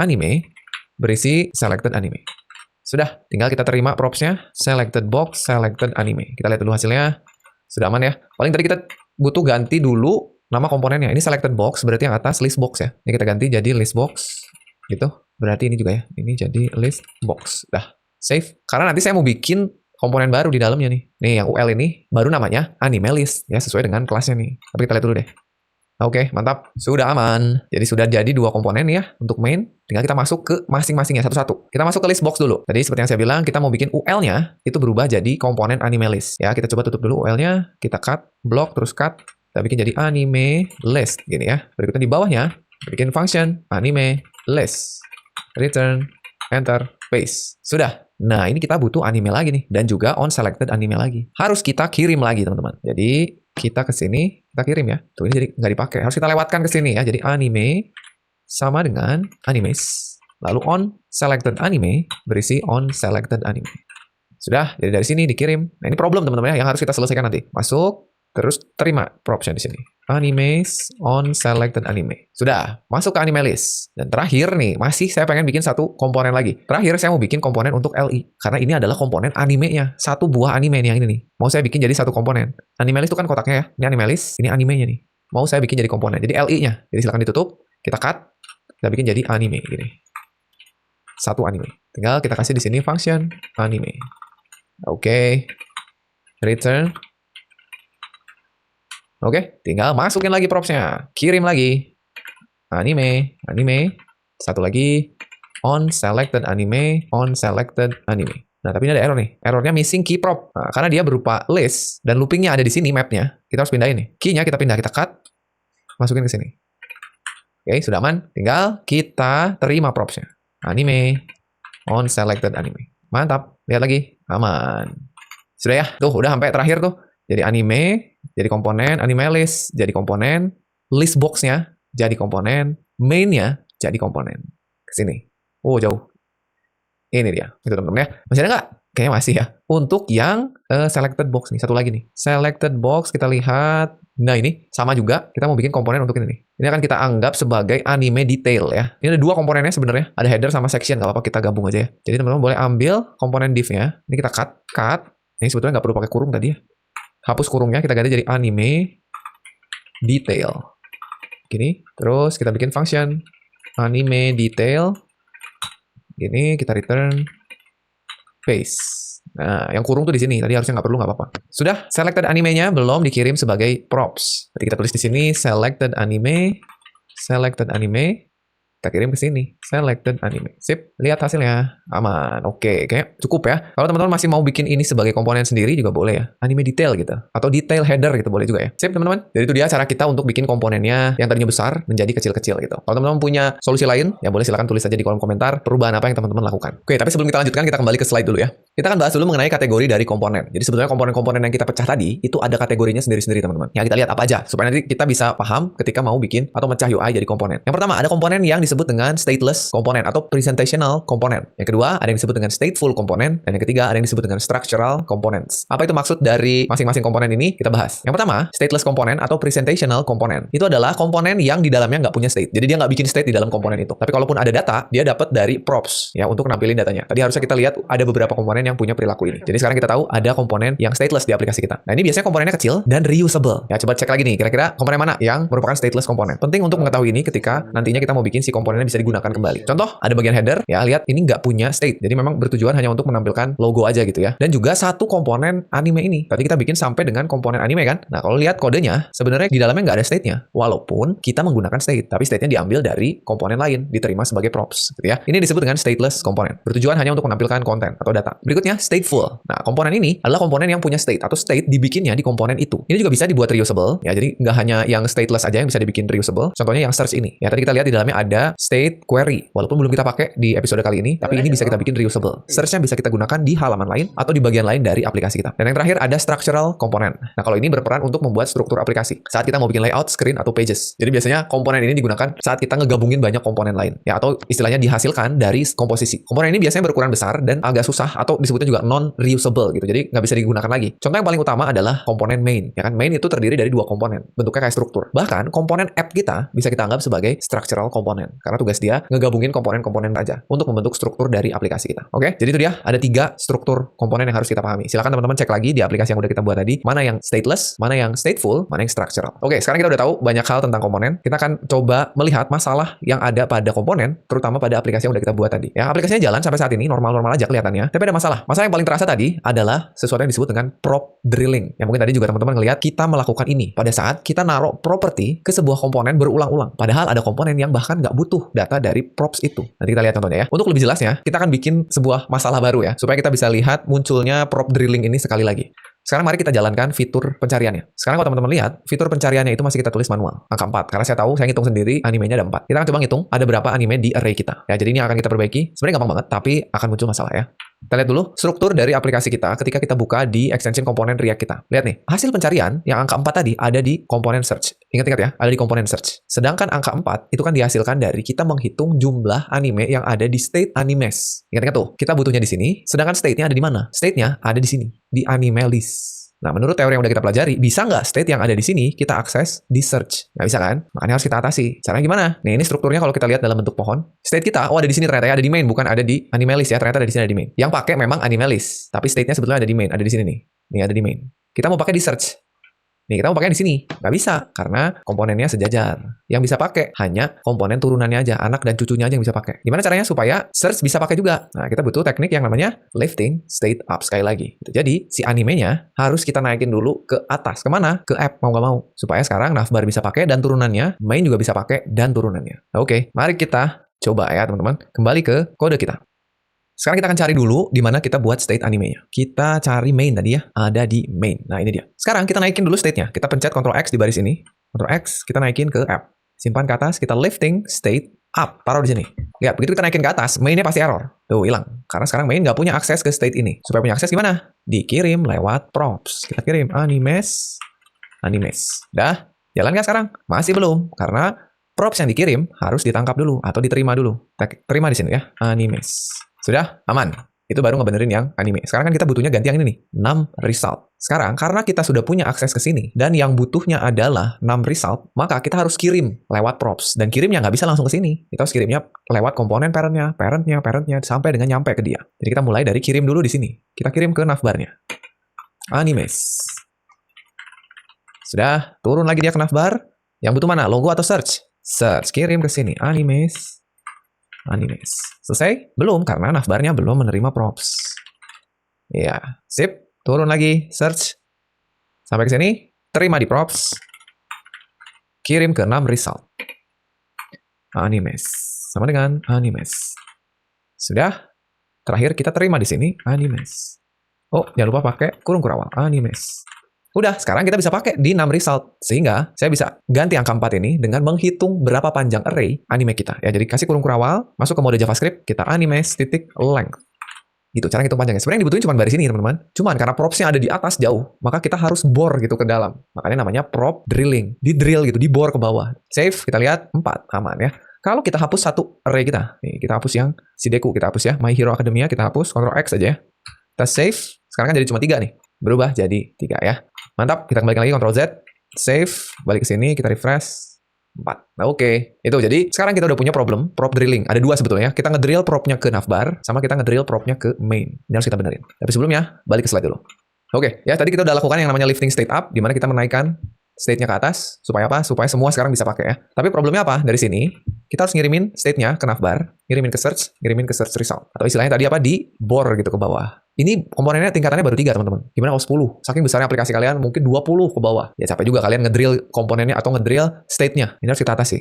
anime, berisi selected anime. Sudah, tinggal kita terima props-nya, selected box, selected anime. Kita lihat dulu hasilnya. Sudah aman ya. Paling tadi kita butuh ganti dulu nama komponennya. Ini selected box, berarti yang atas list box ya. Ini kita ganti jadi list box, gitu. Berarti ini juga ya. Ini jadi list box. Dah, save. Karena nanti saya mau bikin komponen baru di dalamnya nih. Nih, yang UL ini baru namanya anime list ya, sesuai dengan kelasnya nih. Tapi kita lihat dulu deh. Oke, mantap. Sudah aman. Jadi sudah jadi dua komponen ya untuk main. Tinggal kita masuk ke masing-masingnya satu-satu. Kita masuk ke list box dulu. Tadi seperti yang saya bilang, kita mau bikin UL-nya itu berubah jadi komponen anime list. Ya, kita coba tutup dulu UL-nya. Kita cut, block, terus cut. Kita bikin jadi anime list. Gini ya. Berikutnya di bawahnya, kita bikin function anime list. Return, enter, paste. Sudah. Nah, ini kita butuh anime lagi nih. Dan juga on selected anime lagi. Harus kita kirim lagi, teman-teman. Jadi, kita ke sini, kita kirim ya. Tuh, ini jadi nggak dipakai. Harus kita lewatkan ke sini ya. Jadi anime sama dengan animes. Lalu on selected anime berisi on selected anime. Sudah, jadi dari sini dikirim. Nah, ini problem teman-teman ya yang harus kita selesaikan nanti. Masuk, terus terima propsnya di sini. Animes on selected anime. Sudah, masuk ke anime list. Dan terakhir nih, masih saya pengen bikin satu komponen lagi. Terakhir saya mau bikin komponen untuk LI. Karena ini adalah komponen animenya. Satu buah anime nih yang ini nih. Mau saya bikin jadi satu komponen. Anime list itu kan kotaknya ya. Ini anime list, ini animenya nih. Mau saya bikin jadi komponen. Jadi LI-nya. Jadi silakan ditutup, kita cut, kita bikin jadi anime gini. Satu anime. Tinggal kita kasih di sini function anime. Oke. Return. Oke, tinggal masukin lagi propsnya. Kirim lagi. Anime. Satu lagi. On selected anime. Nah, tapi ini ada error nih. Errornya missing key prop. Nah, karena dia berupa list. Dan loopingnya ada di sini mapnya. Kita harus pindahin nih. Key-nya kita pindah. Kita cut. Masukin ke sini. Oke, sudah aman. Tinggal kita terima propsnya. Anime. On selected anime. Mantap. Lihat lagi. Aman. Sudah ya. Tuh, udah sampai terakhir tuh. Jadi anime, jadi komponen, anime list, jadi komponen, list box-nya, jadi komponen, main-nya, jadi komponen. Kesini. Oh, jauh. Ini dia. Itu teman-teman ya. Masih ada nggak? Kayaknya masih ya. Untuk yang selected box nih. Satu lagi nih. Selected box, kita lihat. Nah, ini sama juga. Kita mau bikin komponen untuk ini nih. Ini akan kita anggap sebagai anime detail ya. Ini ada dua komponennya sebenarnya. Ada header sama section. Nggak apa-apa, kita gabung aja ya. Jadi teman-teman boleh ambil komponen div-nya. Ini kita cut. Ini sebetulnya nggak perlu pakai kurung tadi ya. Hapus kurungnya, kita ganti jadi anime detail. Gini, terus kita bikin function anime detail. Ini kita return paste. Nah, yang kurung tuh di sini. Tadi harusnya nggak perlu, nggak apa-apa. Sudah, selected animenya belum dikirim sebagai props. Jadi kita tulis di sini selected anime. Kita kirim ke sini, selected anime. Sip, lihat hasilnya. Aman. Oke, kayak cukup ya. Kalau teman-teman masih mau bikin ini sebagai komponen sendiri juga boleh ya. Anime detail gitu. Atau detail header gitu boleh juga ya. Sip, teman-teman. Jadi itu dia cara kita untuk bikin komponennya yang tadinya besar menjadi kecil-kecil gitu. Kalau teman-teman punya solusi lain, ya boleh silahkan tulis aja di kolom komentar perubahan apa yang teman-teman lakukan. Oke, tapi sebelum kita lanjutkan, kita kembali ke slide dulu ya. Kita akan bahas dulu mengenai kategori dari komponen. Jadi sebenarnya komponen-komponen yang kita pecah tadi, itu ada kategorinya sendiri-sendiri teman-teman. Ya kita lihat apa aja, supaya nanti kita bisa paham ketika mau bikin atau mecah UI jadi komponen. Yang pertama, ada komponen yang disebut dengan stateless komponen atau presentational komponen. Yang kedua, ada yang disebut dengan stateful komponen. Dan yang ketiga, ada yang disebut dengan structural components. Apa itu maksud dari masing-masing komponen ini? Kita bahas. Yang pertama, stateless komponen atau presentational komponen. Itu adalah komponen yang di dalamnya nggak punya state. Jadi dia nggak bikin state di dalam komponen itu. Tapi kalaupun ada data, dia dapat dari props ya untuk nampilin datanya. Tadi harusnya kita lihat ada beberapa komponen yang punya perilaku ini. Jadi sekarang kita tahu ada komponen yang stateless di aplikasi kita. Nah ini biasanya komponennya kecil dan reusable. Ya coba cek lagi nih, kira-kira komponen mana yang merupakan stateless komponen. Penting untuk mengetahui ini ketika nantinya kita mau bikin si komponennya bisa digunakan kembali. Contoh, ada bagian header, ya lihat ini nggak punya state. Jadi memang bertujuan hanya untuk menampilkan logo aja gitu ya. Dan juga satu komponen anime ini. Tadi kita bikin sampai dengan komponen anime kan. Nah kalau lihat kodenya, sebenarnya di dalamnya nggak ada state-nya. Walaupun kita menggunakan state, tapi state-nya diambil dari komponen lain, diterima sebagai props gitu ya. Ini disebut dengan stateless komponen. Bertujuan hanya untuk menampilkan konten atau data. Berikutnya, stateful. Nah, komponen ini adalah komponen yang punya state atau state dibikinnya di komponen itu. Ini juga bisa dibuat reusable ya. Jadi nggak hanya yang stateless aja yang bisa dibikin reusable. Contohnya yang search ini. Ya tadi kita lihat di dalamnya ada state query. Walaupun belum kita pakai di episode kali ini, tapi ini bisa kita bikin reusable. Search-nya bisa kita gunakan di halaman lain atau di bagian lain dari aplikasi kita. Dan yang terakhir ada structural component. Nah, kalau ini berperan untuk membuat struktur aplikasi saat kita mau bikin layout, screen atau pages. Jadi biasanya komponen ini digunakan saat kita ngegabungin banyak komponen lain ya, atau istilahnya dihasilkan dari komposisi. Komponen ini biasanya berukuran besar dan agak susah atau disebutnya juga non-reusable gitu. Jadi nggak bisa digunakan lagi. Contoh yang paling utama adalah komponen main. Ya kan, main itu terdiri dari dua komponen. Bentuknya kayak struktur. Bahkan komponen app kita bisa kita anggap sebagai structural component. Karena tugas dia ngegabungin komponen-komponen aja untuk membentuk struktur dari aplikasi kita. Oke, jadi itu dia. Ada 3 struktur komponen yang harus kita pahami. Silakan teman-teman cek lagi di aplikasi yang udah kita buat tadi. Mana yang stateless, mana yang stateful, mana yang structural. Oke, sekarang kita udah tahu banyak hal tentang komponen. Kita akan coba melihat masalah yang ada pada komponen, terutama pada aplikasi yang udah kita buat tadi. Ya, aplikasinya jalan sampai saat ini normal-normal aja kelihatannya. Tapi ada masalah. Masalah yang paling terasa tadi adalah sesuatu yang disebut dengan prop drilling. Yang mungkin tadi juga teman-teman ngelihat kita melakukan ini pada saat kita naruh properti ke sebuah komponen berulang-ulang. Padahal ada komponen yang bahkan nggak butuh data dari props itu. Nanti kita lihat contohnya ya. Untuk lebih jelasnya, kita akan bikin sebuah masalah baru ya, supaya kita bisa lihat munculnya prop drilling ini sekali lagi. Sekarang mari kita jalankan fitur pencariannya. Sekarang kalau teman-teman lihat, fitur pencariannya itu masih kita tulis manual. Angka 4. Karena saya tahu, saya ngitung sendiri animenya ada 4. Kita akan coba ngitung ada berapa anime di array kita. Ya, jadi ini akan kita perbaiki. Sebenarnya gampang banget, tapi akan muncul masalah ya. Kita lihat dulu struktur dari aplikasi kita ketika kita buka di extension komponen React kita. Lihat nih, hasil pencarian yang angka 4 tadi ada di komponen search. Ingat-ingat ya, ada di komponen search. Sedangkan angka 4 itu kan dihasilkan dari kita menghitung jumlah anime yang ada di state animes. Ingat-ingat tuh, kita butuhnya di sini, sedangkan state-nya ada di mana? State-nya ada di sini, di anime list. Nah, menurut teori yang udah kita pelajari, bisa nggak state yang ada di sini kita akses di search? Nggak bisa kan? Makanya harus kita atasi. Caranya gimana? Nih, ini strukturnya kalau kita lihat dalam bentuk pohon. State kita, oh ada di sini ternyata ya, ada di main, bukan ada di anime list ya. Ternyata ada di sini, ada di main. Yang pakai memang anime list, tapi state-nya sebetulnya ada di main, ada di sini nih. Nih ada di main. Kita mau pakai di search. Nih, kita mau pakai di sini. Nggak bisa, karena komponennya sejajar. Yang bisa pakai hanya komponen turunannya aja, anak dan cucunya aja yang bisa pakai. Gimana caranya supaya search bisa pakai juga? Nah, kita butuh teknik yang namanya lifting state up sekali lagi. Jadi, si animenya harus kita naikin dulu ke atas. Kemana? Ke app, mau nggak mau. Supaya sekarang navbar bisa pakai dan turunannya, main juga bisa pakai dan turunannya. Nah, oke, mari kita coba ya teman-teman. Kembali ke kode kita. Sekarang kita akan cari dulu di mana kita buat state animenya. Kita cari main tadi ya, ada di main. Nah ini dia. Sekarang kita naikin dulu state-nya. Kita pencet Ctrl X di baris ini. Ctrl X, kita naikin ke app. Simpan ke atas, kita lifting state up. Taruh di sini. Lihat, begitu kita naikin ke atas, mainnya pasti error. Tuh, hilang. Karena sekarang main nggak punya akses ke state ini. Supaya punya akses gimana? Dikirim lewat props. Kita kirim animes. Dah, jalan nggak sekarang? Masih belum. Karena props yang dikirim harus ditangkap dulu atau diterima dulu. Terima di sini ya, animes. Sudah aman. Itu baru ngebenerin yang anime. Sekarang kan kita butuhnya ganti yang ini nih, 6 result. Sekarang karena kita sudah punya akses ke sini dan yang butuhnya adalah 6 result, maka kita harus kirim lewat props. Dan kirimnya nggak bisa langsung ke sini. Kita harus kirimnya lewat komponen parentnya, sampai dengan nyampe ke dia. Jadi kita mulai dari kirim dulu di sini. Kita kirim ke navbarnya. Animes. Sudah, turun lagi dia ke navbar. Yang butuh mana? Logo atau search? Search, kirim ke sini. Animes. Animes. Selesai? Belum, karena navbarnya belum menerima props. Ya, sip. Turun lagi, search. Sampai ke sini, terima di props. Kirim ke 6 result. Animes. Sama dengan animes. Sudah. Terakhir kita terima di sini animes. Oh, jangan lupa pakai kurung kurawal animes. Udah, sekarang kita bisa pakai di 6 result. Sehingga saya bisa ganti angka 4 ini dengan menghitung berapa panjang array anime kita. Ya, jadi kasih kurung kurawal, masuk ke mode JavaScript, kita animes.length. Gitu, cara ngitung panjangnya. Sebenarnya yang dibutuhin cuma baris ini, teman-teman. Cuman karena propsnya ada di atas jauh, maka kita harus bore gitu ke dalam. Makanya namanya prop drilling. Di drill gitu, di bore ke bawah. Save, kita lihat 4, aman ya. Kalau kita hapus satu array kita, nih kita hapus yang Shideku, kita hapus ya. My Hero Academia, kita hapus, Ctrl X aja ya. Kita save, sekarang kan jadi cuma 3 nih. Berubah jadi 3 ya. Mantap, kita kembalikan lagi, Ctrl Z. Save, balik ke sini, kita refresh. 4. Nah, oke. Itu jadi sekarang kita udah punya problem prop drilling. Ada 2 sebetulnya. Kita ngedrill propnya ke navbar sama kita ngedrill propnya ke main. Ini harus kita benerin. Tapi sebelumnya balik ke slide dulu. Oke, ya tadi kita udah lakukan yang namanya lifting state up, di mana kita menaikkan state-nya ke atas supaya apa? Supaya semua sekarang bisa pakai ya. Tapi problemnya apa? Dari sini kita harus ngirimin state-nya ke navbar, ngirimin ke search result. Atau istilahnya tadi apa? Di bore gitu ke bawah. Ini komponennya tingkatannya baru 3, teman-teman. Gimana kalau 10? Saking besarnya aplikasi kalian, mungkin 20 ke bawah. Ya capek juga kalian ngedrill komponennya atau ngedrill state-nya. Ini harus kita atasi.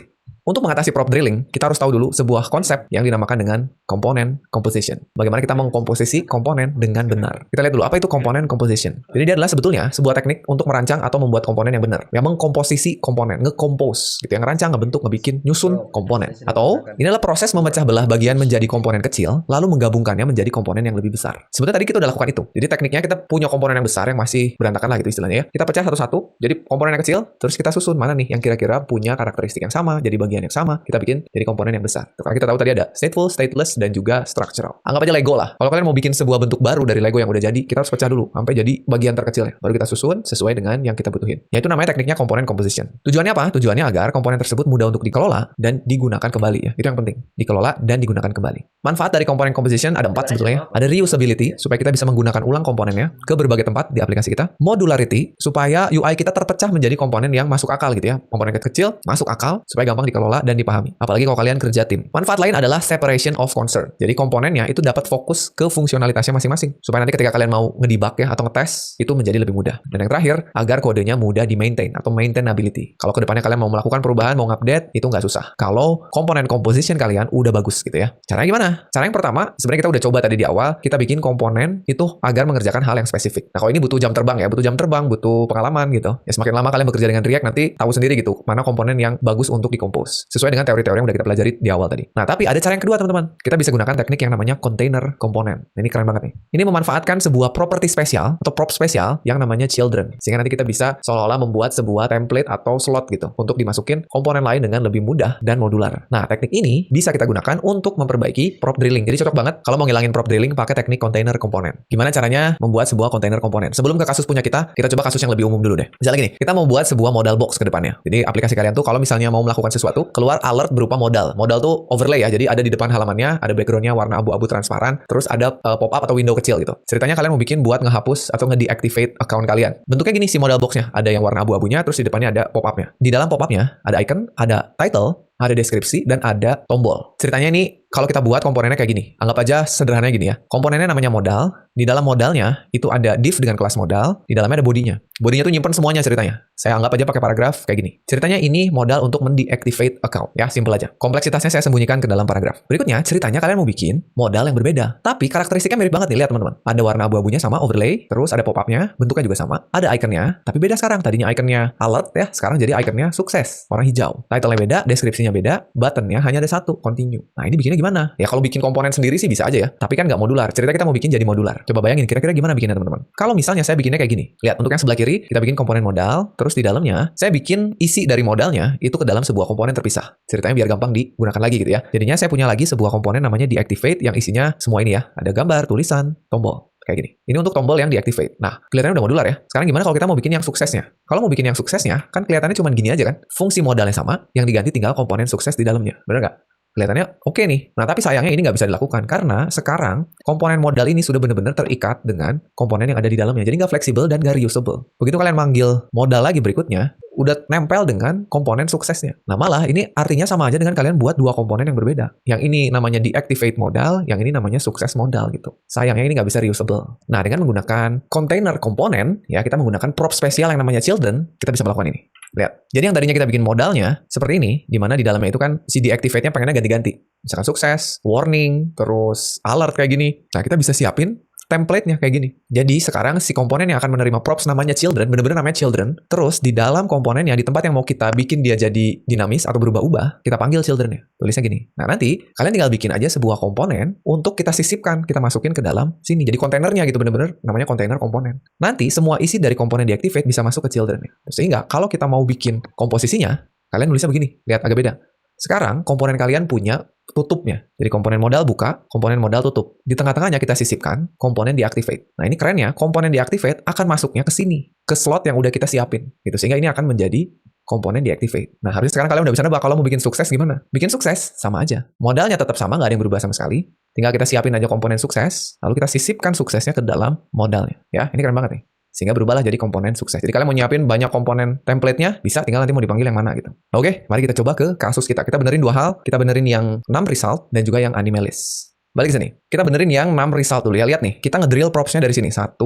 Untuk mengatasi prop drilling, kita harus tahu dulu sebuah konsep yang dinamakan dengan component composition. Bagaimana kita mengkomposisi komponen dengan benar. Kita lihat dulu, apa itu component composition? Jadi dia adalah sebetulnya sebuah teknik untuk merancang atau membuat komponen yang benar. Yang mengkomposisi komponen, nge-compose. Gitu, yang ngerancang, ngebentuk, ngebikin, nyusun komponen. Atau, ini adalah proses memecah belah bagian menjadi komponen kecil, lalu menggabungkannya menjadi komponen yang lebih besar. Sebetulnya tadi kita udah lakukan itu. Jadi tekniknya kita punya komponen yang besar yang masih berantakan lah gitu istilahnya ya. Kita pecah satu-satu, jadi komponen yang kecil, terus kita susun mana nih yang kira-kira punya karakteristik yang sama, jadi bagian yang sama, kita bikin jadi komponen yang besar. Karena kita tahu tadi ada stateful, stateless, dan juga structural. Anggap aja Lego lah. Kalau kalian mau bikin sebuah bentuk baru dari Lego yang udah jadi, kita harus pecah dulu sampai jadi bagian terkecilnya. Baru kita susun sesuai dengan yang kita butuhin. Yaitu namanya tekniknya component composition. Tujuannya apa? Tujuannya agar komponen tersebut mudah untuk dikelola dan digunakan kembali ya. Itu yang penting. Dikelola dan digunakan kembali. Manfaat dari component composition ada 4 sebetulnya. Ada reusability, supaya kita bisa menggunakan ulang komponennya ke berbagai tempat di aplikasi kita. Modularity, supaya UI kita terpecah menjadi komponen yang masuk akal gitu ya. Komponen kecil, masuk akal, supaya gampang dikelola dan dipahami. Apalagi kalau kalian kerja tim. Manfaat lain adalah separation of concern. Jadi komponennya itu dapat fokus ke fungsionalitasnya masing-masing. Supaya nanti ketika kalian mau ngedebug ya atau ngetes, itu menjadi lebih mudah. Dan yang terakhir, agar kodenya mudah di-maintain atau maintainability. Kalau kedepannya kalian mau melakukan perubahan, mau ngupdate, itu nggak susah. Kalau komponen composition kalian udah bagus gitu ya. Caranya gimana? Cara yang pertama, sebenarnya kita udah coba tadi di awal, kita bikin komponen itu agar mengerjakan hal yang spesifik. Nah, kalau ini butuh jam terbang ya, butuh jam terbang, butuh pengalaman gitu. Ya semakin lama kalian bekerja dengan React, nanti tahu sendiri gitu, mana komponen yang bagus untuk di-compose. Sesuai dengan teori-teori yang udah kita pelajari di awal tadi. Nah, tapi ada cara yang kedua, teman-teman. Kita bisa gunakan teknik yang namanya container component. Ini keren banget nih. Ini memanfaatkan sebuah property spesial atau prop spesial yang namanya children. Sehingga nanti kita bisa seolah-olah membuat sebuah template atau slot gitu untuk dimasukin komponen lain dengan lebih mudah dan modular. Nah, teknik ini bisa kita gunakan untuk memperbaiki prop drilling. Jadi cocok banget kalau mau ngilangin prop drilling pakai teknik container component. Gimana caranya membuat sebuah container component? Sebelum ke kasus punya kita coba kasus yang lebih umum dulu deh. Misalnya gini, kita mau buat sebuah modal box ke depannya. Jadi aplikasi kalian tuh kalau misalnya mau melakukan sesuatu, keluar alert berupa modal. Modal tuh overlay ya, jadi ada di depan halamannya, ada backgroundnya warna abu-abu transparan, terus ada pop-up atau window kecil gitu. Ceritanya kalian mau bikin buat ngehapus atau nge-deactivate account kalian. Bentuknya gini si modal boxnya, ada yang warna abu-abunya, terus di depannya ada pop-upnya. Di dalam pop-upnya ada icon, ada title, ada deskripsi, dan ada tombol. Ceritanya ini, kalau kita buat komponennya kayak gini. Anggap aja sederhananya gini ya. Komponennya namanya modal. Di dalam modalnya, itu ada div dengan kelas modal. Di dalamnya ada bodinya. Bodinya tuh nyimpen semuanya ceritanya. Saya anggap aja pakai paragraf kayak gini. Ceritanya ini modal untuk mendeactivate account. Ya, simple aja. Kompleksitasnya saya sembunyikan ke dalam paragraf. Berikutnya, ceritanya kalian mau bikin modal yang berbeda. Tapi karakteristiknya mirip banget nih, lihat teman-teman. Ada warna abu-abunya sama overlay. Terus ada pop-upnya. Bentuknya juga sama. Ada ikonnya. Tapi beda sekarang. Tadinya ikonnya alert ya. Sekarang jadi ikonnya sukses. Warna hijau. Title-nya beda. Deskripsinya beda, buttonnya hanya ada satu, continue. Nah, ini bikinnya gimana? Ya kalau bikin komponen sendiri sih bisa aja ya, tapi kan nggak modular. Cerita kita mau bikin jadi modular. Coba bayangin kira-kira gimana bikinnya teman-teman. Kalau misalnya saya bikinnya kayak gini. Lihat, untuk yang sebelah kiri, kita bikin komponen modal, terus di dalamnya, saya bikin isi dari modalnya itu ke dalam sebuah komponen terpisah. Ceritanya biar gampang digunakan lagi gitu ya. Jadinya saya punya lagi sebuah komponen namanya deactivate yang isinya semua ini ya. Ada gambar, tulisan, tombol. Kayak gini. Ini untuk tombol yang deactivate. Nah, kelihatannya udah modular ya. Sekarang gimana kalau kita mau bikin yang suksesnya? Kalau mau bikin yang suksesnya, kan kelihatannya cuma gini aja kan. Fungsi modalnya sama, yang diganti tinggal komponen sukses di dalamnya. Bener nggak? kelihatannya oke nih. Nah, tapi sayangnya ini nggak bisa dilakukan karena sekarang komponen modal ini sudah benar-benar terikat dengan komponen yang ada di dalamnya. Jadi nggak fleksibel dan nggak reusable. Begitu kalian manggil modal lagi berikutnya, udah nempel dengan komponen suksesnya. Nah, malah ini artinya sama aja dengan kalian buat dua komponen yang berbeda. Yang ini namanya deactivate modal, yang ini namanya sukses modal gitu. Sayangnya ini nggak bisa reusable. Nah, dengan menggunakan container komponen, ya kita menggunakan prop spesial yang namanya children, kita bisa melakukan ini. Lihat. Jadi yang tadinya kita bikin modalnya seperti ini, di mana di dalamnya itu kan si deactivate-nya pengennya ganti-ganti. Misalkan sukses, warning, terus alert kayak gini. Nah, kita bisa siapin template-nya kayak gini. Jadi sekarang si komponen yang akan menerima props namanya children, bener-bener namanya children. Terus di dalam komponennya, di tempat yang mau kita bikin dia jadi dinamis atau berubah-ubah, kita panggil children-nya. Tulisnya gini. Nah, nanti kalian tinggal bikin aja sebuah komponen untuk kita sisipkan, kita masukin ke dalam sini. Jadi kontainernya gitu bener-bener namanya kontainer komponen. Nanti semua isi dari komponen deactivate bisa masuk ke children-nya. Sehingga kalau kita mau bikin komposisinya, kalian nulisnya begini. Lihat agak beda. Sekarang komponen kalian punya tutupnya. Jadi komponen modal buka, komponen modal tutup. Di tengah-tengahnya kita sisipkan komponen deactivate. Nah, ini kerennya, komponen deactivate akan masuknya ke sini, ke slot yang udah kita siapin. Gitu. Sehingga ini akan menjadi komponen deactivate. Nah, harusnya sekarang kalian udah bisa nebak kalau mau bikin sukses gimana. Bikin sukses, sama aja. Modalnya tetap sama, nggak ada yang berubah sama sekali. Tinggal kita siapin aja komponen sukses, lalu kita sisipkan suksesnya ke dalam modalnya. Ya, ini keren banget nih. Sehingga berubahlah jadi komponen sukses. Jadi kalian mau nyiapin banyak komponen template-nya, bisa tinggal nanti mau dipanggil yang mana gitu. Oke, mari kita coba ke kasus kita. Kita benerin dua hal. Kita benerin yang 6 result dan juga yang anime list. Balik ke sini. Kita benerin yang 6 result dulu ya. Lihat nih, kita ngedrill props-nya dari sini. 1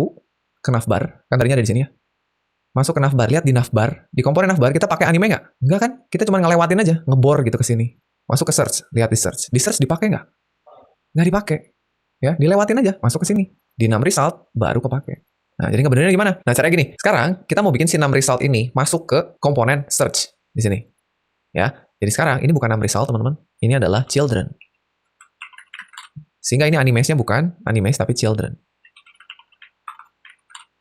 ke navbar. Kan tadinya dari sini ya. Masuk ke navbar. Lihat di navbar. Di komponen navbar kita pakai anime nggak? Nggak kan? Kita cuma ngelewatin aja. Ngebor gitu ke sini. Masuk ke search. Lihat di search. Di search dipakai nggak? Nggak dipakai. Ya, dilewatin aja. Masuk ke sini. Di 6 result baru kepake. Nah, jadi ngebenerin gimana? Nah, caranya gini. Sekarang, kita mau bikin si 6 result ini masuk ke komponen search di sini. Ya, jadi sekarang, ini bukan 6 result, teman-teman. Ini adalah children. Sehingga ini animase-nya bukan animase, tapi children.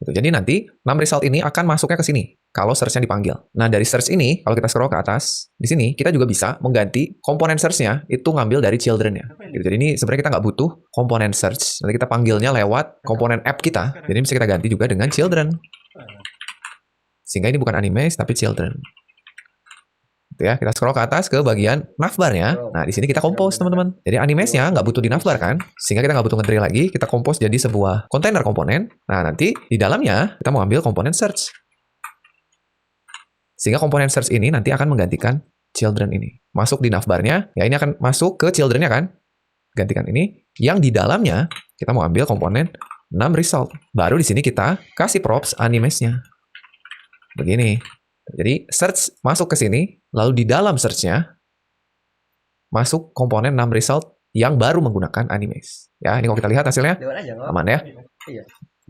Gitu. Jadi nanti, 6 result ini akan masuknya ke sini. Kalau search-nya dipanggil. Nah, dari search ini, kalau kita scroll ke atas, di sini, kita juga bisa mengganti komponen search-nya, itu ngambil dari children-nya. Gitu. Jadi ini sebenarnya kita nggak butuh komponen search. Nanti kita panggilnya lewat komponen app kita. Jadi bisa kita ganti juga dengan children. Sehingga ini bukan animes, tapi children. Gitu ya, kita scroll ke atas ke bagian navbar-nya. Nah, di sini kita compose, teman-teman. Jadi animesnya nggak butuh di navbar kan? Sehingga kita nggak butuh ngedrill lagi. Kita compose jadi sebuah kontainer komponen. Nah, nanti di dalamnya kita mau ambil komponen search. Sehingga komponen search ini nanti akan menggantikan children ini. Masuk di navbar-nya, ya ini akan masuk ke children-nya kan? Gantikan ini. Yang di dalamnya, kita mau ambil komponen 6 result. Baru di sini kita kasih props animes-nya. Begini. Jadi search masuk ke sini, lalu di dalam search-nya, masuk komponen 6 result yang baru menggunakan animes. Ya, ini kalau kita lihat hasilnya, aman ya?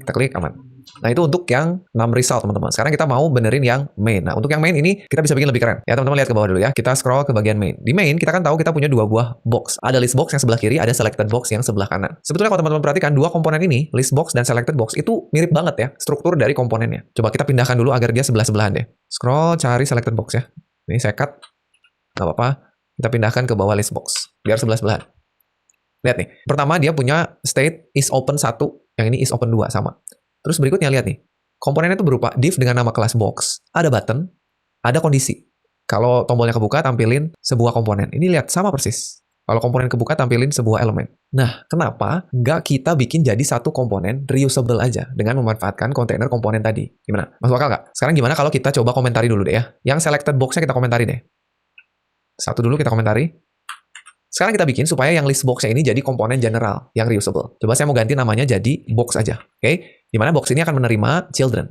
Kita klik aman. Nah, itu untuk yang 6 result, teman-teman. Sekarang kita mau benerin yang main. Nah, untuk yang main ini kita bisa bikin lebih keren. Ya, teman-teman lihat ke bawah dulu ya. Kita scroll ke bagian main. Di main kita kan tahu kita punya dua buah box. Ada list box yang sebelah kiri, ada selected box yang sebelah kanan. Sebetulnya kalau teman-teman perhatikan dua komponen ini, list box dan selected box itu mirip banget ya struktur dari komponennya. Coba kita pindahkan dulu agar dia sebelah-sebelahan deh. Scroll cari selected box ya. Ini saya cut. Nggak apa-apa. Kita pindahkan ke bawah list box biar sebelah-sebelahan. Lihat nih. Pertama dia punya state is open 1, yang ini is open 2 sama. Terus berikutnya lihat nih, komponennya itu berupa div dengan nama kelas box, ada button, ada kondisi. Kalau tombolnya kebuka, tampilin sebuah komponen. Ini lihat, sama persis. Kalau komponen kebuka, tampilin sebuah elemen. Nah, kenapa nggak kita bikin jadi satu komponen reusable aja dengan memanfaatkan kontainer komponen tadi? Gimana? Masuk akal nggak? Sekarang gimana kalau kita coba komentari dulu deh ya. Yang selected box-nya kita komentari deh. Satu dulu kita komentari. Sekarang kita bikin supaya yang list box-nya ini jadi komponen general yang reusable. Coba saya mau ganti namanya jadi box aja. Oke? Dimana box ini akan menerima children.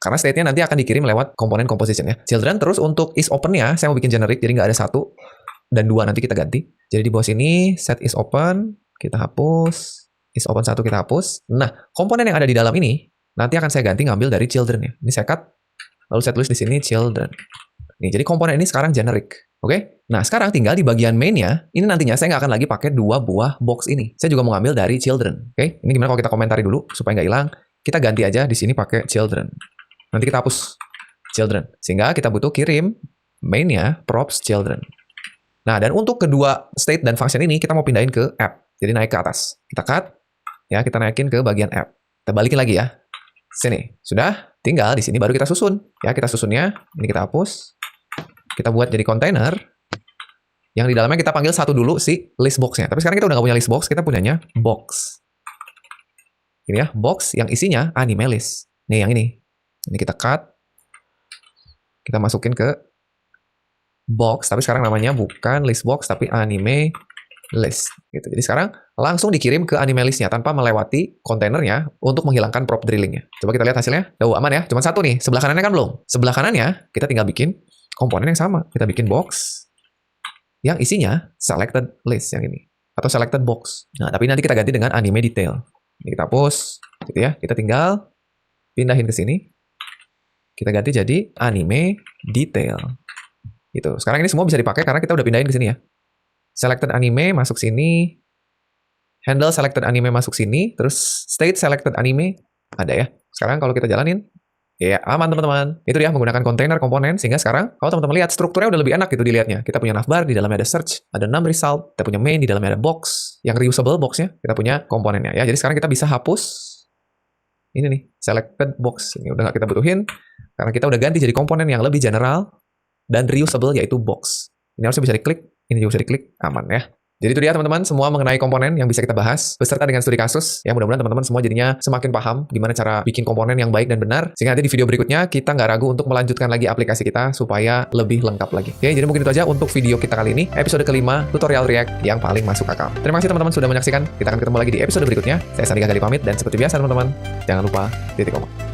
Karena state-nya nanti akan dikirim lewat komponen composition ya. Children, terus untuk is open-nya saya mau bikin generic, jadi nggak ada 1 dan 2 nanti kita ganti. Jadi di bawah sini set is open, kita hapus. Is open 1 kita hapus. Nah, komponen yang ada di dalam ini nanti akan saya ganti ngambil dari children-nya. Ini saya cut, lalu saya tulis di sini children. Nih, jadi komponen ini sekarang generic. Oke? Nah, sekarang tinggal di bagian main-nya, ini nantinya saya nggak akan lagi pakai 2 buah box ini. Saya juga mau ngambil dari children. Oke? Ini gimana kalau kita komentari dulu, supaya nggak hilang. Kita ganti aja di sini pakai children. Nanti kita hapus children. Sehingga kita butuh kirim main-nya props children. Nah, dan untuk kedua state dan function ini, kita mau pindahin ke app. Jadi naik ke atas. Kita cut, ya kita naikin ke bagian app. Kita balikin lagi ya. Sini. Sudah? Tinggal di sini baru kita susun. Ya, kita susunnya. Ini kita hapus. Kita buat jadi kontainer Yang di dalamnya kita panggil satu dulu si list box-nya. Tapi sekarang kita udah nggak punya list box, kita punyanya box. Ini ya, box yang isinya anime list. Nih yang ini. Ini kita cut. Kita masukin ke box, tapi sekarang namanya bukan list box, tapi anime list. Gitu. Jadi sekarang langsung dikirim ke anime list-nya tanpa melewati kontainernya untuk menghilangkan prop drilling-nya. Coba kita lihat hasilnya. Aman ya, cuma satu nih. Sebelah kanannya kan belum. Sebelah kanannya kita tinggal bikin komponen yang sama. Kita bikin box yang isinya selected list yang ini. Atau selected box. Nah, tapi nanti kita ganti dengan anime detail. Ini kita hapus, gitu ya. Kita tinggal pindahin ke sini. Kita ganti jadi anime detail. Gitu. Sekarang ini semua bisa dipakai karena kita udah pindahin ke sini ya. Selected anime masuk sini. Handle selected anime masuk sini. Terus state selected anime ada ya. Sekarang kalau kita jalanin, ya aman teman-teman. Itu dia menggunakan kontainer komponen sehingga sekarang kalau teman-teman lihat strukturnya udah lebih enak gitu dilihatnya. Kita punya navbar, di dalamnya ada search, ada num result, kita punya main, di dalamnya ada box, yang reusable boxnya, kita punya komponennya ya. Jadi sekarang kita bisa hapus ini nih, selected box. Ini udah nggak kita butuhin karena kita udah ganti jadi komponen yang lebih general dan reusable yaitu box. Ini harusnya bisa diklik, ini juga bisa diklik, aman ya. Jadi itu dia teman-teman, semua mengenai komponen yang bisa kita bahas beserta dengan studi kasus. Ya mudah-mudahan teman-teman semua jadinya semakin paham gimana cara bikin komponen yang baik dan benar. Sehingga nanti di video berikutnya kita nggak ragu untuk melanjutkan lagi aplikasi kita supaya lebih lengkap lagi. Oke, jadi mungkin itu aja untuk video kita kali ini. Episode kelima, tutorial React yang paling masuk akal. Terima kasih teman-teman sudah menyaksikan. Kita akan ketemu lagi di episode berikutnya. Saya Sandi Gali pamit dan seperti biasa teman-teman, jangan lupa titik koma.